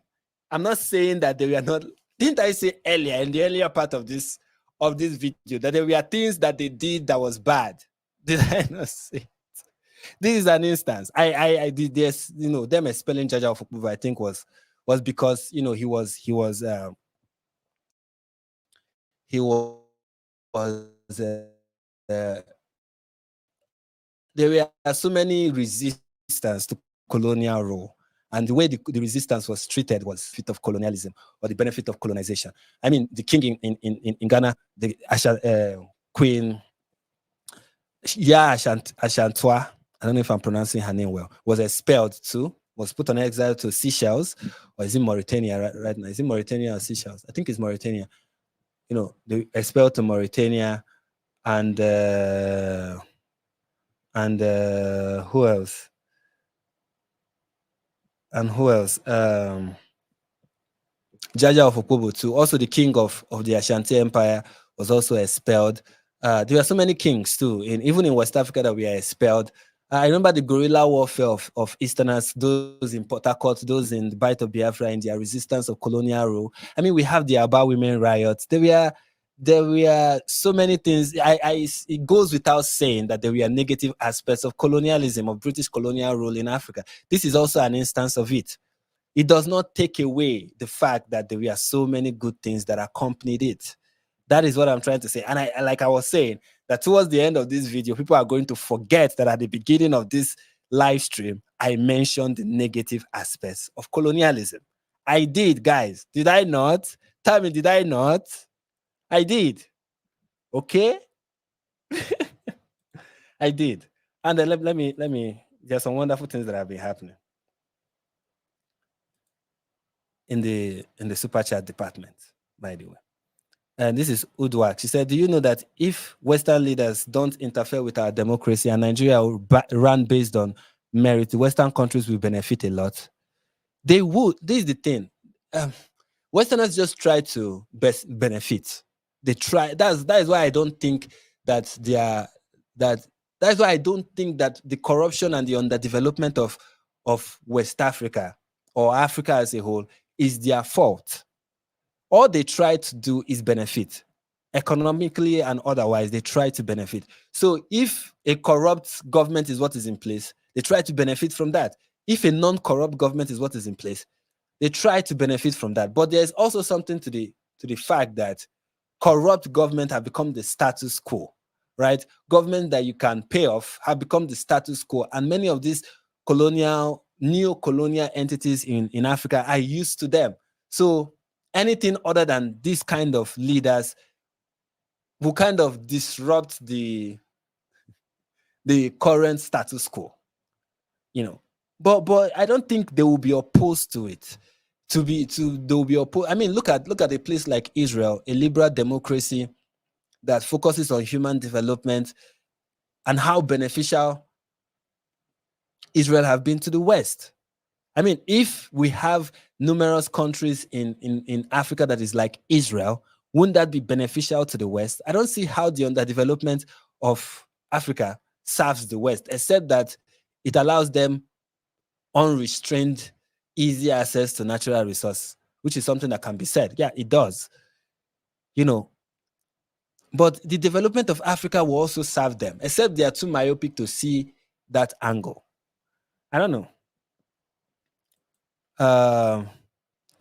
I'm not saying that they were not. Didn't I say earlier, in the earlier part of this video, that there were things that they did that was bad? Did I not say it? This is an instance. I did this, them expelling Jaja of Okubo, I think was because there were so many resistance to colonial rule, and the way the resistance was treated was fit of colonialism or the benefit of colonization. I mean, the king in Ghana, the Queen Ashantwa, I don't know if I'm pronouncing her name well, was expelled too, was put on exile to Seychelles, or is it Mauritania right now? Is it Mauritania or Seychelles? I think it's Mauritania. They expelled to Mauritania, and who else? And who else? Jaja of Opobo too. Also, the king of the Ashanti Empire was also expelled. There were so many kings too, even in West Africa, that were expelled. I remember the guerrilla warfare of Easterners, those in Port Harcourt, those in the Bight of Biafra, in their resistance of colonial rule. I mean, we have the Aba women riots. There were so many things. It goes without saying that there were negative aspects of colonialism, of British colonial rule in Africa. This is also an instance of it. It does not take away the fact that there were so many good things that accompanied it. That is what I'm trying to say. And I was saying, that towards the end of this video, people are going to forget that at the beginning of this live stream, I mentioned the negative aspects of colonialism. I did, guys. Did I not? Tell me, did I not? I did. Okay? I did. And then let me, there's some wonderful things that have been happening in the super chat department, by the way. And this is Udwak. She said, do you know that if Western leaders don't interfere with our democracy and Nigeria will run based on merit, the Western countries will benefit a lot? They would. This is the thing. Westerners just try to benefit. They try. That is why I don't think that that's why I don't think that the corruption and the underdevelopment of West Africa or Africa as a whole is their fault. All they try to do is benefit. Economically and otherwise, they try to benefit. So if a corrupt government is what is in place, they try to benefit from that. If a non-corrupt government is what is in place, they try to benefit from that. But there's also something to the fact that corrupt government have become the status quo, right? Government that you can pay off have become the status quo. And many of these neo-colonial entities in Africa are used to them. So anything other than this kind of leaders will kind of disrupt the current status quo, But I don't think they will be opposed to it. They will be opposed. I mean, look at a place like Israel, a liberal democracy that focuses on human development, and how beneficial Israel have been to the West. I mean, if we have numerous countries in Africa that is like Israel, wouldn't that be beneficial to the West? I don't see how the underdevelopment of Africa serves the West, except that it allows them unrestrained, easy access to natural resources, which is something that can be said. Yeah, it does. But the development of Africa will also serve them, except they are too myopic to see that angle. I don't know.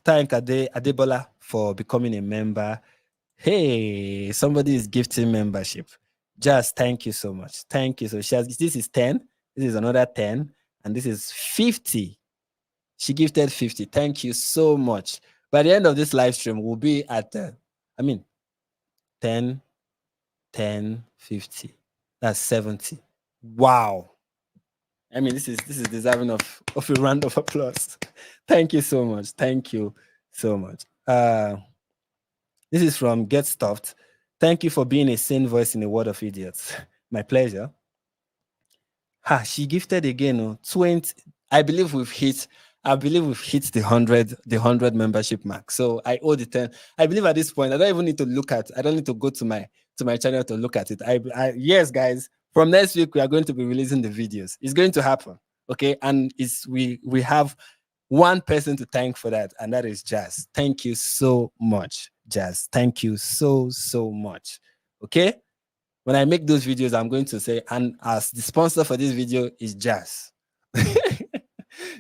Thank Adebola for becoming a member. Hey, somebody is gifting membership. Just thank you so much. Thank you. So this is 10. This is another 10. And this is 50. She gifted 50. Thank you so much. By the end of this live stream, we'll be at 10, 10, 50. That's 70. Wow. I mean, this is deserving of a round of applause. Thank you so much. Thank you so much. This is from Get Stuffed. Thank you for being a sane voice in a world of idiots. My pleasure. She gifted again 20. I believe we've hit the 100 membership mark. So I owe the 10. I believe at this point, I don't even need to I don't need to go to my channel to look at it. Yes, guys, from next week, we are going to be releasing the videos. It's going to happen. Okay. And we have one person to thank for that, and that is Jazz. Thank you so much, Jazz. Thank you so much. Okay. When I make those videos, I'm going to say, and as the sponsor for this video is Jazz.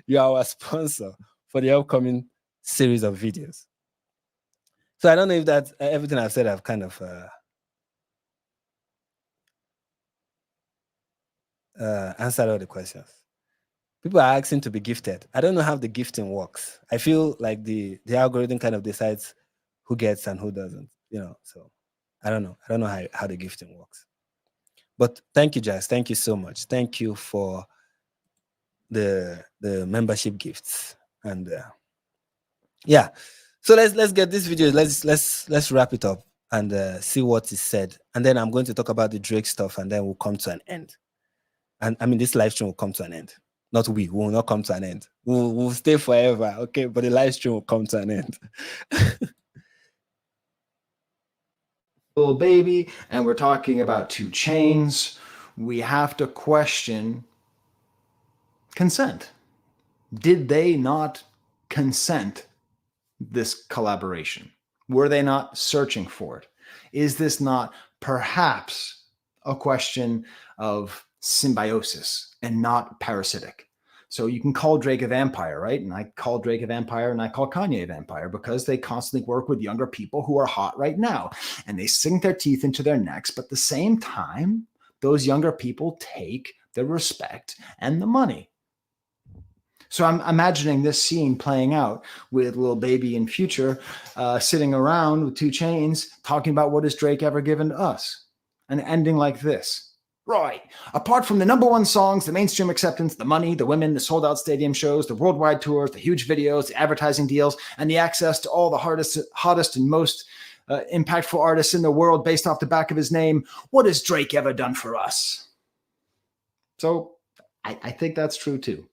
You are our sponsor for the upcoming series of videos. So I don't know if that everything I've said, I've kind of answered all the questions. People are asking to be gifted. I don't know how the gifting works. I feel like the algorithm kind of decides who gets and who doesn't, so I don't know. I don't know how the gifting works. But thank you, Jazz. Thank you so much. Thank you for the membership gifts. And yeah. So let's get this video. Let's wrap it up and see what is said. And then I'm going to talk about the Drake stuff, and then we'll come to an end. And I mean, this live stream will come to an end. Not we will not come to an end. We'll stay forever, okay? But the live stream will come to an end. Little Baby, and we're talking about 2 Chainz. We have to question consent. Did they not consent this collaboration? Were they not searching for it? Is this not perhaps a question of symbiosis and not parasitic? So you can call Drake a vampire, right? And I call Drake a vampire and I call Kanye a vampire because they constantly work with younger people who are hot right now and they sink their teeth into their necks. But at the same time, those younger people take the respect and the money. So I'm imagining this scene playing out with Lil Baby and Future sitting around with 2 Chainz talking about what has Drake ever given to us, and ending like this. Right. Apart from the #1 songs, the mainstream acceptance, the money, the women, the sold-out stadium shows, the worldwide tours, the huge videos, the advertising deals, and the access to all the hottest and most impactful artists in the world based off the back of his name, what has Drake ever done for us? So I think that's true too.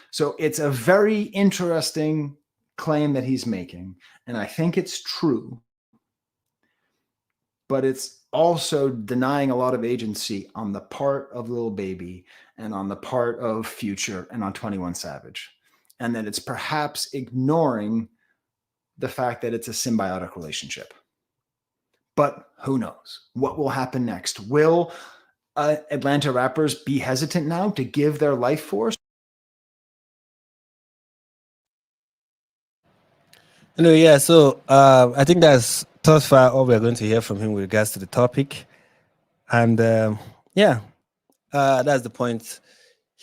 So it's a very interesting claim that he's making, and I think it's true, but it's also denying a lot of agency on the part of Lil Baby and on the part of Future and on 21 Savage, and that it's perhaps ignoring the fact that it's a symbiotic relationship. But who knows what will happen next? Will Atlanta rappers be hesitant now to give their life force? Anyway, yeah, so I think that's thus far all we're going to hear from him with regards to the topic. And yeah, that's the point.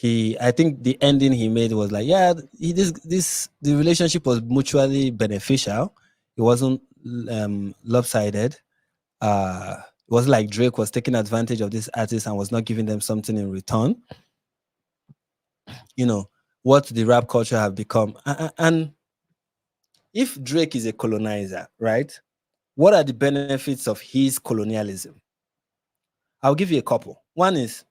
I think the ending he made was like, yeah, the relationship was mutually beneficial. It wasn't lopsided. It wasn't like Drake was taking advantage of this artist and was not giving them something in return. What the rap culture have become. And if Drake is a colonizer, right? What are the benefits of his colonialism? I'll give you a couple. One is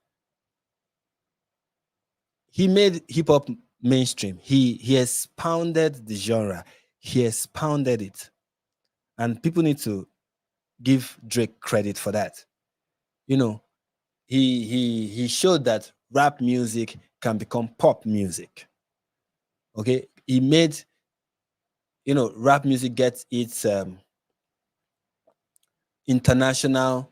he made hip hop mainstream. He expounded the genre. He expounded it. And people need to give Drake credit for that. He showed that rap music can become pop music. Okay? He made rap music get its international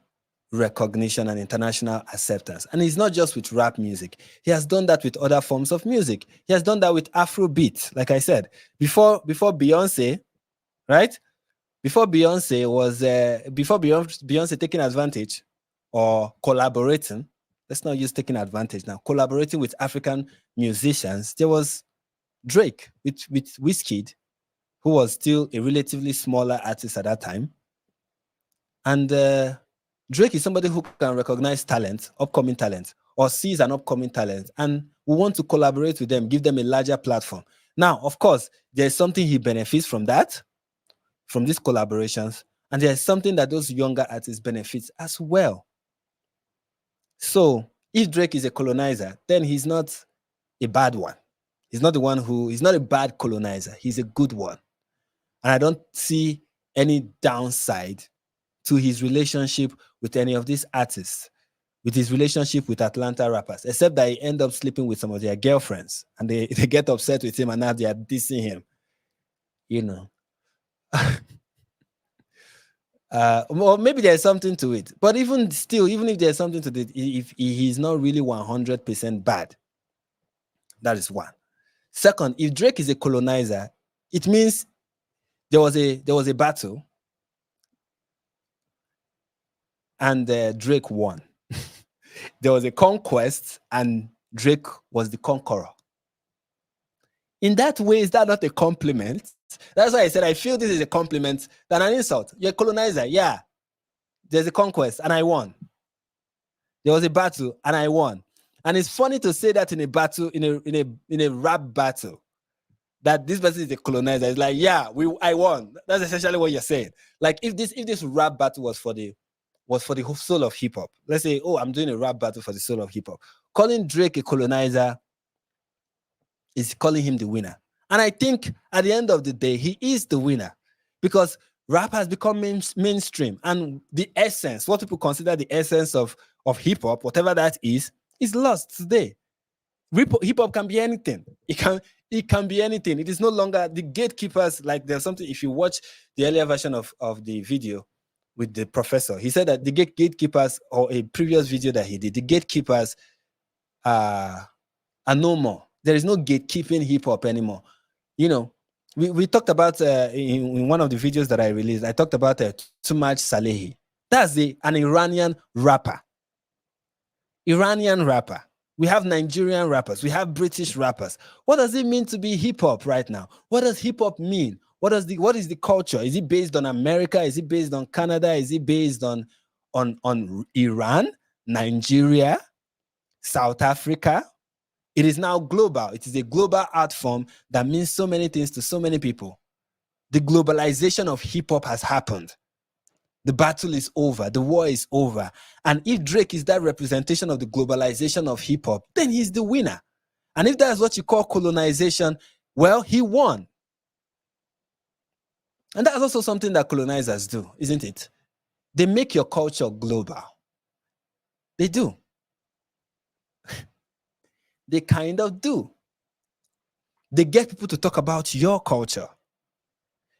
recognition and international acceptance. And it's not just with rap music. He has done that with other forms of music. He has done that with Afrobeat, like I said. Before Beyonce, right? Before Beyonce taking advantage or collaborating, let's not use taking advantage now, collaborating with African musicians, there was Drake with Wizkid, who was still a relatively smaller artist at that time. And Drake is somebody who can recognize talent, upcoming talent, or sees an upcoming talent, and we want to collaborate with them, give them a larger platform. Now, of course, there's something he benefits from that, from these collaborations, and there's something that those younger artists benefit as well. So if Drake is a colonizer, then he's not a bad one. He's not a bad colonizer. He's a good one. And I don't see any downside to his relationship with any of these artists, with his relationship with Atlanta rappers, except that he end up sleeping with some of their girlfriends and they get upset with him and now they are dissing him. Or maybe there's something to it. But even still, even if there's something to it, if he's not really 100% bad, that is one. Second, if Drake is a colonizer, it means there was a battle, and Drake won. There was a conquest, and Drake was the conqueror. In that way, is that not a compliment? That's why I said I feel this is a compliment than an insult. You're a colonizer, yeah. There's a conquest, and I won. There was a battle, and I won. And it's funny to say that in a battle, in a rap battle, that this person is a colonizer. It's like, yeah, I won. That's essentially what you're saying. Like if this rap battle was for the soul of hip hop. Let's say, oh, I'm doing a rap battle for the soul of hip hop. Calling Drake a colonizer is calling him the winner. And I think at the end of the day, he is the winner because rap has become mainstream, and the essence, what people consider the essence of hip hop, whatever that is lost today. Hip hop can be anything. It can be anything. It is no longer the gatekeepers. Like there's something. If you watch the earlier version of the video with the professor, he said that the gatekeepers, or a previous video that he did, the gatekeepers are no more. There is no gatekeeping hip hop anymore. You know, we talked about in one of the videos that I released, I talked about Tumaj Salehi. That's an Iranian rapper. Iranian rapper. We have Nigerian rappers. We have British rappers. What does it mean to be hip hop right now? What does hip hop mean? What is the culture? Is it based on America? Is it based on Canada? Is it based on Iran, Nigeria, South Africa? It is now global. It is a global art form that means so many things to so many people. The globalization of hip hop has happened. The battle is over. The war is over. And if Drake is that representation of the globalization of hip hop, then he's the winner. And if that's what you call colonization, well, he won. And that's also something that colonizers do, isn't it? They make your culture global. They do. They kind of do. They get people to talk about your culture.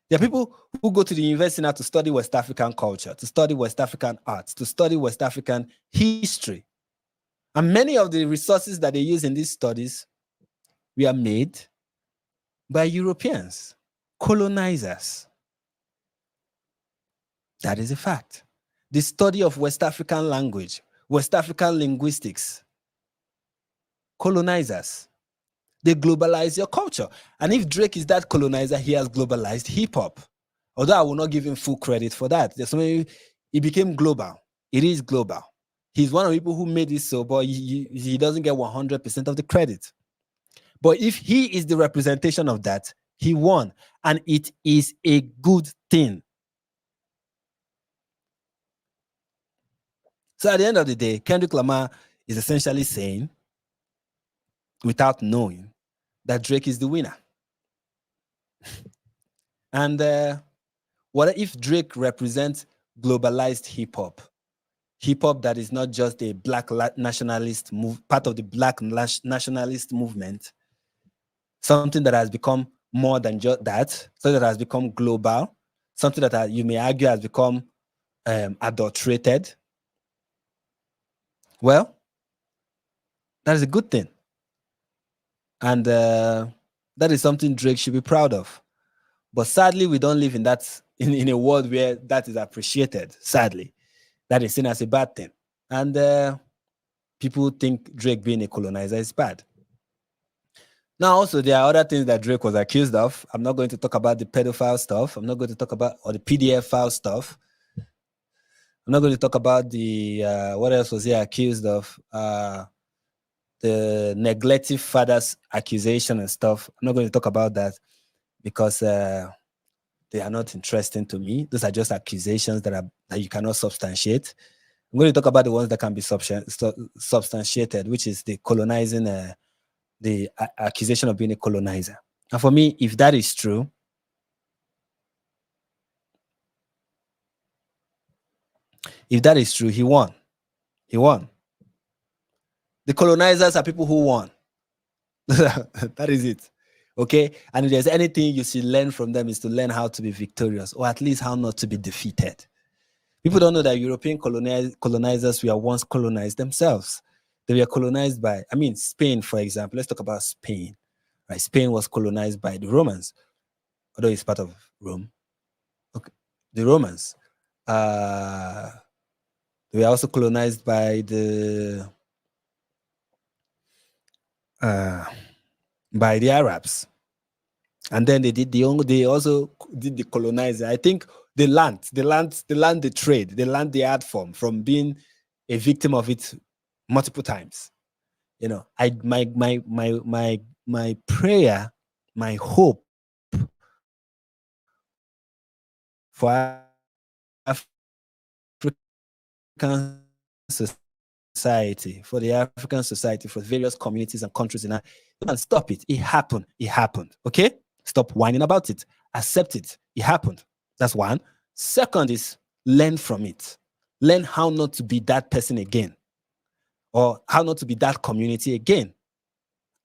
There are people who go to the university now to study West African culture, to study West African arts, to study West African history. And many of the resources that they use in these studies were made by Europeans, colonizers. That is a fact. The study of West African language, West African linguistics, colonizers. They globalize your culture. And if Drake is that colonizer, he has globalized hip hop. Although I will not give him full credit for that. There's so many, it became global. It is global. He's one of the people who made it so, but he doesn't get 100% of the credit. But if he is the representation of that, he won. And it is a good thing. So at the end of the day, Kendrick Lamar is essentially saying, without knowing, that Drake is the winner. And what if Drake represents globalized hip-hop? Hip-hop that is not just a black nationalist part of the black nationalist movement, something that has become more than just that, something that has become global, something that you may argue has become adulterated. Well, that is a good thing. And that is something Drake should be proud of. But sadly, we don't live in that in a world where that is appreciated. Sadly, that is seen as a bad thing. And people think Drake being a colonizer is bad. Now, also, there are other things that Drake was accused of. I'm not going to talk about the pedophile stuff. I'm not going to talk about or the PDF file stuff. I'm not going to talk about the what else was he accused of? The neglective father's accusation and stuff. I'm not going to talk about that because they are not interesting to me. Those are just accusations that you cannot substantiate. I'm going to talk about the ones that can be substantiated, which is the colonizing, the accusation of being a colonizer. And for me, if that is true, he won. He won. The colonizers are people who won. That is it. Okay? And if there's anything you should learn from them is to learn how to be victorious, or at least how not to be defeated. People don't know that European colonizers were once colonized themselves. They were colonized by, I mean, Spain, for example. Let's talk about Spain. Right? Spain was colonized by the Romans, although it's part of Rome. Okay. The Romans. They were also colonized by the Arabs. And then they also did the colonizing. I think they learned the trade, they learned the art form from being a victim of it multiple times. You know, my prayer, my hope for African society, for the African society, for various communities and countries in Africa, and stop it. It happened. It happened. Okay? Stop whining about it. Accept it. It happened. That's one. Second is learn from it. Learn how not to be that person again, or how not to be that community again.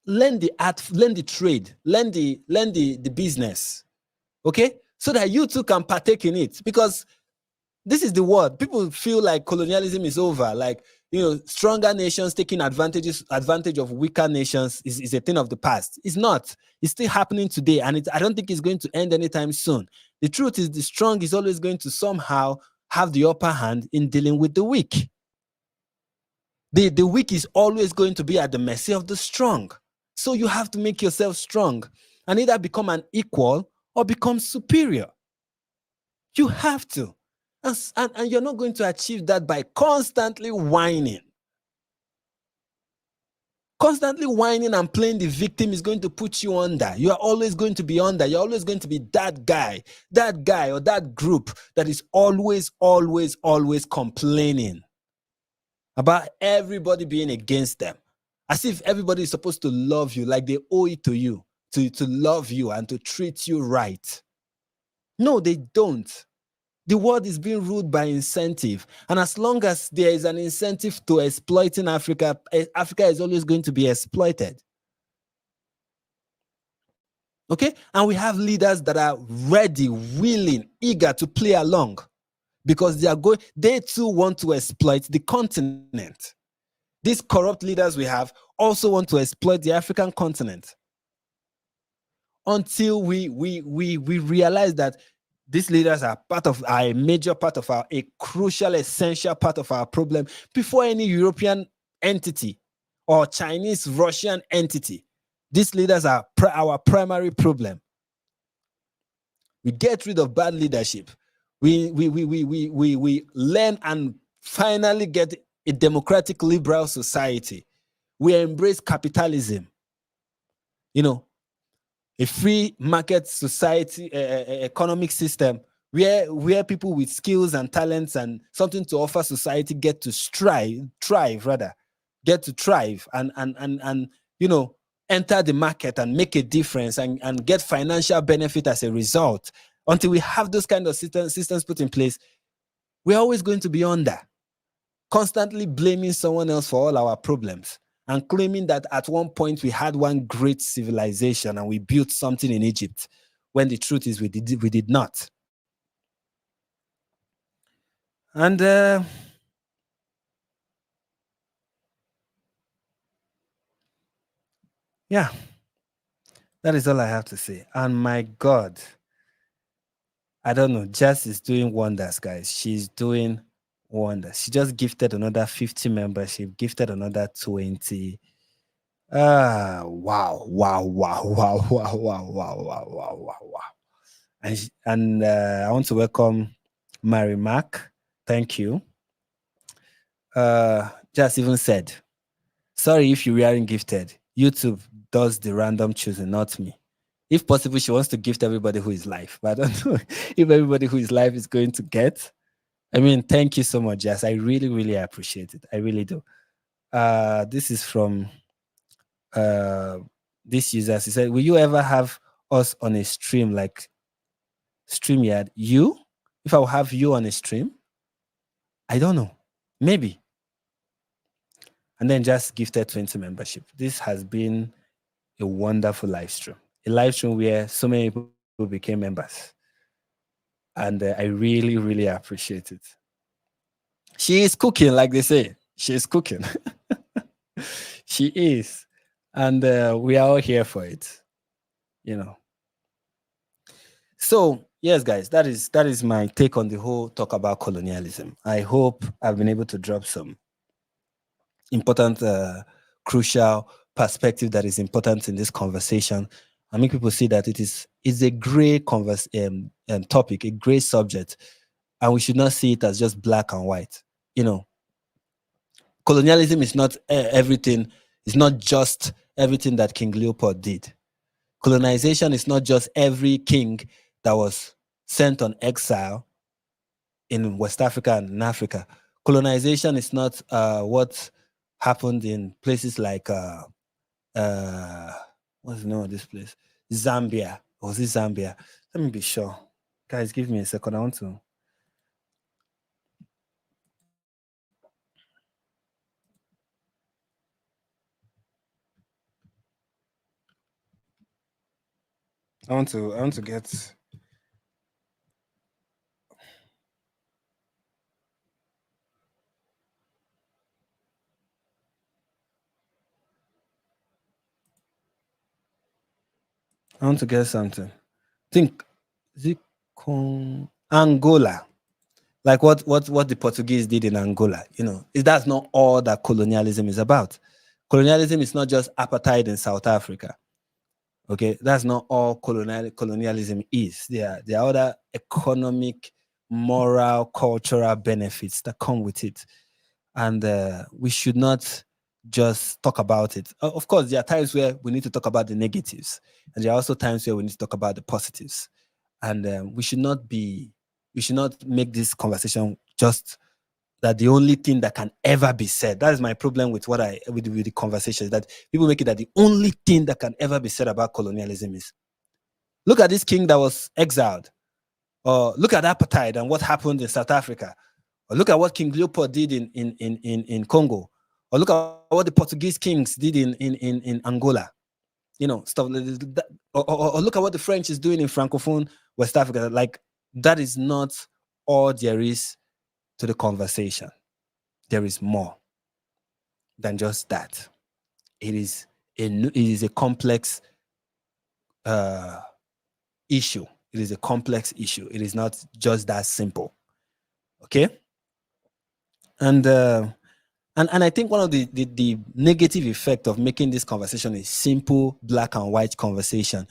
Learn the art, learn the trade, learn the business. Okay? So that you too can partake in it. Because this is the word. People feel like colonialism is over. Like, you know, stronger nations taking advantage of weaker nations is a thing of the past. It's not. It's still happening today. And I don't think it's going to end anytime soon. The truth is the strong is always going to somehow have the upper hand in dealing with the weak. The weak is always going to be at the mercy of the strong. So you have to make yourself strong and either become an equal or become superior. You have to. And you're not going to achieve that by constantly whining. Constantly whining and playing the victim is going to put you under. You are always going to be under. You're always going to be that guy or that group that is always complaining about everybody being against them. As if everybody is supposed to love you, like they owe it to you, to love you and to treat you right. No, they don't. The world is being ruled by incentive. And as long as there is an incentive to exploiting Africa, Africa is always going to be exploited. Okay? And we have leaders that are ready, willing, eager to play along because they too want to exploit the continent. These corrupt leaders we have also want to exploit the African continent. Until we realize that these leaders are a major part of a crucial, essential part of our problem before any European entity or Chinese, Russian entity. These leaders are our primary problem. We get rid of bad leadership. We learn and finally get a democratic liberal society. We embrace capitalism. You know, a free market society, economic system where people with skills and talents and something to offer society get to thrive and you know, enter the market and make a difference and get financial benefit as a result. Until we have those kind of systems put in place, we're always going to be under, constantly blaming someone else for all our problems and claiming that at one point we had one great civilization and we built something in Egypt, when the truth is we did not. And yeah, that is all I have to say. And my God, I don't know, Jess is doing wonders, guys. She's doing wonders. She just gifted another 50 membership, gifted another 20. Wow. And I want to welcome Mary Mac. Thank you. Just even said, sorry if you weren't gifted. YouTube does the random choosing, not me. If possible, she wants to gift everybody who is live, but I don't know if everybody who is live is going to get. I mean, thank you so much, Jess. I really appreciate it. I really do. This is from this user. He said, will you ever have us on a stream like StreamYard? You? If I will have you on a stream? I don't know. Maybe. And then just gifted 20 membership. This has been a wonderful live stream. A live stream where so many people became members. And I really appreciate it. She is cooking, like they say. She is cooking. She is. And we are all here for it, you know. So, yes, guys, that is my take on the whole talk about colonialism. I hope I've been able to drop some important, crucial perspective that is important in this conversation, and make people see that it's a great topic, a great subject, and we should not see it as just black and white. You know, colonialism is not everything. It's not just everything that King Leopold did. Colonization is not just every king that was sent on exile in West Africa and in Africa. Colonization is not what happened in places like uh, what's the name of this place? Zambia. Or was it Zambia? Let me be sure. Guys, give me a second. I want to get something. Think is it Angola. Like what the Portuguese did in Angola, that's not all that colonialism is about. Colonialism is not just apartheid in South Africa. Okay, that's not all colonialism is. There are other economic, moral, cultural benefits that come with it, and we should not just talk about it. Of course, there are times where we need to talk about the negatives, and there are also times where we need to talk about the positives. And we should not make this conversation just that the only thing that can ever be said. That is my problem with with the conversation, that people make it that the only thing that can ever be said about colonialism is look at this king that was exiled, or look at apartheid and what happened in South Africa, or look at what King Leopold did in Congo, or look at what the Portuguese kings did in Angola, stuff like that. Or look at what the French is doing in Francophone West Africa. Like, that is not all there is to the conversation. There is more than just that. It is a complex issue. It is a complex issue. It is not just that simple. Okay, and I think one of the negative effect of making this conversation a simple black and white conversation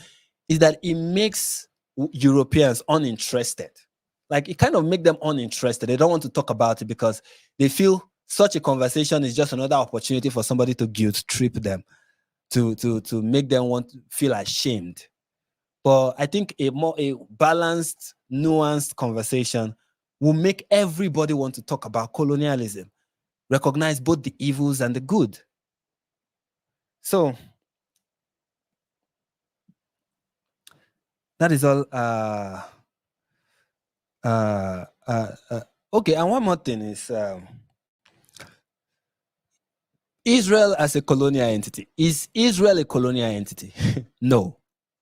is that it makes Europeans uninterested. Like, it kind of make them uninterested. They don't want to talk about it because they feel such a conversation is just another opportunity for somebody to guilt trip them, to make them want to feel ashamed. But I think a balanced, nuanced conversation will make everybody want to talk about colonialism, recognize both the evils and the good. So that is all. Okay, and one more thing is Israel as a colonial entity. Is Israel a colonial entity? No,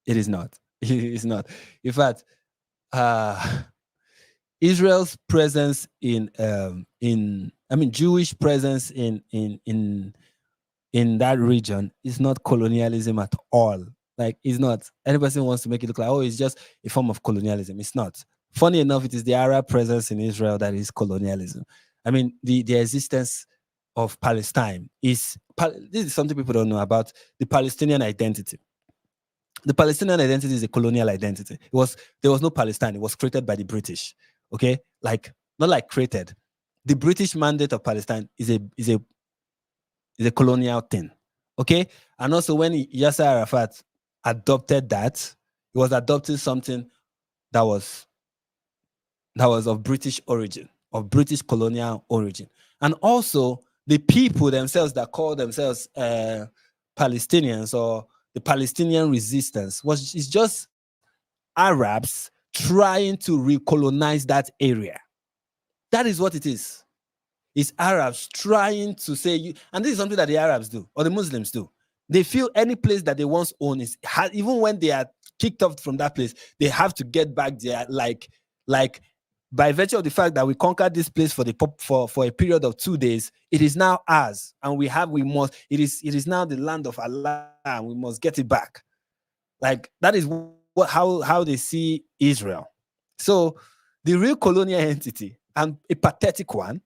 it is not. It is not. In fact, Israel's presence Jewish presence in that region is not colonialism at all. Like, it's not. Any person wants to make it look like, oh, it's just a form of colonialism. It's not. Funny enough, it is the Arab presence in Israel that is colonialism. I mean, the existence of Palestine this is something people don't know about the Palestinian identity. The Palestinian identity is a colonial identity. There was no Palestine. It was created by the British. Okay, like, not like created. The British mandate of Palestine is a colonial thing. Okay, and also when Yasser Arafat adopted that, he was adopting something that was of British origin, of British colonial origin. And also, the people themselves that call themselves Palestinians, or the Palestinian resistance, is just Arabs trying to recolonize that area. That is what it is. It's Arabs trying to say, and this is something that the Arabs do, or the Muslims do. They feel any place that they once own even when they are kicked off from that place, they have to get back there like by virtue of the fact that we conquered this place for a period of 2 days, it is now ours, and it is now the land of Allah, and we must get it back. Like, that is how they see Israel. So the real colonial entity, and a pathetic one,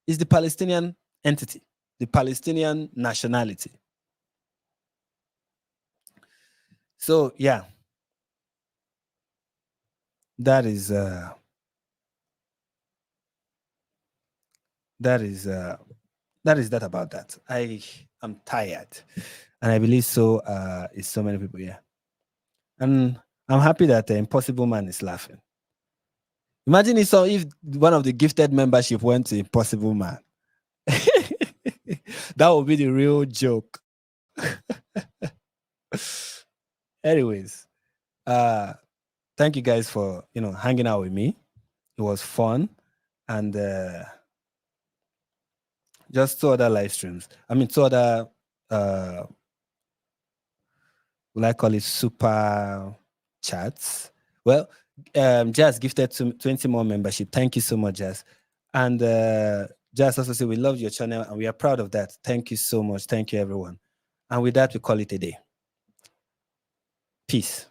is the Palestinian entity, the Palestinian nationality. So yeah, that is that about that. I am tired, and I believe so is so many people here, and I'm happy that the Impossible Man is laughing. Imagine if one of the gifted membership went to Impossible Man. That would be the real joke. Anyways, thank you guys for hanging out with me. It was fun, and just 2 other live streams. I mean, 2 other will I call it super chats? Well, Jazz gifted 20 more membership. Thank you so much, Jazz. And Jazz also said, we love your channel and we are proud of that. Thank you so much. Thank you, everyone. And with that, we call it a day. Peace.